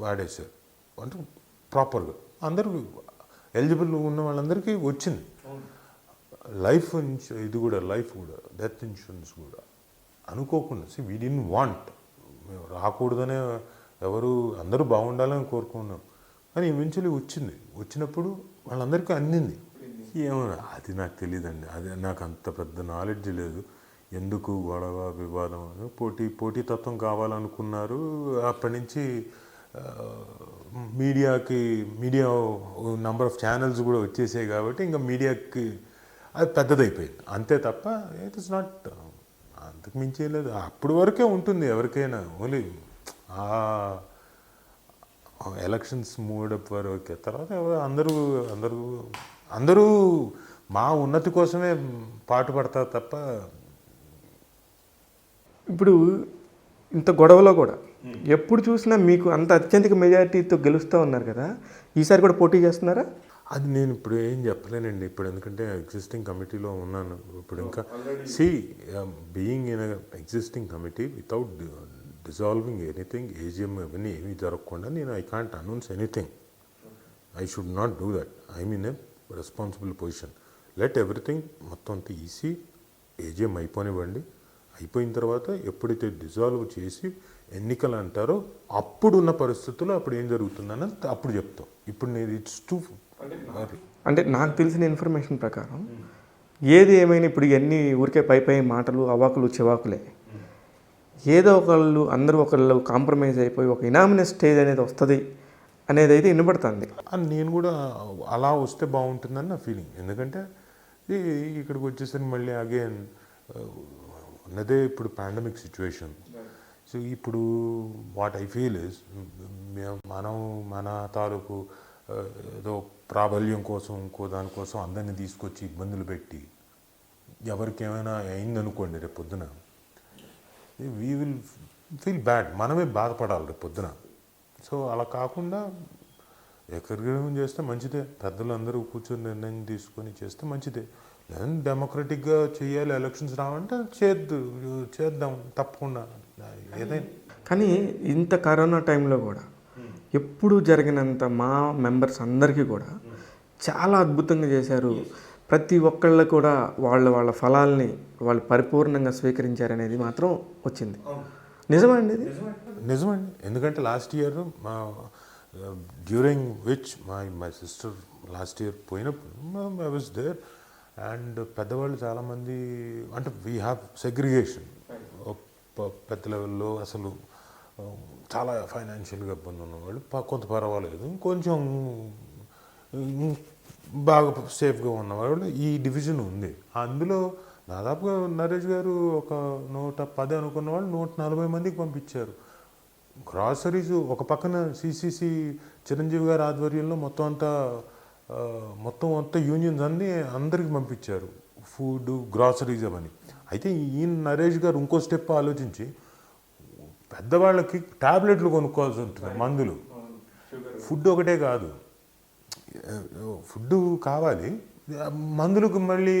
వాడేశారు. అంటే ప్రాపర్గా అందరూ ఎలిజిబుల్ ఉన్న వాళ్ళందరికీ వచ్చింది. లైఫ్ ఇది కూడా, లైఫ్ కూడా, డెత్ ఇన్సూరెన్స్ కూడా అనుకోకుండా వీ డిడ్ంట్ వాంట్, మేము రాకూడదనే, అందరూ బాగుండాలని కోరుకున్నాం. కానీ ఈవెన్చువల్లీ వచ్చినప్పుడు వాళ్ళందరికీ అందింది. ఏమో అది నాకు తెలియదండి, అది నాకు అంత పెద్ద నాలెడ్జ్ లేదు. ఎందుకు గొడవ వివాదం, పోటీతత్వం కావాలనుకున్నారు. అప్పటి నుంచి మీడియా నంబర్ ఆఫ్ ఛానల్స్ కూడా వచ్చేసాయి కాబట్టి ఇంకా మీడియాకి అది పెద్దదైపోయింది అంతే తప్ప ఇట్ ఇస్ నాట్, అంతకు మించి లేదు. అప్పటి వరకే ఉంటుంది ఎవరికైనా, ఓన్లీ ఎలక్షన్స్ మూడప్ వరకే. తర్వాత అందరూ మా ఉన్నతి కోసమే పాటుపడతారు తప్ప. ఇప్పుడు ఇంత గొడవలో కూడా ఎప్పుడు చూసినా మీకు అంత అత్యధిక మెజారిటీతో గెలుస్తూ ఉన్నారు కదా, ఈసారి కూడా పోటీ చేస్తున్నారా? అది నేను ఇప్పుడు ఏం చెప్పలేనండి ఇప్పుడు, ఎందుకంటే ఎగ్జిస్టింగ్ కమిటీలో ఉన్నాను ఇప్పుడు. ఇంకా see being in existing committee without dissolving anything, AGM అవన్నీ ఏమీ జరగకుండా నేను I can't announce anything. I should not do that. I mean a responsible position. Let everything మొత్తం అంతా ఈసీ ఏజిఎం అయిపోనివ్వండి. అయిపోయిన తర్వాత ఎప్పుడైతే డిజాల్వ్ చేసి ఎన్నికలు అంటారో అప్పుడున్న పరిస్థితుల్లో అప్పుడు ఏం జరుగుతుందని అప్పుడు చెప్తాం. ఇప్పుడు నేను ఇట్స్ టూ. అంటే నాకు తెలిసిన ఇన్ఫర్మేషన్ ప్రకారం ఏది ఏమైనా ఇప్పుడు ఇవన్నీ ఊరికే పై మాటలు, అవాకులు చివాకులే. ఏదో ఒకళ్ళు అందరూ ఒకళ్ళు కాంప్రమైజ్ అయిపోయి ఒక ఇనామినస్ స్టేజ్ అనేది వస్తుంది అనేది అయితే వినబడుతుంది. నేను కూడా అలా వస్తే బాగుంటుందని నా ఫీలింగ్. ఎందుకంటే ఇక్కడికి వచ్చేసరికి మళ్ళీ అగైన్ ఉన్నదే ఇప్పుడు పాండమిక్ సిచ్యువేషన్. సో ఇప్పుడు వాట్ ఐ ఫీల్ ఇస్ మన తాలూకు ఏదో ప్రాబల్యం కోసం ఇంకో దానికోసం అందరినీ తీసుకొచ్చి ఇబ్బందులు పెట్టి ఎవరికి ఏమైనా అయిందనుకోండి రేపు పొద్దున వీ విల్ ఫీల్ బ్యాడ్. మనమే బాధపడాలి రేపు పొద్దున. సో అలా కాకుండా ఏకగ్రీవం చేస్తే మంచిదే. పెద్దలు అందరూ కూర్చొని నిర్ణయం తీసుకొని చేస్తే మంచిదే. లేదంటే డెమోక్రటిక్గా చేయాలి, ఎలక్షన్స్ రావంటే చేద్దాం తప్పకుండా ఏదైనా. కానీ ఇంత కరోనా టైంలో కూడా ఎప్పుడు జరిగినంత మా మెంబర్స్ అందరికీ కూడా చాలా అద్భుతంగా చేశారు. ప్రతి ఒక్కళ్ళు కూడా వాళ్ళ ఫలాల్ని వాళ్ళు పరిపూర్ణంగా స్వీకరించారనేది మాత్రం వచ్చింది. నిజమండి ఇది? నిజమండి. ఎందుకంటే last year during which my sister last year పోయినప్పుడు ఐ వాజ్ దేర్. అండ్ పెద్దవాళ్ళు చాలామంది అంటే వీ హ్యావ్ సెగ్రిగేషన్ పెద్ద లెవెల్లో. అసలు చాలా ఫైనాన్షియల్గా ఇబ్బంది ఉన్నవాళ్ళు కొంత పర్వాలేదు, కొంచెం బాగా సేఫ్గా ఉన్నవాళ్ళు ఈ డివిజన్ ఉంది. అందులో దాదాపుగా నరేష్ గారు ఒక 110 అనుకున్న వాళ్ళు 140 మందికి పంపించారు. గ్రాసరీస్ ఒక పక్కన సిసిసి చిరంజీవి గారి ఆధ్వర్యంలో మొత్తం అంతా యూనియన్స్ అందరికి పంపించారు ఫుడ్, గ్రాసరీస్ అవన్నీ. అయితే ఈయన నరేష్ గారు ఇంకో స్టెప్ ఆలోచించి పెద్దవాళ్ళకి ట్యాబ్లెట్లు కొనుక్కోవాల్సి ఉంటుంది, మందులు. ఫుడ్ ఒకటే కాదు, ఫుడ్ కావాలి, మందులకు మళ్ళీ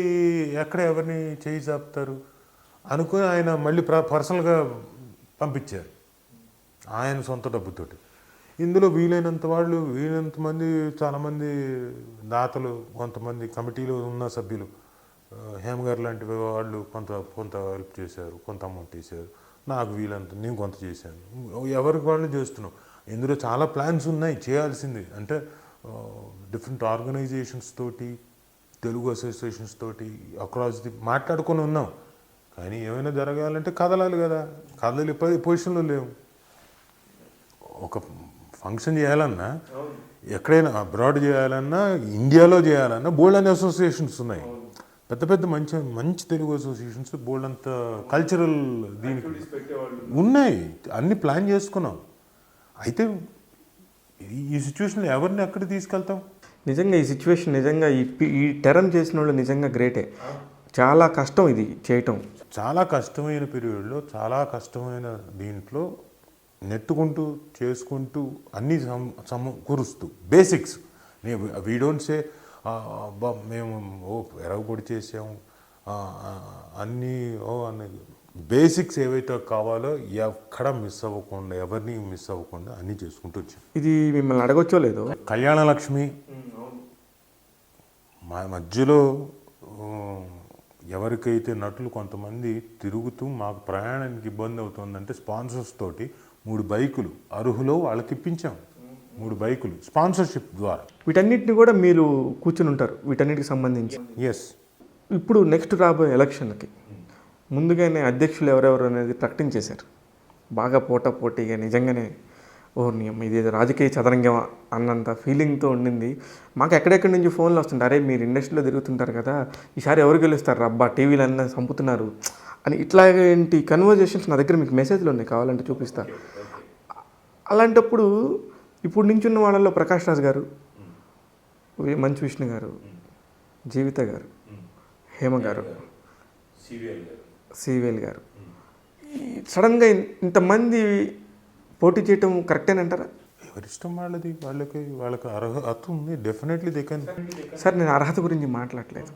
ఎక్కడ ఎవరిని చేయి చాపుతారు అనుకుని ఆయన మళ్ళీ పర్సనల్గా పంపించారు ఆయన సొంత డబ్బుతోటి. ఇందులో వీలైనంత మంది చాలామంది దాతలు, కొంతమంది కమిటీలో ఉన్న సభ్యులు, హేమ గారు లాంటి వాళ్ళు కొంత హెల్ప్ చేశారు, కొంత అమౌంట్ వేసారు. నాకు వీలంత నేను కొంత చేశాను. ఎవరికి వాళ్ళు చేస్తున్నాం. ఇందులో చాలా ప్లాన్స్ ఉన్నాయి చేయాల్సింది. అంటే డిఫరెంట్ ఆర్గనైజేషన్స్ తోటి, తెలుగు అసోసియేషన్స్ తోటి అక్రాస్ మాట్లాడుకొని ఉన్నాం. కానీ ఏమైనా జరగాలంటే కదలాలి కదా. కదలి పొజిషన్లో లేవు. ఒక ఫంక్షన్ చేయాలన్నా, ఎక్కడైనా అబ్రాడ్ చేయాలన్నా, ఇండియాలో చేయాలన్నా బోల్డ్ అనే అసోసియేషన్స్ ఉన్నాయి. పెద్ద మంచి తెలుగు అసోసియేషన్స్ బోల్డ్ అంత కల్చరల్ దీనికి ఉన్నాయి. అన్ని ప్లాన్ చేసుకున్నాం. అయితే ఈ సిచ్యువేషన్లో ఎవరిని ఎక్కడ తీసుకెళ్తాం? నిజంగా ఈ సిచ్యువేషన్ నిజంగా ఈ టెరం చేసిన వాళ్ళు నిజంగా గ్రేటే. చాలా కష్టం ఇది చేయటం. చాలా కష్టమైన పీరియడ్లో, చాలా కష్టమైన దీంట్లో నెట్టుకుంటూ చేసుకుంటూ అన్నీ సమకూరుస్తూ బేసిక్స్. వీ డోంట్ సే మేము ఎరగబొడి చేసాము అన్నీ అనేది. బేసిక్స్ ఏవైతే కావాలో ఎక్కడ మిస్ అవ్వకుండా, ఎవరిని మిస్ అవ్వకుండా అన్నీ చేసుకుంటూ వచ్చాం. ఇది మిమ్మల్ని అడగొచ్చో లేదో, కళ్యాణ లక్ష్మి మా మధ్యలో ఎవరికైతే నటులు కొంతమంది తిరుగుతూ మాకు ప్రయాణానికి ఇబ్బంది అవుతుందంటే స్పాన్సర్స్ తోటి 3 బైకులు అర్హులో వాళ్ళకి ఇప్పించాం. 3 బైకులు స్పాన్సర్షిప్ ద్వారా. వీటన్నిటిని కూడా మీరు కూర్చుని ఉంటారు వీటన్నిటికి సంబంధించి. ఎస్. ఇప్పుడు నెక్స్ట్ రాబోయే ఎలక్షన్కి ముందుగానే అధ్యక్షులు ఎవరెవరు అనేది ప్రకటించేశారు. బాగా పోటాపోటీగా నిజంగానే ఇది రాజకీయ చదరంగం అన్నంత ఫీలింగ్తో ఉండింది. మాకు ఎక్కడెక్కడి నుంచి ఫోన్లు వస్తుంటారు, అరే మీరు ఇండస్ట్రీలో తిరుగుతుంటారు కదా, ఈసారి ఎవరు గెలుస్తారు రబ్బా, టీవీలు అన్నీ చంపుతున్నారు అని ఇట్లాంటి కన్వర్జేషన్స్ నా దగ్గర మీకు మెసేజ్లు ఉన్నాయి, కావాలంటే చూపిస్తా. అలాంటప్పుడు ఇప్పుడు నుంచి ఉన్న వాళ్ళలో ప్రకాష్ రాజ్ గారు, మంచు విష్ణు గారు, జీవిత గారు, హేమ గారు, సివిఎల్ గారు, సడన్గా ఇంతమంది పోటీ చేయటం కరెక్టేనంటారా? ఎవరిష్టం వాళ్ళది, వాళ్ళకి అర్హత ఉంది, డెఫినెట్లీ దే కెన్. సార్ నేను అర్హత గురించి మాట్లాడలేదు,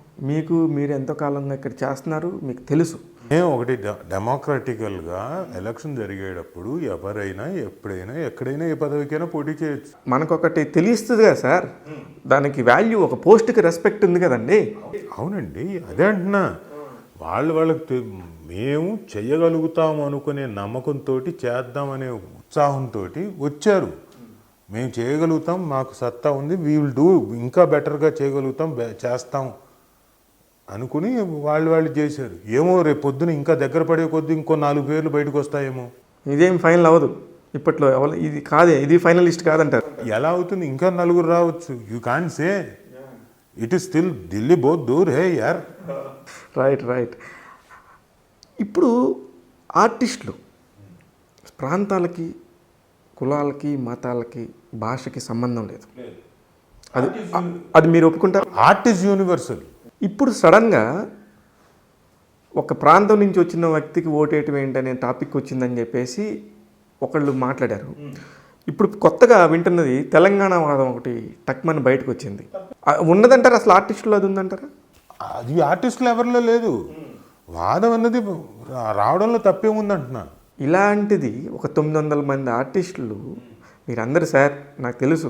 మీరు ఎంతో కాలంగా ఇక్కడ చేస్తున్నారు, మీకు తెలుసు. మేము ఒకటి డెమోక్రటికల్గా ఎలక్షన్ జరిగేటప్పుడు ఎవరైనా ఎప్పుడైనా ఎక్కడైనా ఏ పదవికైనా పోటీ చేయొచ్చు. మనకొకటి తెలుస్తుంది కదా సార్, దానికి వాల్యూ, ఒక పోస్ట్కి రెస్పెక్ట్ ఉంది కదండి. అవునండి, అదే అంటున్నా. వాళ్ళకి మేము చేయగలుగుతాం అనుకునే నమ్మకంతో, చేద్దామనే ఉత్సాహంతో వచ్చారు. మేము చేయగలుగుతాం, మాకు సత్తా ఉంది, వీ విల్ డూ, ఇంకా బెటర్గా చేయగలుగుతాం, చేస్తాం అనుకుని వాళ్ళు చేశారు. ఏమో రేపు పొద్దున ఇంకా దగ్గర పడే కొద్దీ ఇంకో 4 పేర్లు బయటకు వస్తాయేమో. ఇదేం ఫైనల్ అవ్వదు ఇప్పట్లో, ఇది కాదే, ఇది ఫైనలిస్ట్ కాదంటారు. ఎలా అవుతుంది? ఇంకా 4 రావచ్చు. You can't say, it is still Delhi బోత్ దూర్ హే యార్. రైట్. ఇప్పుడు ఆర్టిస్టులు ప్రాంతాలకి, కులాలకి, మతాలకి, భాషకి సంబంధం లేదు, అది మీరు ఒప్పుకుంటారు? Art is universal. ఇప్పుడు సడన్గా ఒక ప్రాంతం నుంచి వచ్చిన వ్యక్తికి ఓటేయటం ఏంటనే టాపిక్ వచ్చిందని చెప్పేసి ఒకళ్ళు మాట్లాడారు. ఇప్పుడు కొత్తగా వింటున్నది తెలంగాణ వాదం ఒకటి టక్మని బయటకు వచ్చింది. ఉన్నదంటారా అసలు ఆర్టిస్టులు? అది ఉందంటారా? అది ఆర్టిస్టులు ఎవరిలో లేదు. వాదం అన్నది రావడంలో తప్పేముందంటున్నా. ఇలాంటిది ఒక 900 మంది ఆర్టిస్టులు మీరందరూ, సార్ నాకు తెలుసు,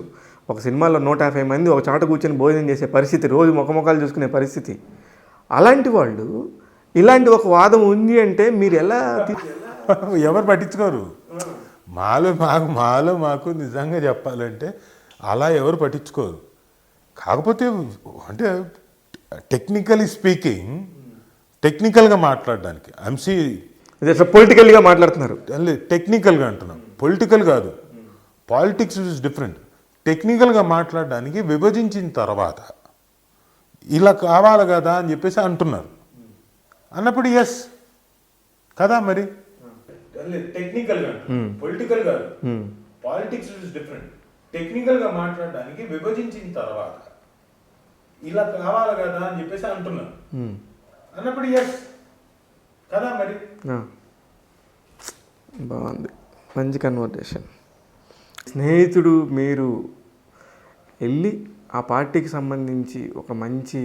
ఒక సినిమాలో 150 మంది ఒక చాట కూర్చొని భోజనం చేసే పరిస్థితి, రోజు ముఖముఖాలు చూసుకునే పరిస్థితి, అలాంటి వాళ్ళు ఇలాంటి ఒక వాదం ఉంది అంటే మీరు ఎలా? ఎవరు పట్టించుకోరు. మాకు నిజంగా చెప్పాలంటే అలా ఎవరు పట్టించుకోరు. కాకపోతే అంటే టెక్నికలీ స్పీకింగ్, టెక్నికల్గా మాట్లాడడానికి పొలిటికల్గా మాట్లాడుతున్నారు. టెక్నికల్గా అంటున్నాం, పొలిటికల్ కాదు. Politics is different. టెక్నికల్గా మాట్లాడడానికి విభజించిన తర్వాత ఇలా కావాలి కదా అని చెప్పేసి అంటున్నారు. అన్నప్పుడు ఎస్ కదా మరి. టెక్నికల్గా, పొలిటికల్ కాదు. Politics is different. టెక్నికల్గా మాట్లాడడానికి విభజించిన తర్వాత ఇలా కావాలి కదా అని చెప్పేసి అంటున్నారు. అన్నప్పుడు ఎస్ కదా మరి. బాగుంది, మంచి కన్వర్జేషన్. స్నేహితుడు మీరు వెళ్ళి ఆ పార్టీకి సంబంధించి ఒక మంచి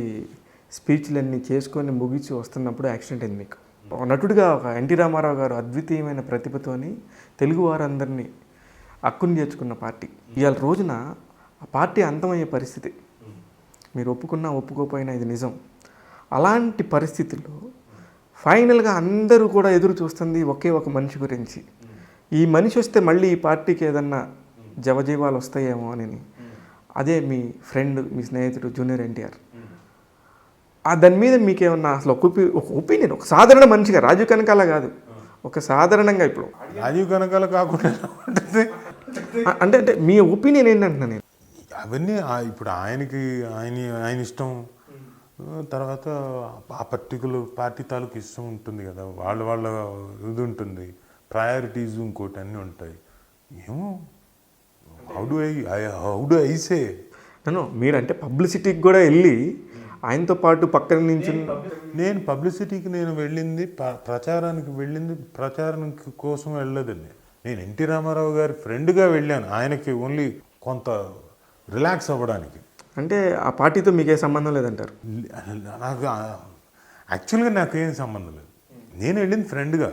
స్పీచ్లన్నీ చేసుకొని ముగించి వస్తున్నప్పుడు యాక్సిడెంట్ అయింది మీకు. ఒక నటుడిగా ఒక ఎన్టీ రామారావు గారు అద్వితీయమైన ప్రతిభతోని తెలుగు వారందరినీ హక్కుని చేర్చుకున్న పార్టీ ఇవాళ రోజున ఆ పార్టీ అంతమయ్యే పరిస్థితి. మీరు ఒప్పుకున్నా ఒప్పుకోకపోయినా ఇది నిజం. అలాంటి పరిస్థితుల్లో ఫైనల్గా అందరూ కూడా ఎదురు చూస్తుంది ఒకే ఒక మనిషి గురించి. ఈ మనిషి వస్తే మళ్ళీ ఈ పార్టీకి ఏదన్నా జవజీవాలు వస్తాయేమో అని. అదే మీ ఫ్రెండ్, మీ స్నేహితుడు జూనియర్ ఎన్టీఆర్. దాని మీద మీకేమన్నా అసలు ఒక ఒపీనియన్, ఒక సాధారణ మనిషిగా, రాజీవ్ కనకాల కాదు, ఒక సాధారణంగా ఇప్పుడు రాజీవ్ కనకాల కాకుండా అంటే మీ ఒపీనియన్ ఏంటంటున్నా నేను. అవన్నీ ఇప్పుడు ఆయన ఇష్టం. తర్వాత ఆ పర్టికులర్ పార్టీ తాలూకు ఇష్టం ఉంటుంది కదా, వాళ్ళ ఇది ఉంటుంది, ప్రయారిటీస్ ఇంకోటి అన్నీ ఉంటాయి. ఏమో హౌ డు ఐ సే. మీరంటే పబ్లిసిటీకి కూడా వెళ్ళి ఆయనతో పాటు పక్కన నుంచి. నేను పబ్లిసిటీకి వెళ్ళింది, ప్రచారం కోసం వెళ్ళలేదండి. నేను ఎన్టీ రామారావు గారి ఫ్రెండ్గా వెళ్ళాను. ఆయనకి ఓన్లీ కొంత రిలాక్స్ అవ్వడానికి. అంటే ఆ పార్టీతో మీకే సంబంధం లేదంటారు? నాకు యాక్చువల్గా నాకేం సంబంధం లేదు. నేను వెళ్ళింది ఫ్రెండ్గా.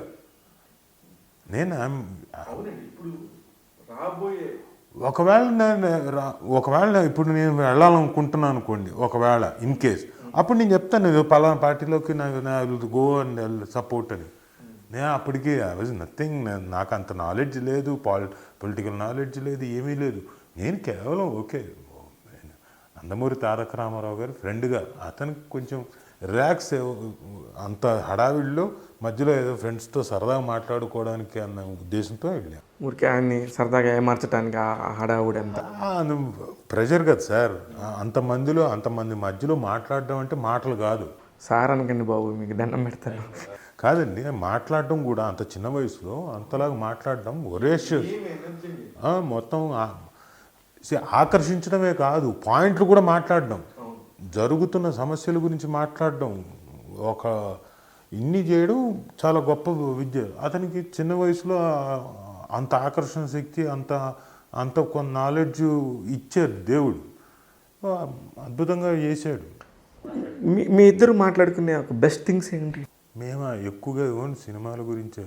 ఒకవేళ ఇప్పుడు నేను వెళ్ళాలనుకుంటున్నాను అనుకోండి, ఒకవేళ ఇన్ కేస్, అప్పుడు నేను చెప్తాను పలానా పార్టీలోకి నాకు గో అండ్ సపోర్ట్ అని. నేను అప్పటికి ఐ వాజ్ నథింగ్. నాకు అంత నాలెడ్జ్ లేదు, పొలిటికల్ నాలెడ్జ్ లేదు, ఏమీ లేదు. నేను కేవలం నందమూరి తారక రామారావు గారి ఫ్రెండ్గా, అతనికి కొంచెం రిలాక్స్, అంత హడావిడిలో మధ్యలో ఏదో ఫ్రెండ్స్తో సరదాగా మాట్లాడుకోవడానికి అన్న ఉద్దేశంతో వెళ్ళాను. ఊరికే ఆయన్ని సరదాగా ఏమార్చడానికి ఆ హడావుడి అంతా ప్రెషర్ కదా సార్. అంతమంది మధ్యలో మాట్లాడడం అంటే మాటలు కాదు సార్. అనకండి బాబు, మీకు దండం పెడతాను. కాదండి, మాట్లాడడం కూడా అంత చిన్న వయసులో అంతలాగా మాట్లాడడం ఒరేషియస్. మొత్తం ఆకర్షించడమే కాదు, పాయింట్లు కూడా మాట్లాడడం, జరుగుతున్న సమస్యల గురించి మాట్లాడడం, ఇన్ని చేయడం చాలా గొప్ప విద్య. అతనికి చిన్న వయసులో అంత ఆకర్షణ శక్తి, అంత అంత కొంత నాలెడ్జ్ ఇచ్చారు దేవుడు. అద్భుతంగా చేశాడు. మీ ఇద్దరు మాట్లాడుకునే ఒక బెస్ట్ థింగ్స్ ఏంటి? మేము ఎక్కువగా ఇవ్వండి సినిమాల గురించి,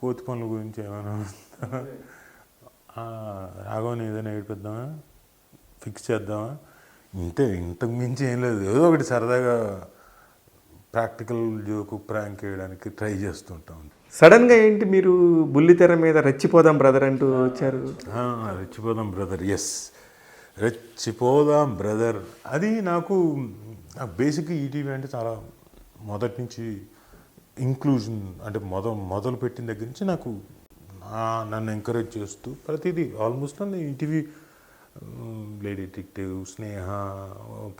కోతి పనుల గురించి ఏమైనా రాఘవని ఏదైనా ఏడిపిద్దామా, ఫిక్స్ చేద్దామా, ఇంతకు మించి ఏం లేదు. ఏదో ఒకటి సరదాగా ప్రాక్టికల్ జోకు ప్రాంక్ వేయడానికి ట్రై చేస్తుంటాం. సడన్గా ఏంటి మీరు బుల్లితెర మీద రెచ్చిపోదాం బ్రదర్ అంటూ వచ్చారు? రెచ్చిపోదాం బ్రదర్, ఎస్, రెచ్చిపోదాం బ్రదర్. అది నాకు బేసిక్గా ఈటీవీ అంటే చాలా మొదటి నుంచి ఇంక్లూజన్ అంటే మొదలు పెట్టిన దగ్గర నుంచి నాకు నన్ను ఎంకరేజ్ చేస్తూ ప్రతిదీ ఆల్మోస్ట్ నన్ను ఈటీవీ లేడీ డిటెక్టివ్, స్నేహ,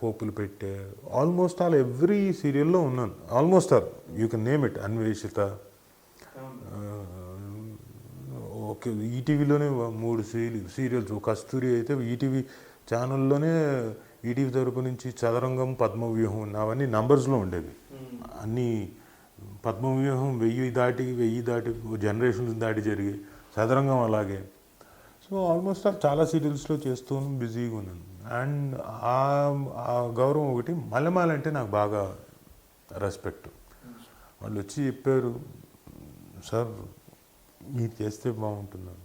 పోపులు పెట్టే ఆల్మోస్ట్ ఆల్ ఎవ్రీ సీరియల్లో ఉన్నాను. Almost all you can name it, Anveshitha. Okay, ఈటీవీలోనే 3 సీరియల్స్. కస్తూరి అయితే ఈటీవీ ఛానల్లోనే ఈటీవీ తరపు నుంచి చదరంగం, పద్మవ్యూహం అవన్నీ నంబర్స్లో ఉండేవి. అన్నీ పద్మవ్యూహం 1000 దాటి జనరేషన్స్ దాటి జరిగి, చదరంగం అలాగే. సో ఆల్మోస్ట్ చాలా సీరియల్స్లో చేస్తూ బిజీగా ఉన్నాను. అండ్ ఆ గౌరవం ఒకటి. మల్లెమాల అంటే నాకు బాగా రెస్పెక్ట్. వాళ్ళు వచ్చి చెప్పారు, సార్ మీరు చేస్తే బాగుంటున్నాను.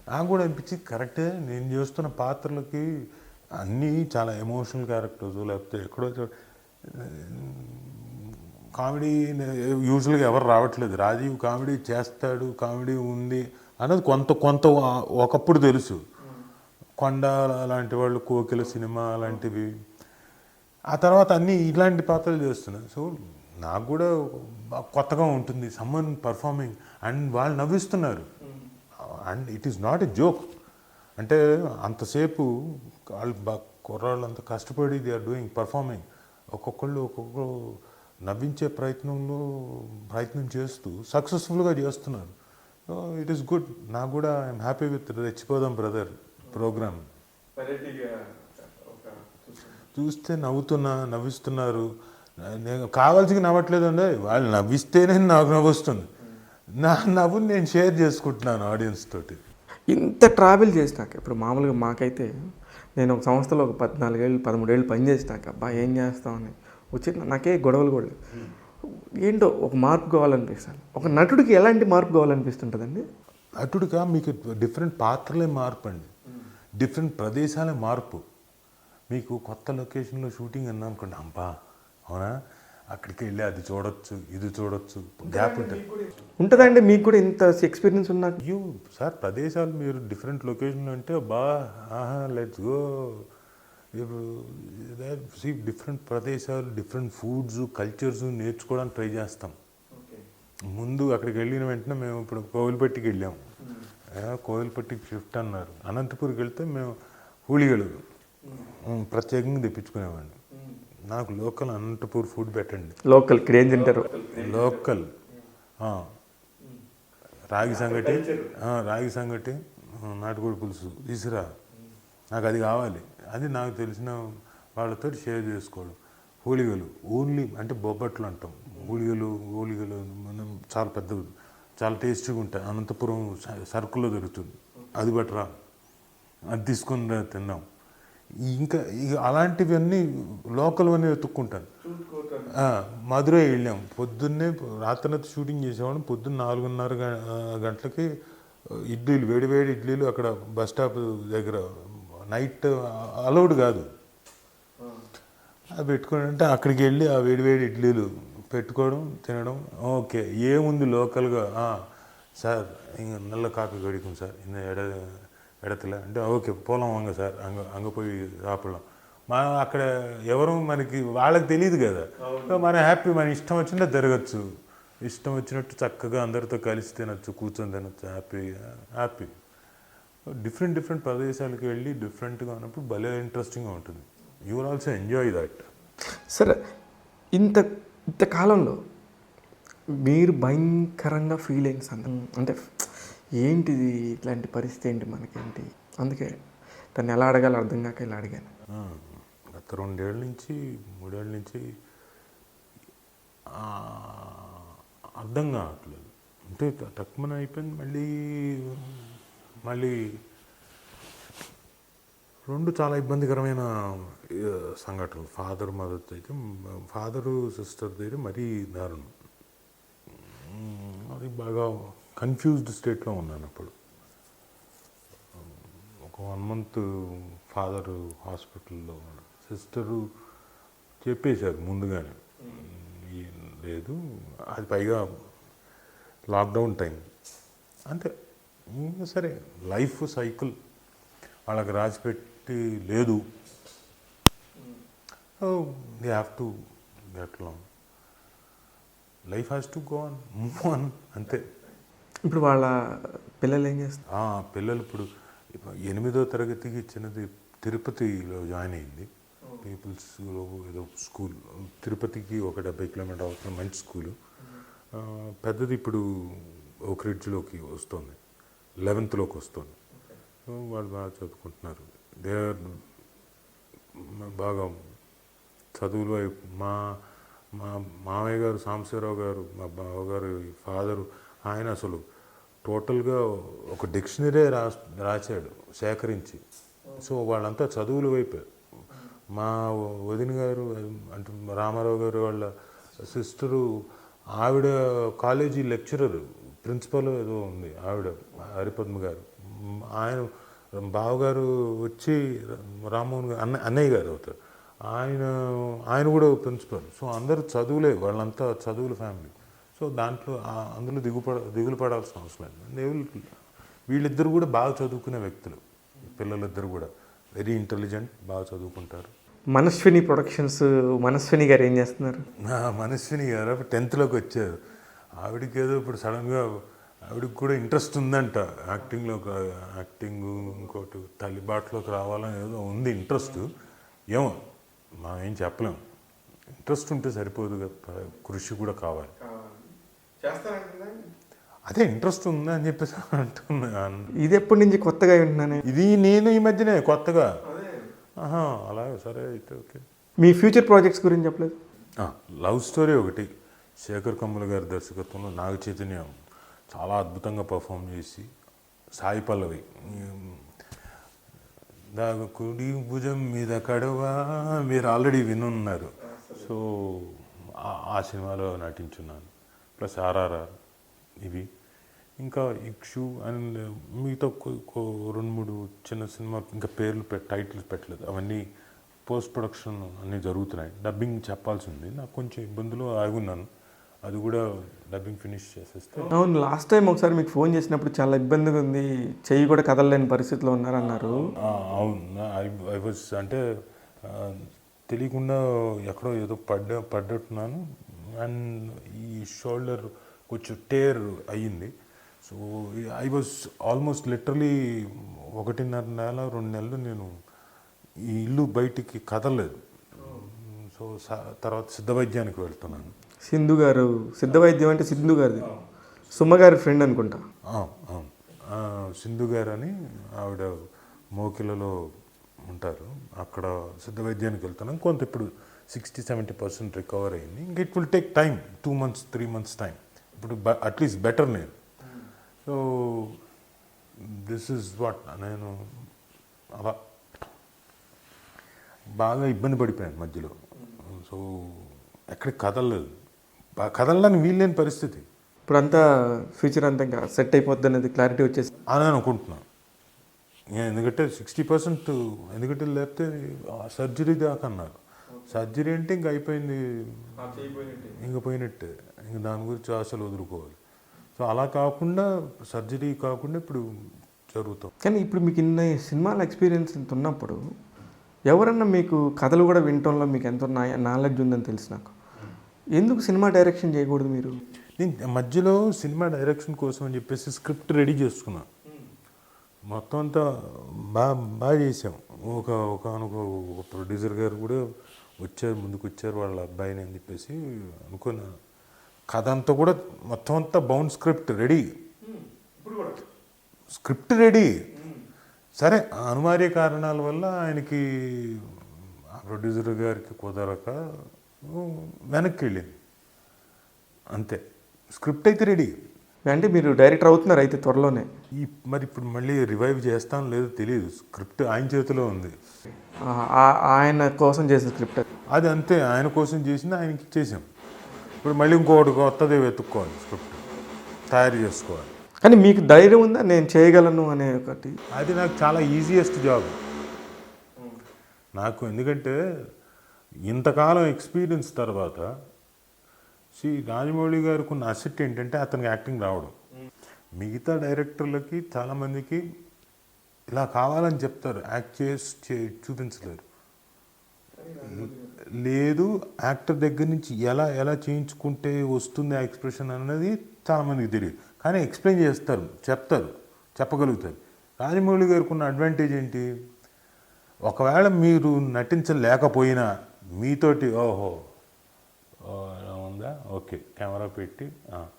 నాకు కూడా అనిపించింది కరెక్టే, నేను చేస్తున్న పాత్రలకి అన్నీ చాలా ఎమోషనల్ క్యారెక్టర్స్, లేకపోతే ఎక్కడో కామెడీ యూజువల్గా ఎవరు రావట్లేదు. రాజీవ్ కామెడీ చేస్తాడు, కామెడీ ఉంది అన్నది కొంత ఒకప్పుడు తెలుసు. కొండ లాంటి వాళ్ళు, కోకిల సినిమా లాంటివి. ఆ తర్వాత అన్నీ ఇలాంటి పాత్రలు చేస్తున్నాను. సో నాకు కూడా కొత్తగా ఉంటుంది, సమ్మన్ పర్ఫార్మింగ్ అండ్ వాళ్ళు నవ్విస్తున్నారు. And it is not a joke. అంటే అంతసేపు వాళ్ళు కుర్రాళ్ళు అంత కష్టపడి దే ఆర్ డూయింగ్ పర్ఫార్మింగ్. ఒక్కొక్కళ్ళు నవ్వించే ప్రయత్నం చేస్తూ సక్సెస్ఫుల్గా చేస్తున్నారు. So it is good. నాకు కూడా I'm happy with Rechipodam brother program. చూస్తే నవ్విస్తున్నారు. నేను కావాల్సి నవ్వట్లేదు అండి, వాళ్ళు నవ్విస్తేనే నాకు నవ్వు వస్తుంది. నా నవ్వుని నేను షేర్ చేసుకుంటున్నాను ఆడియన్స్ తోటి. ఇంత ట్రావెల్ చేసినాక, ఇప్పుడు మామూలుగా మాకైతే నేను ఒక సంస్థలో ఒక 14 ఏళ్ళు 13 ఏళ్ళు పనిచేసినాక అబ్బా ఏం చేస్తామని వచ్చి నాకే గొడవలు కూడా ఏంటో ఒక మార్పు కావాలనిపిస్తాను. ఒక నటుడికి ఎలాంటి మార్పు కావాలనిపిస్తుంటుందండి? నటుడిగా మీకు డిఫరెంట్ పాత్రలే మార్పు అండి, డిఫరెంట్ ప్రదేశాలే మార్పు. మీకు కొత్త లొకేషన్లో షూటింగ్ అన్నా అనుకోండి, అబ్బా అవునా అక్కడికి వెళ్ళి అది చూడొచ్చు, ఇది చూడొచ్చు, గ్యాప్ ఉంటుంది. ఉంటుందండి మీకు కూడా ఇంత ఎక్స్పీరియన్స్ ఉన్నా? సార్ ప్రదేశాలు మీరు డిఫరెంట్ లొకేషన్లో అంటే బా లెట్స్ గో. డిఫరెంట్ ప్రదేశాలు, డిఫరెంట్ ఫుడ్స్, కల్చర్స్ నేర్చుకోవడానికి ట్రై చేస్తాం. ముందు అక్కడికి వెళ్ళిన వెంటనే మేము ఇప్పుడు కోవిల్పట్టికి వెళ్ళాము. కోవిల్పట్టికి షిఫ్ట్ అన్నారు. అనంతపూర్కి వెళ్తే మేము హూళిగలు ప్రత్యేకంగా తెప్పించుకునేవాడిని. నాకు లోకల్ అనంతపూర్ ఫుడ్ పెట్టండి. లోకల్ ఇక్కడ ఏం తింటారు? లోకల్ రాగి సంగటి, నాటుకోడి పులుసు తీసురా, నాకు అది కావాలి. అది నాకు తెలిసిన వాళ్ళతో షేర్ చేసుకోవడం. హోళిగలు ఓన్లీ అంటే బొబ్బట్లు అంటాం. హోళిగలు మనం చాలా పెద్దవి, చాలా టేస్టీగా ఉంటాయి. అనంతపురం సర్కుల్లో దొరుకుతుంది, అది బట్టరా, అది తీసుకుని తిన్నాం. ఇంకా అలాంటివన్నీ లోకల్ అన్నీ వెతుక్కుంటాను. మధురై వెళ్ళాం. పొద్దున్నే రాత్రి షూటింగ్ చేసేవాడు. పొద్దున్న 4:30 గంటలకి ఇడ్లీలు, వేడివేడి ఇడ్లీలు అక్కడ బస్ స్టాప్ దగ్గర. నైట్ అలౌడ్ కాదు అది పెట్టుకోవడం. అంటే అక్కడికి వెళ్ళి ఆ వేడివేడి ఇడ్లీలు పెట్టుకోవడం, తినడం. ఓకే ఏముంది లోకల్గా, సార్ ఇంక నల్ల కాఫీ కడిக்கும் సార్ ఎడతలే అంటే ఓకే పోలం వంగ సార్ అంగ పోయి రాపడం. మనం అక్కడ ఎవరు మనకి వాళ్ళకి తెలియదు కదా. సో మన హ్యాపీ, మన ఇష్టం వచ్చినట్టు తిరగచ్చు, ఇష్టం వచ్చినట్టు చక్కగా అందరితో కలిసి తినచ్చు, కూర్చొని తినచ్చు, హ్యాపీ. డిఫరెంట్ ప్రదేశాలకు వెళ్ళి డిఫరెంట్గా ఉన్నప్పుడు భలే ఇంట్రెస్టింగ్గా ఉంటుంది. You will also enjoy that. సరే, ఇంత కాలంలో మీరు భయంకరంగా ఫీల్ అయిన అంటే ఏంటిది ఇట్లాంటి పరిస్థితి ఏంటి మనకేంటి? అందుకే తను ఎలా అడగాలో అర్థం కాక ఇలా అడిగాను. గత 2 ఏళ్ళ నుంచి 3 ఏళ్ళ నుంచి అర్థం కావట్లేదు. అంటే తక్కువ అయిపోయింది. మళ్ళీ మళ్ళీ రెండు చాలా ఇబ్బందికరమైన సంఘటనలు. ఫాదర్ మదర్తో అయితే, ఫాదరు సిస్టర్తో అయితే మరీ దారుణం. అది బాగా కన్ఫ్యూజ్డ్ స్టేట్లో ఉన్నాను అప్పుడు. ఒక 1 month ఫాదరు హాస్పిటల్లో, సిస్టరు చెప్పేశారు ముందుగానే, లేదు అది పైగా లాక్డౌన్ టైం అంతే. ఇంకా సరే, లైఫ్ సైకిల్ వాళ్ళకి రాసిపెట్టి లేదు. They have to get long, life has to go on, move on, అంతే. ఇప్పుడు వాళ్ళ పిల్లలు ఏం చేస్తారు? పిల్లలు ఇప్పుడు 8వ తరగతికి చిన్నది తిరుపతిలో జాయిన్ అయింది. పీపుల్స్లో ఏదో స్కూల్, తిరుపతికి ఒక 70 kilometers అవుతున్న మంచి స్కూలు. పెద్దది ఇప్పుడు ఓక్ రిడ్జ్లోకి వస్తుంది, 11th వస్తుంది. వాళ్ళు బాగా చదువుకుంటున్నారు. దే ఆర్ బాగా చదువులు. మా మా మామయ్య గారు సాంబశివరావు గారు, మా బావగారు ఫాదరు, ఆయన అసలు టోటల్గా ఒక డిక్షనరీ రాశాడు సేకరించి. సో వాళ్ళంతా చదువుల వైపే. మా వదిన గారు అంటే రామారావు గారు వాళ్ళ సిస్టరు, ఆవిడ కాలేజీ లెక్చరర్, ప్రిన్సిపల్ ఏదో ఉంది ఆవిడ, హరిపద్మ గారు. ఆయన బావగారు వచ్చి రామ్మోహన్ గారు అన్నయ్య గారు అవుతారు, ఆయన కూడా ప్రిన్సిపల్. సో అందరూ చదువులే, వాళ్ళంతా చదువుల ఫ్యామిలీ. సో దాంట్లో అందులో దిగులు పడాల్సిన అవసరం లేదు. వీళ్ళిద్దరు కూడా బాగా చదువుకునే వ్యక్తులు, పిల్లలిద్దరు కూడా వెరీ ఇంటెలిజెంట్, బాగా చదువుకుంటారు. మనస్విని ప్రొడక్షన్స్, మనస్విని గారు ఏం చేస్తున్నారు? మనస్విని గారు 10th వచ్చారు. ఆవిడకి ఏదో ఇప్పుడు సడన్గా ఆవిడకి కూడా ఇంట్రెస్ట్ ఉందంట యాక్టింగ్, ఇంకోటి తల్లిబాటులోకి రావాలని ఏదో ఉంది ఇంట్రెస్ట్. ఏమో మనం ఏం చెప్పలేం. ఇంట్రెస్ట్ ఉంటే సరిపోదు కదా, కృషి కూడా కావాలి. అదే ఇంట్రెస్ట్ ఉందా అని చెప్పేసి అంటున్నాను. ఇది ఎప్పటి నుంచి కొత్తగా వింటున్నాను ఇది, నేను ఈ మధ్యనే కొత్తగా. అలాగే, సరే అయితే ఓకే. మీ ఫ్యూచర్ ప్రాజెక్ట్స్ గురించి చెప్పలేదు? లవ్ స్టోరీ ఒకటి, శేఖర్ కమ్ముల గారి దర్శకత్వంలో నాగ చైతన్య చాలా అద్భుతంగా పర్ఫామ్ చేసి, సాయి పల్లవి దాగ కుడి భుజం మీద కడవా, మీరు ఆల్రెడీ వినున్నారు. సో ఆ సినిమాలో నటించున్నాను. ప్లస్ ఆర్ఆర్ఆర్, ఇవి ఇంకా ఇక్షు అండ్ మిగతా 2-3 చిన్న సినిమా ఇంకా పేర్లు టైటిల్స్ పెట్టలేదు. అవన్నీ పోస్ట్ ప్రొడక్షన్ అన్నీ జరుగుతున్నాయి. డబ్బింగ్ చెప్పాల్సి ఉంది, నాకు కొంచెం ఇబ్బందులు ఆగున్నాను. అది కూడా డబ్బింగ్ ఫినిష్ చేసేస్తే. అవును, లాస్ట్ టైం ఒకసారి మీకు ఫోన్ చేసినప్పుడు చాలా ఇబ్బందిగా ఉంది, చెయ్యి కూడా కదలలేని పరిస్థితిలో ఉన్నారన్నారు. అవును, ఐ వాజ్ అంటే తెలియకుండా ఎక్కడో ఏదో పడ్డట్టున్నాను. అండ్ ఈ షోల్డర్ కొంచెం టేర్ అయ్యింది. So I was almost literally 1.5 నెల 2 నెలలు నేను ఈ ఇల్లు బయటికి కదలలేదు. సో తర్వాత సిద్ధ వైద్యానికి వెళ్తున్నాను. సింధు గారు, సిద్ధ వైద్యం అంటే సింధు గారిది, సుమ్మగారి ఫ్రెండ్ అనుకుంటా. సింధు గారు అని ఆవిడ మోకిలలో ఉంటారు, అక్కడ సిద్ధ వైద్యానికి వెళ్తున్నాను. కొంత ఇప్పుడు 60-70% రికవర్ అయింది. ఇంక it will take time, 2 months 3 months time. ఇప్పుడు అట్లీస్ట్ బెటర్ నేను. సో దిస్ ఈజ్ వాట్, నేను అలా బాగా ఇబ్బంది పడిపోయాను మధ్యలో. సో ఎక్కడికి కదలలేదు, కదలడానికి వీల్లేని పరిస్థితి. ఇప్పుడు అంతా ఫ్యూచర్ అంతా ఇంకా సెట్ అయిపోద్ది అనేది క్లారిటీ వచ్చేసి అని అనుకుంటున్నాను. ఎందుకంటే 60%, ఎందుకంటే లేకపోతే సర్జరీ దాకా అన్నారు. సర్జరీ అంటే ఇంక అయిపోయింది, ఇంక పోయినట్టే. ఇంక దాని గురించి అసలు వదులుకోవాలి. సో అలా కాకుండా, సర్జరీ కాకుండా ఇప్పుడు జరుగుతాం. కానీ ఇప్పుడు మీకు ఇన్ని సినిమాల ఎక్స్పీరియన్స్ ఇంత ఉన్నప్పుడు ఎవరన్నా మీకు కథలు కూడా వినటంలో మీకు ఎంతో నాలెడ్జ్ ఉందని తెలుసు నాకు, ఎందుకు సినిమా డైరెక్షన్ చేయకూడదు మీరు? నేను మధ్యలో సినిమా డైరెక్షన్ కోసం అని చెప్పేసి స్క్రిప్ట్ రెడీ చేసుకున్నాను. మొత్తం అంతా బాగా చేసాం. ఒక ప్రొడ్యూసర్ గారు కూడా వచ్చారు, ముందుకు వచ్చారు, వాళ్ళ అబ్బాయిని అని చెప్పేసి అనుకున్నాను. కథ అంతా కూడా మొత్తం అంతా bound script ready, script ready. సరే, అనివార్య కారణాల వల్ల ఆయనకి, ఆ ప్రొడ్యూసర్ గారికి కుదరక వెనక్కి వెళ్ళింది అంతే. స్క్రిప్ట్ అయితే రెడీ, అంటే మీరు డైరెక్టర్ అవుతున్నారు అయితే త్వరలోనే. మరి ఇప్పుడు మళ్ళీ రివైవ్ చేస్తాను లేదో తెలియదు. స్క్రిప్ట్ ఆయన చేతిలో ఉంది. ఆయన కోసం చేసిన స్క్రిప్ట్ అది. అది అంతే, ఆయన కోసం చేసింది ఆయనకి ఇచ్చేసాం. ఇప్పుడు మళ్ళీ ఇంకొకటి కొత్తదే వెతుక్కోవాలి, స్క్రిప్ట్ తయారు చేసుకోవాలి. కానీ మీకు ధైర్యం ఉందా నేను చేయగలను అనే ఒకటి? అది నాకు చాలా ఈజియెస్ట్ జాబ్ నాకు. ఎందుకంటే ఇంతకాలం ఎక్స్పీరియన్స్ తర్వాత రాజమౌళి గారికి ఉన్న అసెట్ ఏంటంటే అతనికి యాక్టింగ్ రావడం. మిగతా డైరెక్టర్లకి చాలామందికి ఇలా కావాలని చెప్తారు, యాక్ట్ చేసి చూపించలేరు. లేదు, యాక్టర్ దగ్గర నుంచి ఎలా ఎలా చేయించుకుంటే వస్తుంది ఆ ఎక్స్ప్రెషన్ అన్నది చాలామందికి తెలియదు. కానీ ఎక్స్ప్లెయిన్ చేస్తారు, చెప్తారు, చెప్పగలుగుతారు. రాజమౌళి గారికి ఉన్న అడ్వాంటేజ్ ఏంటి? ఒకవేళ మీరు నటించలేకపోయినా మీతోటి ఓహో అలా ఉందా, ఓకే కెమెరా పెట్టి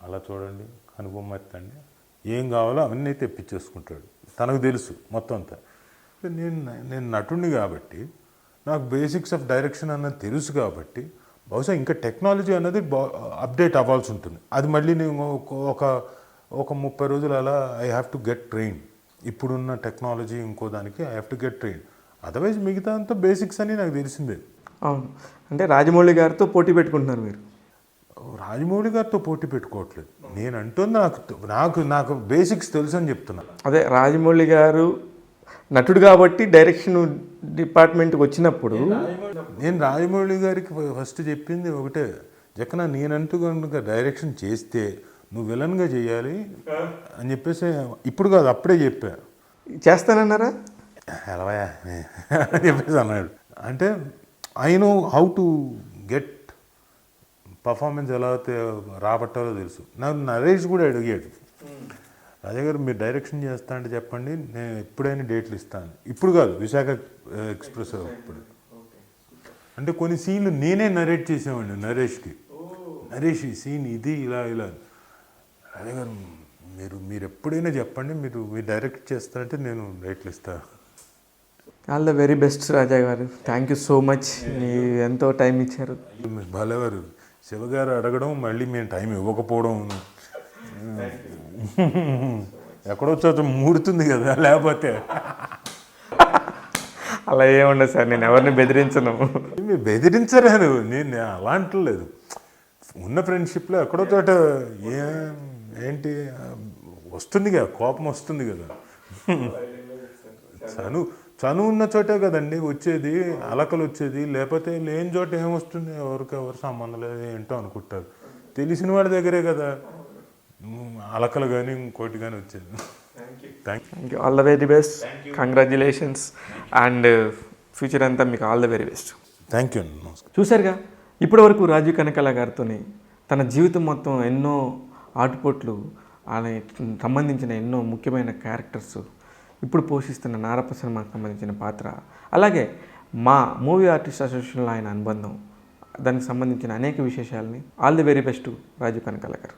అలా చూడండి, కనుబొమ్మెత్తండి, ఏం కావాలో అవన్నీ తెప్పించేసుకుంటాడు. తనకు తెలుసు మొత్తం అంతా. నేను నటుడిని కాబట్టి నాకు బేసిక్స్ ఆఫ్ డైరెక్షన్ అన్నది తెలుసు కాబట్టి బహుశా ఇంకా టెక్నాలజీ అన్నది అప్డేట్ అవ్వాల్సి ఉంటుంది. అది మళ్ళీ నేను ఒక 30 రోజులు అలా I have to get train. ఇప్పుడున్న టెక్నాలజీ ఇంకో దానికి I have to get train. Otherwise మిగతా అంతా బేసిక్స్ అని నాకు తెలిసిందే. అవును, అంటే రాజమౌళి గారితో పోటీ పెట్టుకుంటున్నారు మీరు? రాజమౌళి గారితో పోటీ పెట్టుకోవట్లేదు. నేను అంటుంది నాకు నాకు బేసిక్స్ తెలుసు అని చెప్తున్నా. అదే రాజమౌళి గారు నటుడు కాబట్టి డైరెక్షన్ డిపార్ట్మెంట్కి వచ్చినప్పుడు నేను రాజమౌళి గారికి ఫస్ట్ చెప్పింది ఒకటే, జక్కన నేనంటూ కనుక డైరెక్షన్ చేస్తే నువ్వు విలన్గా చేయాలి అని చెప్పేసి, ఇప్పుడు కాదు అప్పుడే చెప్పా. చేస్తానన్నారా? ఎలవయా అని చెప్పేసి అన్నాడు. అంటే I know how to get performance ఎలా అయితే రాబట్టాలో తెలుసు. నాకు నరేష్ కూడా అడిగాడు, రాజా గారు మీరు డైరెక్షన్ చేస్తా అంటే చెప్పండి, నేను ఎప్పుడైనా డేట్లు ఇస్తాను. ఇప్పుడు కాదు, విశాఖ ఎక్స్ప్రెస్ ఇప్పుడు. అంటే కొన్ని సీన్లు నేనే నరేట్ చేసేవాడిని నరేష్కి. నరేష్ ఈ సీన్ ఇది ఇలా ఇలా. రాజా గారు మీరు ఎప్పుడైనా చెప్పండి, మీరు డైరెక్ట్ చేస్తారంటే నేను డేట్లు ఇస్తాను. ఆల్ ద వెరీ బెస్ట్ రాజా గారు. థ్యాంక్ యూ సో మచ్, మీరు ఎంతో టైం ఇచ్చారు. భలేవారు శివగారు అడగడం, మళ్ళీ మేము టైం ఇవ్వకపోవడం ఎక్కడో చోట మూడుతుంది కదా. లేకపోతే అలా ఏముండదు సార్, నేను ఎవరిని బెదిరించను. మీరు బెదిరించరాను, నేను అలా అంటలేదు. ఉన్న ఫ్రెండ్షిప్లో ఎక్కడో చోట ఏంటి వస్తుంది కదా, కోపం వస్తుంది కదా. చను ఉన్న చోటే కదండి వచ్చేది, అలకలు వచ్చేది. లేకపోతే లేని చోట ఏమొస్తుంది, ఎవరు సంబంధం లేదు ఏంటో అనుకుంటారు. తెలిసిన వాడి దగ్గరే కదా అలకలు కానీ ఇంకోటి కానీ వచ్చేది. Thank you, all the very best, congratulations, and future అంతా మీకు all the very best. Thank you అండి, నమస్కారం. చూశారుగా, ఇప్పటివరకు రాజీవ్ కనకాల గారితో తన జీవితం మొత్తం ఎన్నో ఆటుపోట్లు, ఆయన సంబంధించిన ఎన్నో ముఖ్యమైన క్యారెక్టర్స్, ఇప్పుడు పోషిస్తున్న నారప్ప సినిమాకి సంబంధించిన పాత్ర, అలాగే మా మూవీ ఆర్టిస్ట్ అసోసియేషన్లో ఆయన అనుబంధం, దానికి సంబంధించిన అనేక విశేషాలని all the very best Rajeev Kanakala గారు.